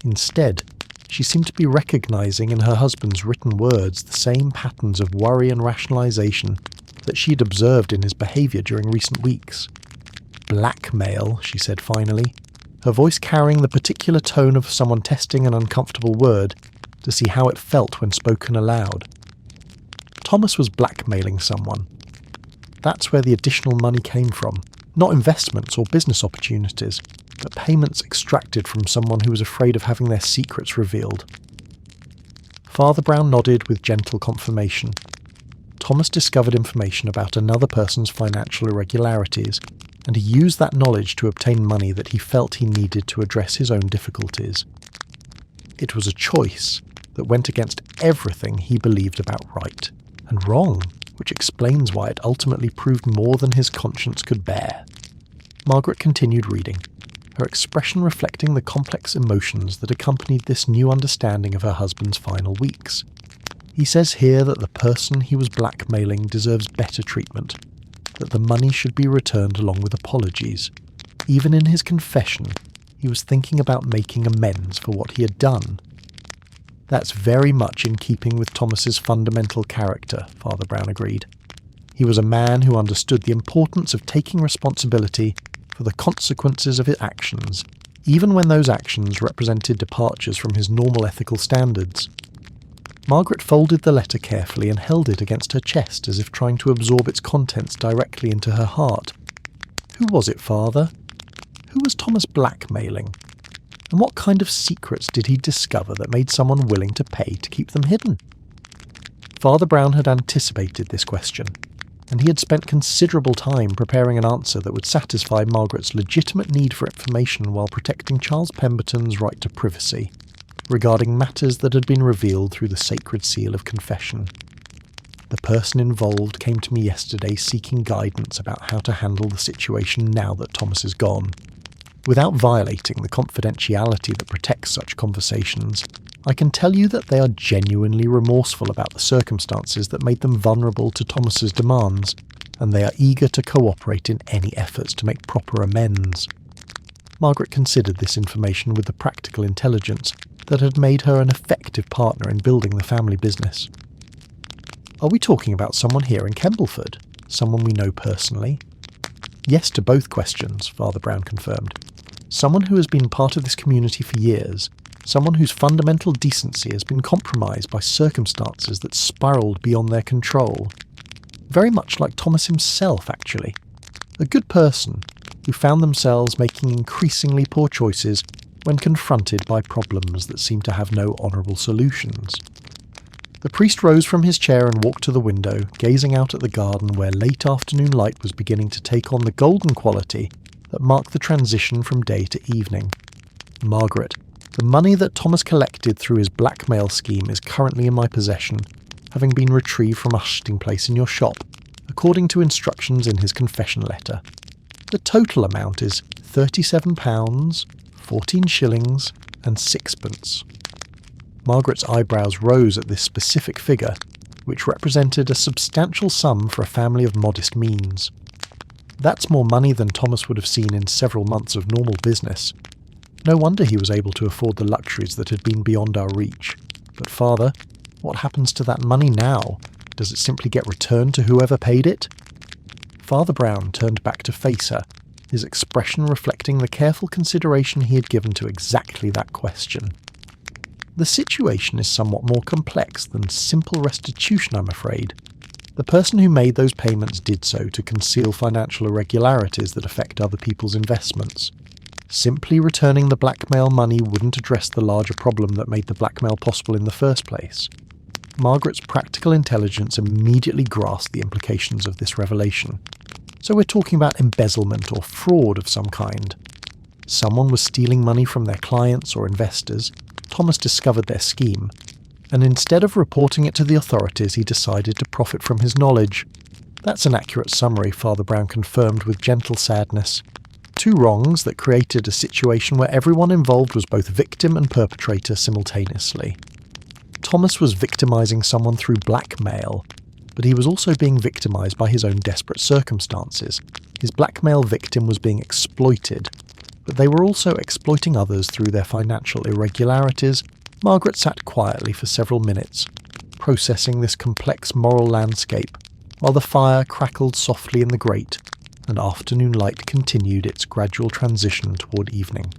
Instead, she seemed to be recognizing in her husband's written words the same patterns of worry and rationalization that she had observed in his behavior during recent weeks. "Blackmail," she said finally. her voice carrying the particular tone of someone testing an uncomfortable word to see how it felt when spoken aloud. Thomas was blackmailing someone. That's where the additional money came from, not investments or business opportunities, but payments extracted from someone who was afraid of having their secrets revealed. Father Brown nodded with gentle confirmation. Thomas discovered information about another person's financial irregularities, and he used that knowledge to obtain money that he felt he needed to address his own difficulties. It was a choice that went against everything he believed about right and wrong, which explains why it ultimately proved more than his conscience could bear. Margaret continued reading, her expression reflecting the complex emotions that accompanied this new understanding of her husband's final weeks. He says here that the person he was blackmailing deserves better treatment, that the money should be returned along with apologies. Even in his confession, he was thinking about making amends for what he had done. That's very much in keeping with Thomas's fundamental character, Father Brown agreed. He was a man who understood the importance of taking responsibility for the consequences of his actions, even when those actions represented departures from his normal ethical standards. Margaret folded the letter carefully and held it against her chest as if trying to absorb its contents directly into her heart. Who was it, Father? Who was Thomas blackmailing? And what kind of secrets did he discover that made someone willing to pay to keep them hidden? Father Brown had anticipated this question, and he had spent considerable time preparing an answer that would satisfy Margaret's legitimate need for information while protecting Charles Pemberton's right to privacy, regarding matters that had been revealed through the sacred seal of confession. The person involved came to me yesterday seeking guidance about how to handle the situation now that Thomas is gone. Without violating the confidentiality that protects such conversations, I can tell you that they are genuinely remorseful about the circumstances that made them vulnerable to Thomas's demands, and they are eager to cooperate in any efforts to make proper amends. Margaret considered this information with the practical intelligence that had made her an effective partner in building the family business. Are we talking about someone here in Kembleford? Someone we know personally? Yes to both questions, Father Brown confirmed. Someone who has been part of this community for years, someone whose fundamental decency has been compromised by circumstances that spiralled beyond their control. Very much like Thomas himself, actually. A good person who found themselves making increasingly poor choices when confronted by problems that seemed to have no honourable solutions. The priest rose from his chair and walked to the window, gazing out at the garden where late afternoon light was beginning to take on the golden quality that marked the transition from day to evening. Margaret, the money that Thomas collected through his blackmail scheme is currently in my possession, having been retrieved from a hiding place in your shop, according to instructions in his confession letter. The total amount is £37, 14 shillings and 6pence. Margaret's eyebrows rose at this specific figure, which represented a substantial sum for a family of modest means. That's more money than Thomas would have seen in several months of normal business. No wonder he was able to afford the luxuries that had been beyond our reach. But Father, what happens to that money now? Does it simply get returned to whoever paid it? Father Brown turned back to face her, his expression reflecting the careful consideration he had given to exactly that question. The situation is somewhat more complex than simple restitution, I'm afraid. The person who made those payments did so to conceal financial irregularities that affect other people's investments. Simply returning the blackmail money wouldn't address the larger problem that made the blackmail possible in the first place. Margaret's practical intelligence immediately grasped the implications of this revelation. So we're talking about embezzlement or fraud of some kind. Someone was stealing money from their clients or investors. Thomas discovered their scheme, and instead of reporting it to the authorities, he decided to profit from his knowledge. That's an accurate summary, Father Brown confirmed with gentle sadness. Two wrongs that created a situation where everyone involved was both victim and perpetrator simultaneously. Thomas was victimizing someone through blackmail, but he was also being victimized by his own desperate circumstances. His blackmail victim was being exploited, but they were also exploiting others through their financial irregularities. Margaret sat quietly for several minutes, processing this complex moral landscape, while the fire crackled softly in the grate and afternoon light continued its gradual transition toward evening.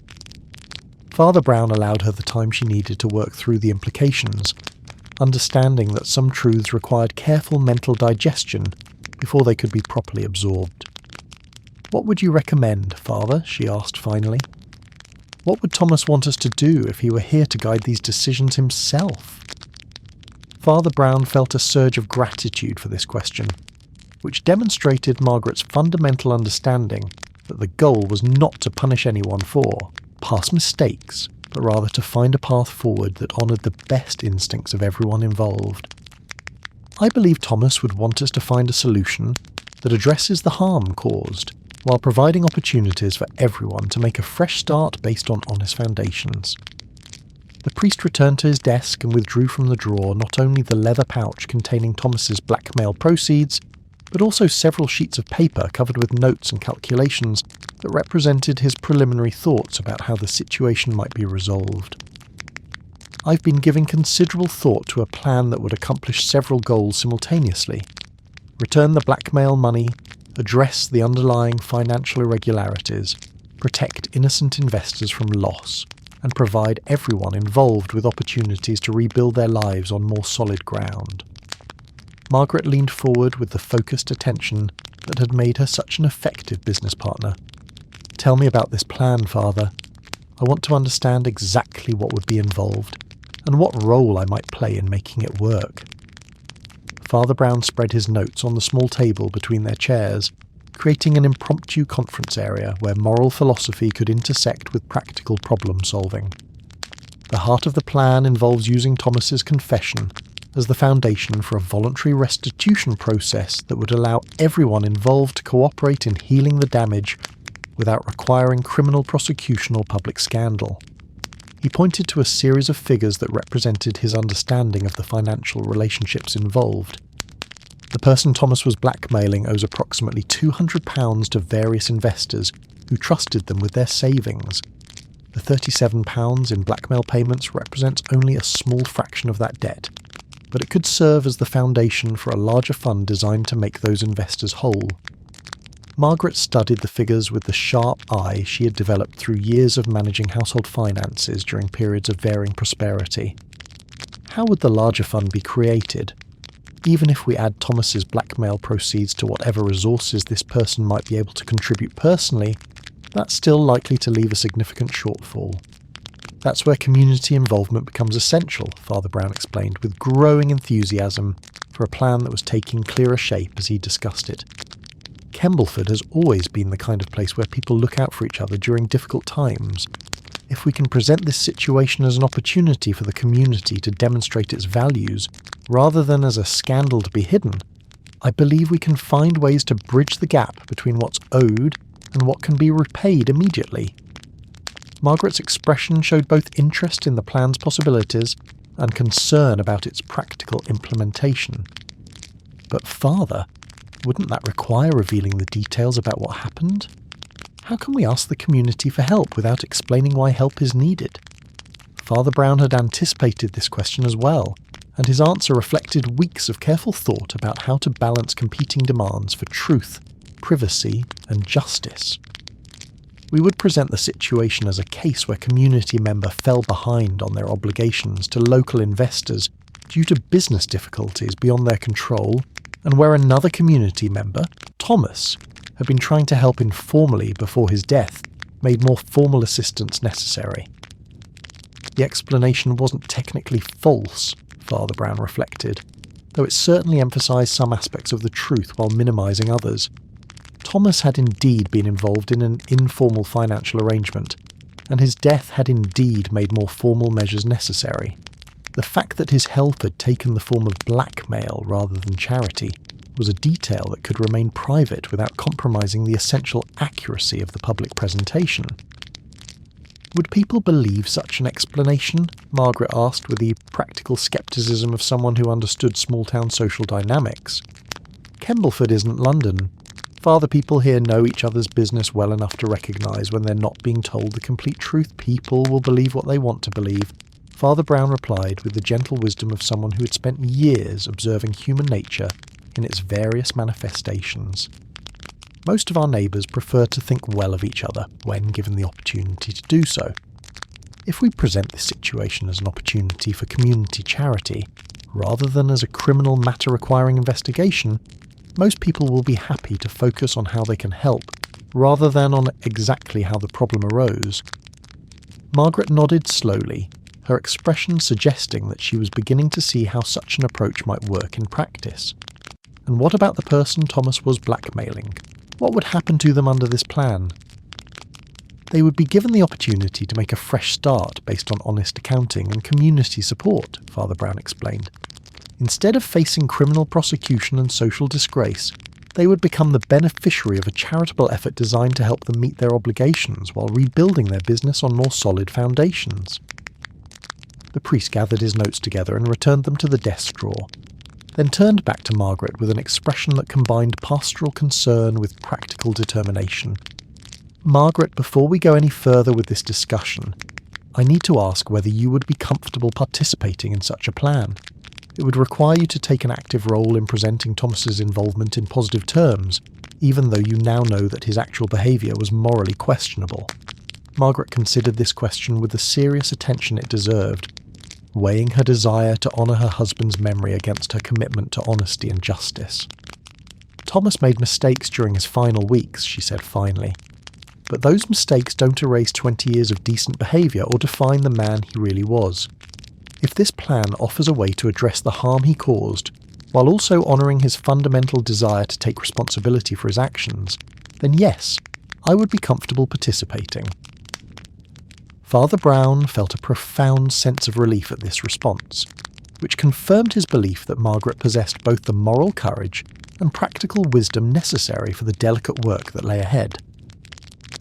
Father Brown allowed her the time she needed to work through the implications, understanding that some truths required careful mental digestion before they could be properly absorbed. "What would you recommend, Father?" she asked finally. "What would Thomas want us to do if he were here to guide these decisions himself?" Father Brown felt a surge of gratitude for this question, which demonstrated Margaret's fundamental understanding that the goal was not to punish anyone for past mistakes, but rather to find a path forward that honoured the best instincts of everyone involved. "I believe Thomas would want us to find a solution that addresses the harm caused, while providing opportunities for everyone to make a fresh start based on honest foundations." The priest returned to his desk and withdrew from the drawer not only the leather pouch containing Thomas's blackmail proceeds, but also several sheets of paper covered with notes and calculations that represented his preliminary thoughts about how the situation might be resolved. "I've been giving considerable thought to a plan that would accomplish several goals simultaneously. Return the blackmail money, address the underlying financial irregularities, protect innocent investors from loss, and provide everyone involved with opportunities to rebuild their lives on more solid ground." Margaret leaned forward with the focused attention that had made her such an effective business partner. "Tell me about this plan, Father. I want to understand exactly what would be involved, and what role I might play in making it work." Father Brown spread his notes on the small table between their chairs, creating an impromptu conference area where moral philosophy could intersect with practical problem-solving. "The heart of the plan involves using Thomas's confession as the foundation for a voluntary restitution process that would allow everyone involved to cooperate in healing the damage without requiring criminal prosecution or public scandal." He pointed to a series of figures that represented his understanding of the financial relationships involved. "The person Thomas was blackmailing owes approximately £200 to various investors who trusted them with their savings. The £37 in blackmail payments represents only a small fraction of that debt, but it could serve as the foundation for a larger fund designed to make those investors whole." Margaret studied the figures with the sharp eye she had developed through years of managing household finances during periods of varying prosperity. How would the larger fund be created? Even if we add Thomas's blackmail proceeds to whatever resources this person might be able to contribute personally, that's still likely to leave a significant shortfall. "That's where community involvement becomes essential," Father Brown explained with growing enthusiasm for a plan that was taking clearer shape as he discussed it. "Kembleford has always been the kind of place where people look out for each other during difficult times. If we can present this situation as an opportunity for the community to demonstrate its values, rather than as a scandal to be hidden, I believe we can find ways to bridge the gap between what's owed and what can be repaid immediately." Margaret's expression showed both interest in the plan's possibilities and concern about its practical implementation. "But Father, wouldn't that require revealing the details about what happened? How can we ask the community for help without explaining why help is needed?" Father Brown had anticipated this question as well, and his answer reflected weeks of careful thought about how to balance competing demands for truth, privacy, and justice. "We would present the situation as a case where a community member fell behind on their obligations to local investors due to business difficulties beyond their control, and where another community member, Thomas, had been trying to help informally before his death, made more formal assistance necessary." The explanation wasn't technically false, Father Brown reflected, though it certainly emphasised some aspects of the truth while minimising others. Thomas had indeed been involved in an informal financial arrangement, and his death had indeed made more formal measures necessary. The fact that his help had taken the form of blackmail rather than charity was a detail that could remain private without compromising the essential accuracy of the public presentation. "Would people believe such an explanation?" Margaret asked with the practical scepticism of someone who understood small-town social dynamics. "Kembleford isn't London. Father people here know each other's business well enough to recognise when they're not being told the complete truth. People will believe what they want to believe," Father Brown replied with the gentle wisdom of someone who had spent years observing human nature in its various manifestations. "Most of our neighbours prefer to think well of each other when given the opportunity to do so." If we present this situation as an opportunity for community charity, rather than as a criminal matter requiring investigation, most people will be happy to focus on how they can help, rather than on exactly how the problem arose. Margaret nodded slowly, her expression suggesting that she was beginning to see how such an approach might work in practice. And what about the person Thomas was blackmailing? What would happen to them under this plan? They would be given the opportunity to make a fresh start based on honest accounting and community support, Father Brown explained. Instead of facing criminal prosecution and social disgrace, they would become the beneficiary of a charitable effort designed to help them meet their obligations while rebuilding their business on more solid foundations. The priest gathered his notes together and returned them to the desk drawer, then turned back to Margaret with an expression that combined pastoral concern with practical determination. Margaret, before we go any further with this discussion, I need to ask whether you would be comfortable participating in such a plan. It would require you to take an active role in presenting Thomas's involvement in positive terms, even though you now know that his actual behaviour was morally questionable. Margaret considered this question with the serious attention it deserved, weighing her desire to honour her husband's memory against her commitment to honesty and justice. Thomas made mistakes during his final weeks, she said finally. But those mistakes don't erase 20 years of decent behaviour or define the man he really was. If this plan offers a way to address the harm he caused, while also honouring his fundamental desire to take responsibility for his actions, then yes, I would be comfortable participating. Father Brown felt a profound sense of relief at this response, which confirmed his belief that Margaret possessed both the moral courage and practical wisdom necessary for the delicate work that lay ahead.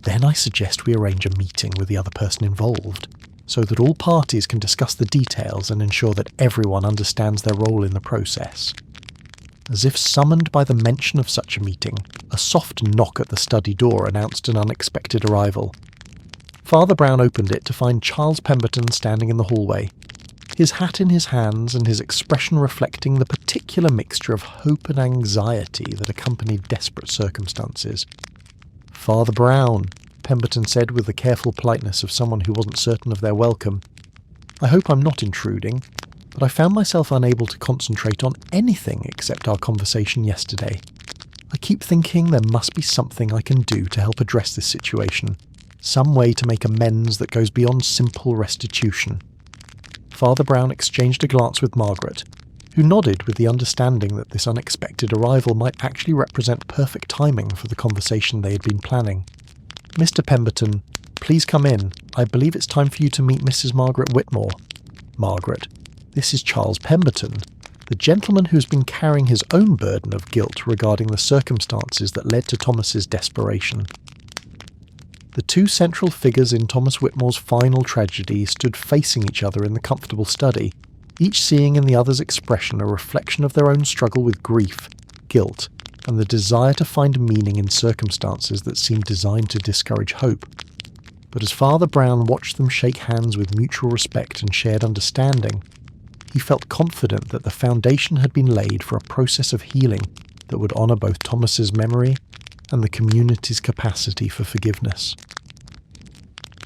Then I suggest we arrange a meeting with the other person involved, so that all parties can discuss the details and ensure that everyone understands their role in the process. As if summoned by the mention of such a meeting, a soft knock at the study door announced an unexpected arrival. Father Brown opened it to find Charles Pemberton standing in the hallway, his hat in his hands and his expression reflecting the particular mixture of hope and anxiety that accompanied desperate circumstances. "Father Brown," Pemberton said with the careful politeness of someone who wasn't certain of their welcome. "I hope I'm not intruding, but I found myself unable to concentrate on anything except our conversation yesterday. I keep thinking there must be something I can do to help address this situation, some way to make amends that goes beyond simple restitution." Father Brown exchanged a glance with Margaret, who nodded with the understanding that this unexpected arrival might actually represent perfect timing for the conversation they had been planning. "Mr. Pemberton, please come in. I believe it's time for you to meet Mrs. Margaret Whitmore." "Margaret, this is Charles Pemberton, the gentleman who has been carrying his own burden of guilt regarding the circumstances that led to Thomas's desperation." The two central figures in Thomas Whitmore's final tragedy stood facing each other in the comfortable study, each seeing in the other's expression a reflection of their own struggle with grief, guilt, and the desire to find meaning in circumstances that seemed designed to discourage hope. But as Father Brown watched them shake hands with mutual respect and shared understanding, he felt confident that the foundation had been laid for a process of healing that would honour both Thomas's memory and the community's capacity for forgiveness.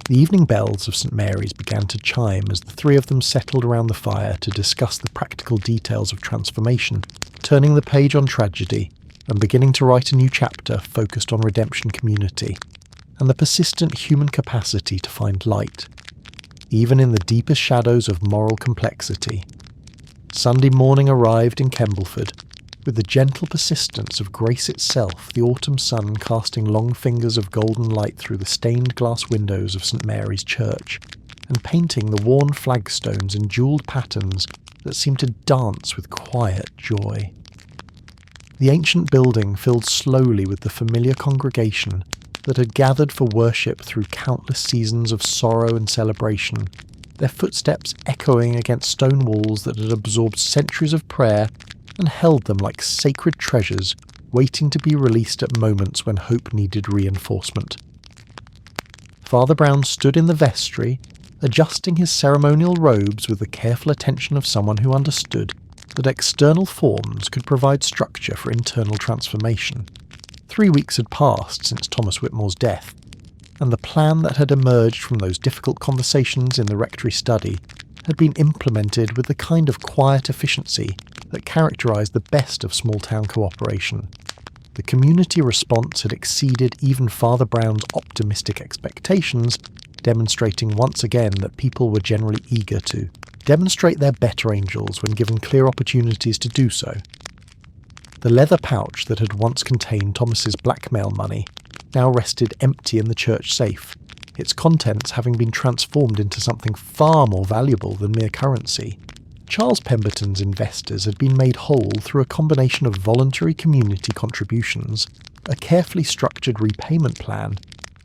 The evening bells of St. Mary's began to chime as the three of them settled around the fire to discuss the practical details of transformation, turning the page on tragedy and beginning to write a new chapter focused on redemption community and the persistent human capacity to find light, even in the deepest shadows of moral complexity. Sunday morning arrived in Kembleford, with the gentle persistence of grace itself, the autumn sun casting long fingers of golden light through the stained glass windows of St. Mary's Church, and painting the worn flagstones in jewelled patterns that seemed to dance with quiet joy. The ancient building filled slowly with the familiar congregation that had gathered for worship through countless seasons of sorrow and celebration, their footsteps echoing against stone walls that had absorbed centuries of prayer and held them like sacred treasures waiting to be released at moments when hope needed reinforcement. Father Brown stood in the vestry, adjusting his ceremonial robes with the careful attention of someone who understood that external forms could provide structure for internal transformation. 3 weeks had passed since Thomas Whitmore's death, and the plan that had emerged from those difficult conversations in the rectory study had been implemented with the kind of quiet efficiency that characterised the best of small-town cooperation. The community response had exceeded even Father Brown's optimistic expectations, demonstrating once again that people were generally eager to demonstrate their better angels when given clear opportunities to do so. The leather pouch that had once contained Thomas's blackmail money now rested empty in the church safe, its contents having been transformed into something far more valuable than mere currency. Charles Pemberton's investors had been made whole through a combination of voluntary community contributions, a carefully structured repayment plan,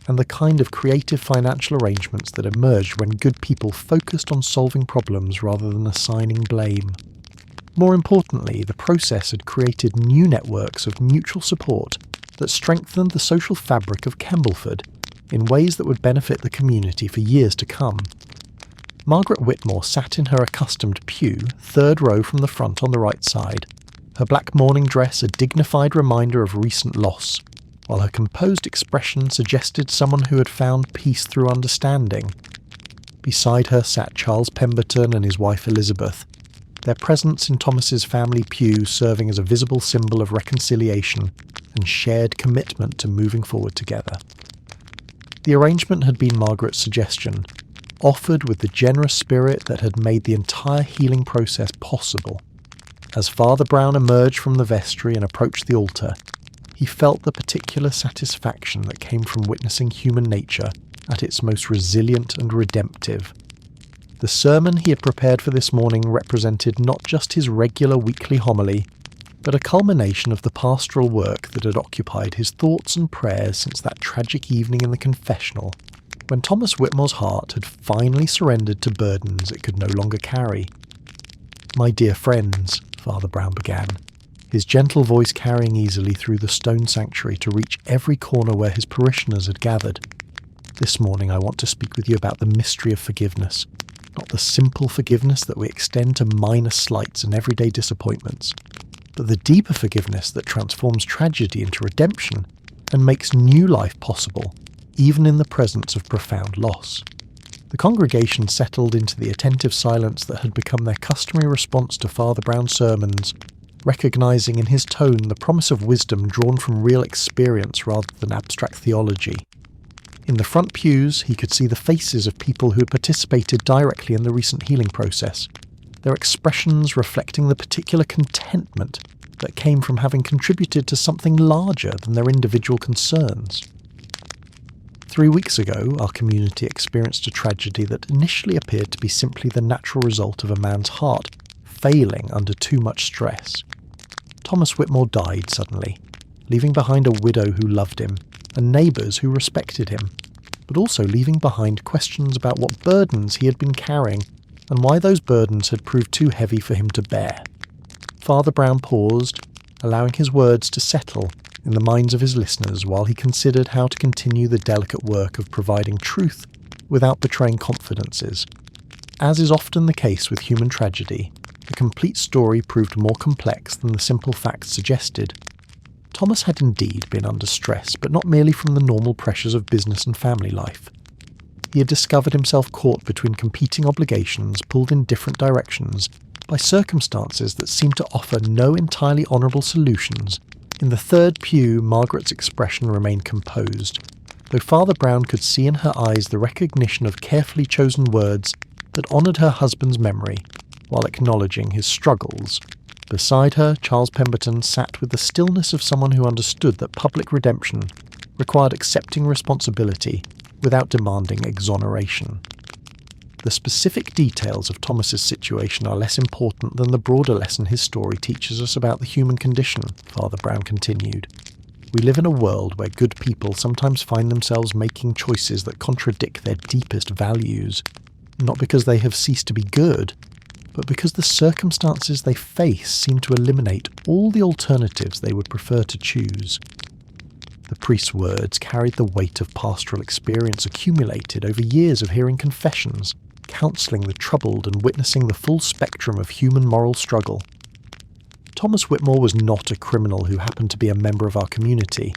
and the kind of creative financial arrangements that emerged when good people focused on solving problems rather than assigning blame. More importantly, the process had created new networks of mutual support that strengthened the social fabric of Kembleford in ways that would benefit the community for years to come. Margaret Whitmore sat in her accustomed pew, third row from the front on the right side, her black mourning dress a dignified reminder of recent loss, while her composed expression suggested someone who had found peace through understanding. Beside her sat Charles Pemberton and his wife Elizabeth, their presence in Thomas's family pew serving as a visible symbol of reconciliation and shared commitment to moving forward together. The arrangement had been Margaret's suggestion, offered with the generous spirit that had made the entire healing process possible. As Father Brown emerged from the vestry and approached the altar, he felt the particular satisfaction that came from witnessing human nature at its most resilient and redemptive. The sermon he had prepared for this morning represented not just his regular weekly homily, but a culmination of the pastoral work that had occupied his thoughts and prayers since that tragic evening in the confessional, when Thomas Whitmore's heart had finally surrendered to burdens it could no longer carry. "My dear friends," Father Brown began, his gentle voice carrying easily through the stone sanctuary to reach every corner where his parishioners had gathered. "This morning I want to speak with you about the mystery of forgiveness, not the simple forgiveness that we extend to minor slights and everyday disappointments, but the deeper forgiveness that transforms tragedy into redemption and makes new life possible, even in the presence of profound loss." The congregation settled into the attentive silence that had become their customary response to Father Brown's sermons, recognising in his tone the promise of wisdom drawn from real experience rather than abstract theology. In the front pews, he could see the faces of people who had participated directly in the recent healing process, their expressions reflecting the particular contentment that came from having contributed to something larger than their individual concerns. 3 weeks ago, our community experienced a tragedy that initially appeared to be simply the natural result of a man's heart failing under too much stress. Thomas Whitmore died suddenly, leaving behind a widow who loved him and neighbours who respected him, but also leaving behind questions about what burdens he had been carrying and why those burdens had proved too heavy for him to bear. Father Brown paused, allowing his words to settle in the minds of his listeners while he considered how to continue the delicate work of providing truth without betraying confidences. As is often the case with human tragedy, the complete story proved more complex than the simple facts suggested. Thomas had indeed been under stress, but not merely from the normal pressures of business and family life. He had discovered himself caught between competing obligations, pulled in different directions, by circumstances that seemed to offer no entirely honourable solutions. In the third pew, Margaret's expression remained composed, though Father Brown could see in her eyes the recognition of carefully chosen words that honoured her husband's memory, while acknowledging his struggles. Beside her, Charles Pemberton sat with the stillness of someone who understood that public redemption required accepting responsibility without demanding exoneration. The specific details of Thomas's situation are less important than the broader lesson his story teaches us about the human condition, Father Brown continued. We live in a world where good people sometimes find themselves making choices that contradict their deepest values, not because they have ceased to be good, but because the circumstances they face seem to eliminate all the alternatives they would prefer to choose. The priest's words carried the weight of pastoral experience accumulated over years of hearing confessions, counselling the troubled and witnessing the full spectrum of human moral struggle. Thomas Whitmore was not a criminal who happened to be a member of our community.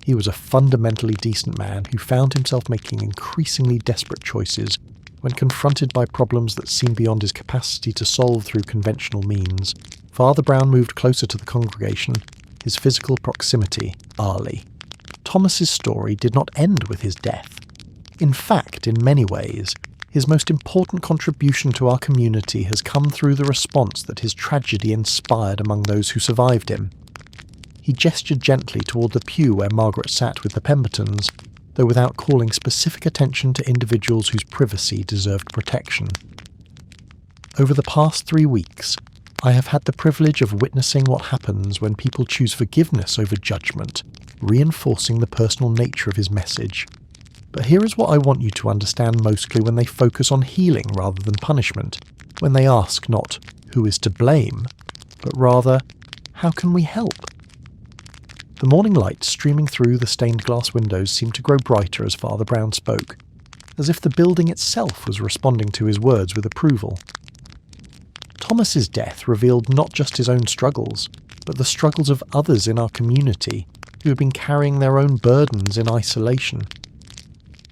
He was a fundamentally decent man who found himself making increasingly desperate choices when confronted by problems that seemed beyond his capacity to solve through conventional means. Father Brown moved closer to the congregation, his physical proximity hourly. Thomas's story did not end with his death. In fact, in many ways, his most important contribution to our community has come through the response that his tragedy inspired among those who survived him. He gestured gently toward the pew where Margaret sat with the Pembertons, though without calling specific attention to individuals whose privacy deserved protection. Over the past 3 weeks, I have had the privilege of witnessing what happens when people choose forgiveness over judgment, reinforcing the personal nature of his message. But here is what I want you to understand mostly when they focus on healing rather than punishment, when they ask not, who is to blame, but rather, how can we help? The morning light streaming through the stained glass windows seemed to grow brighter as Father Brown spoke, as if the building itself was responding to his words with approval. Thomas's death revealed not just his own struggles, but the struggles of others in our community who had been carrying their own burdens in isolation.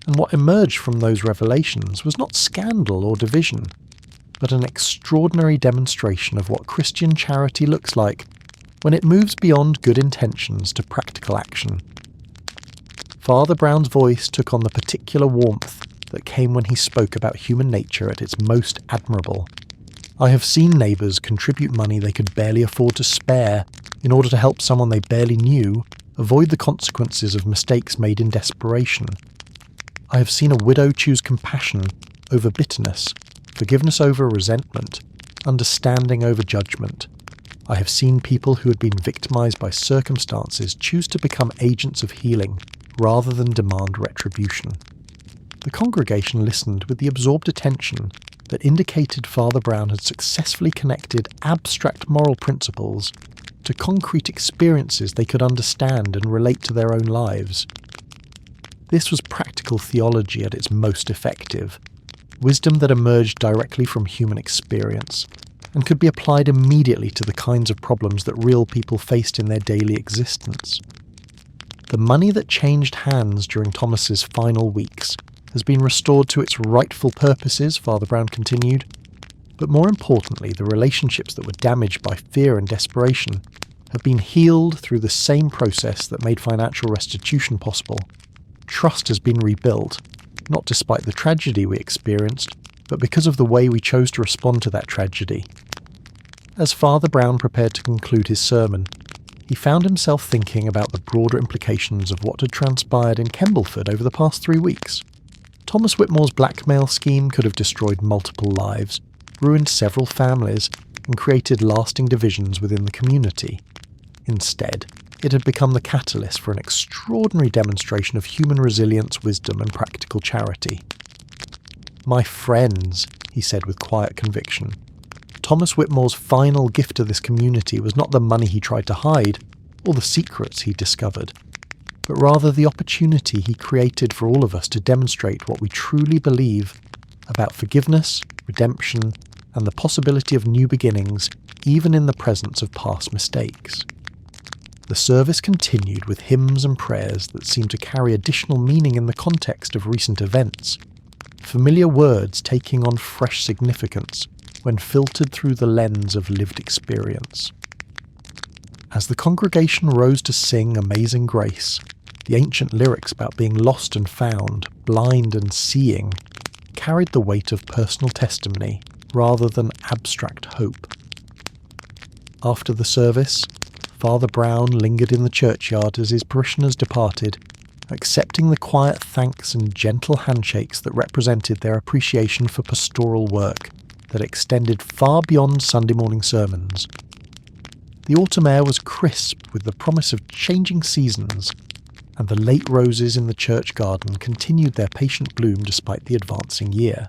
And what emerged from those revelations was not scandal or division, but an extraordinary demonstration of what Christian charity looks like when it moves beyond good intentions to practical action. Father Brown's voice took on the particular warmth that came when he spoke about human nature at its most admirable. I have seen neighbours contribute money they could barely afford to spare in order to help someone they barely knew avoid the consequences of mistakes made in desperation. I have seen a widow choose compassion over bitterness, forgiveness over resentment, understanding over judgment. I have seen people who had been victimized by circumstances choose to become agents of healing rather than demand retribution. The congregation listened with the absorbed attention that indicated Father Brown had successfully connected abstract moral principles to concrete experiences they could understand and relate to their own lives. This was practical theology at its most effective, wisdom that emerged directly from human experience, and could be applied immediately to the kinds of problems that real people faced in their daily existence. The money that changed hands during Thomas's final weeks has been restored to its rightful purposes, Father Brown continued, but more importantly, the relationships that were damaged by fear and desperation have been healed through the same process that made financial restitution possible. Trust has been rebuilt, not despite the tragedy we experienced, but because of the way we chose to respond to that tragedy. As Father Brown prepared to conclude his sermon, he found himself thinking about the broader implications of what had transpired in Kembleford over the past 3 weeks. Thomas Whitmore's blackmail scheme could have destroyed multiple lives, ruined several families, and created lasting divisions within the community. Instead, it had become the catalyst for an extraordinary demonstration of human resilience, wisdom, and practical charity. "My friends," he said with quiet conviction, Thomas Whitmore's final gift to this community was not the money he tried to hide, or the secrets he discovered, but rather the opportunity he created for all of us to demonstrate what we truly believe about forgiveness, redemption, and the possibility of new beginnings, even in the presence of past mistakes. The service continued with hymns and prayers that seemed to carry additional meaning in the context of recent events, familiar words taking on fresh significance when filtered through the lens of lived experience. As the congregation rose to sing Amazing Grace, the ancient lyrics about being lost and found, blind and seeing, carried the weight of personal testimony rather than abstract hope. After the service, Father Brown lingered in the churchyard as his parishioners departed, accepting the quiet thanks and gentle handshakes that represented their appreciation for pastoral work that extended far beyond Sunday morning sermons. The autumn air was crisp with the promise of changing seasons, and the late roses in the church garden continued their patient bloom despite the advancing year.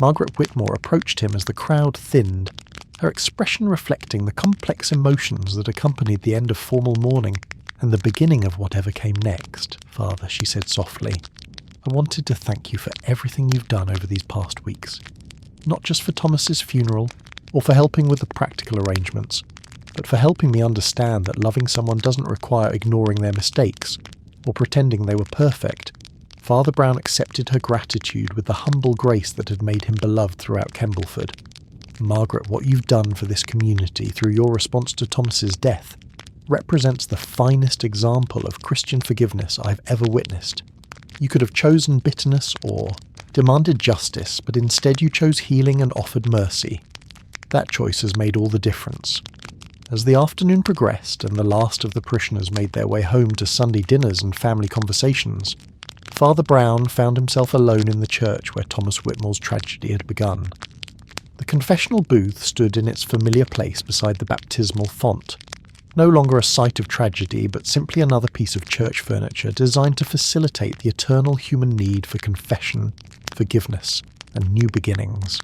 Margaret Whitmore approached him as the crowd thinned, her expression reflecting the complex emotions that accompanied the end of formal mourning and the beginning of whatever came next. "Father," she said softly, "I wanted to thank you for everything you've done over these past weeks. Not just for Thomas's funeral, or for helping with the practical arrangements, but for helping me understand that loving someone doesn't require ignoring their mistakes or pretending they were perfect, Father Brown accepted her gratitude with the humble grace that had made him beloved throughout Kembleford. Margaret, what you've done for this community through your response to Thomas's death represents the finest example of Christian forgiveness I've ever witnessed. You could have chosen bitterness or demanded justice, but instead you chose healing and offered mercy. That choice has made all the difference. As the afternoon progressed and the last of the parishioners made their way home to Sunday dinners and family conversations, Father Brown found himself alone in the church where Thomas Whitmore's tragedy had begun. The confessional booth stood in its familiar place beside the baptismal font, no longer a site of tragedy, but simply another piece of church furniture designed to facilitate the eternal human need for confession, forgiveness, and new beginnings.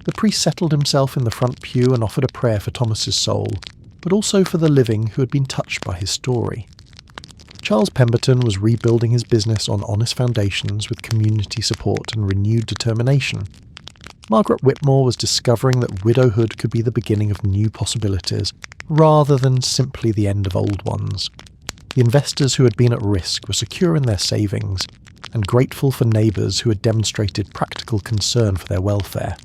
The priest settled himself in the front pew and offered a prayer for Thomas's soul, but also for the living who had been touched by his story. Charles Pemberton was rebuilding his business on honest foundations with community support and renewed determination. Margaret Whitmore was discovering that widowhood could be the beginning of new possibilities, rather than simply the end of old ones. The investors who had been at risk were secure in their savings, and grateful for neighbours who had demonstrated practical concern for their welfare.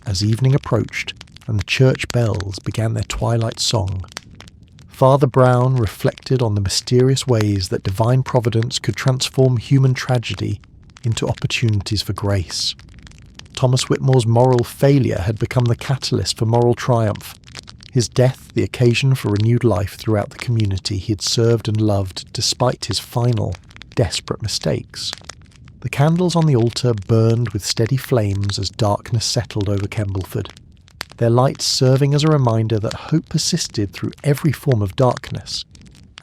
As evening approached and the church bells began their twilight song, Father Brown reflected on the mysterious ways that divine providence could transform human tragedy into opportunities for grace. Thomas Whitmore's moral failure had become the catalyst for moral triumph, his death the occasion for renewed life throughout the community he had served and loved despite his final, desperate mistakes. The candles on the altar burned with steady flames as darkness settled over Kembleford, their lights serving as a reminder that hope persisted through every form of darkness,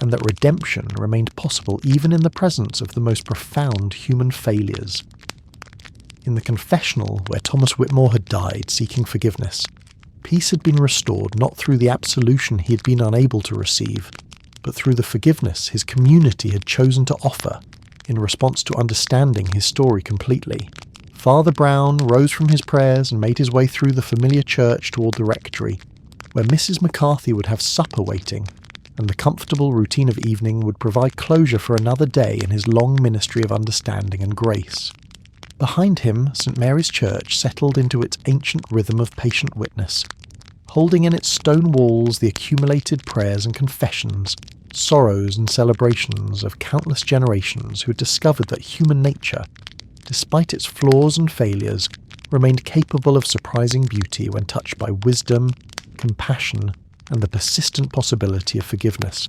and that redemption remained possible even in the presence of the most profound human failures. In the confessional where Thomas Whitmore had died seeking forgiveness, peace had been restored not through the absolution he had been unable to receive, but through the forgiveness his community had chosen to offer in response to understanding his story completely. Father Brown rose from his prayers and made his way through the familiar church toward the rectory, where Mrs. McCarthy would have supper waiting, and the comfortable routine of evening would provide closure for another day in his long ministry of understanding and grace. Behind him, St. Mary's Church settled into its ancient rhythm of patient witness, holding in its stone walls the accumulated prayers and confessions, sorrows and celebrations of countless generations who had discovered that human nature, despite its flaws and failures, remained capable of surprising beauty when touched by wisdom, compassion, and the persistent possibility of forgiveness.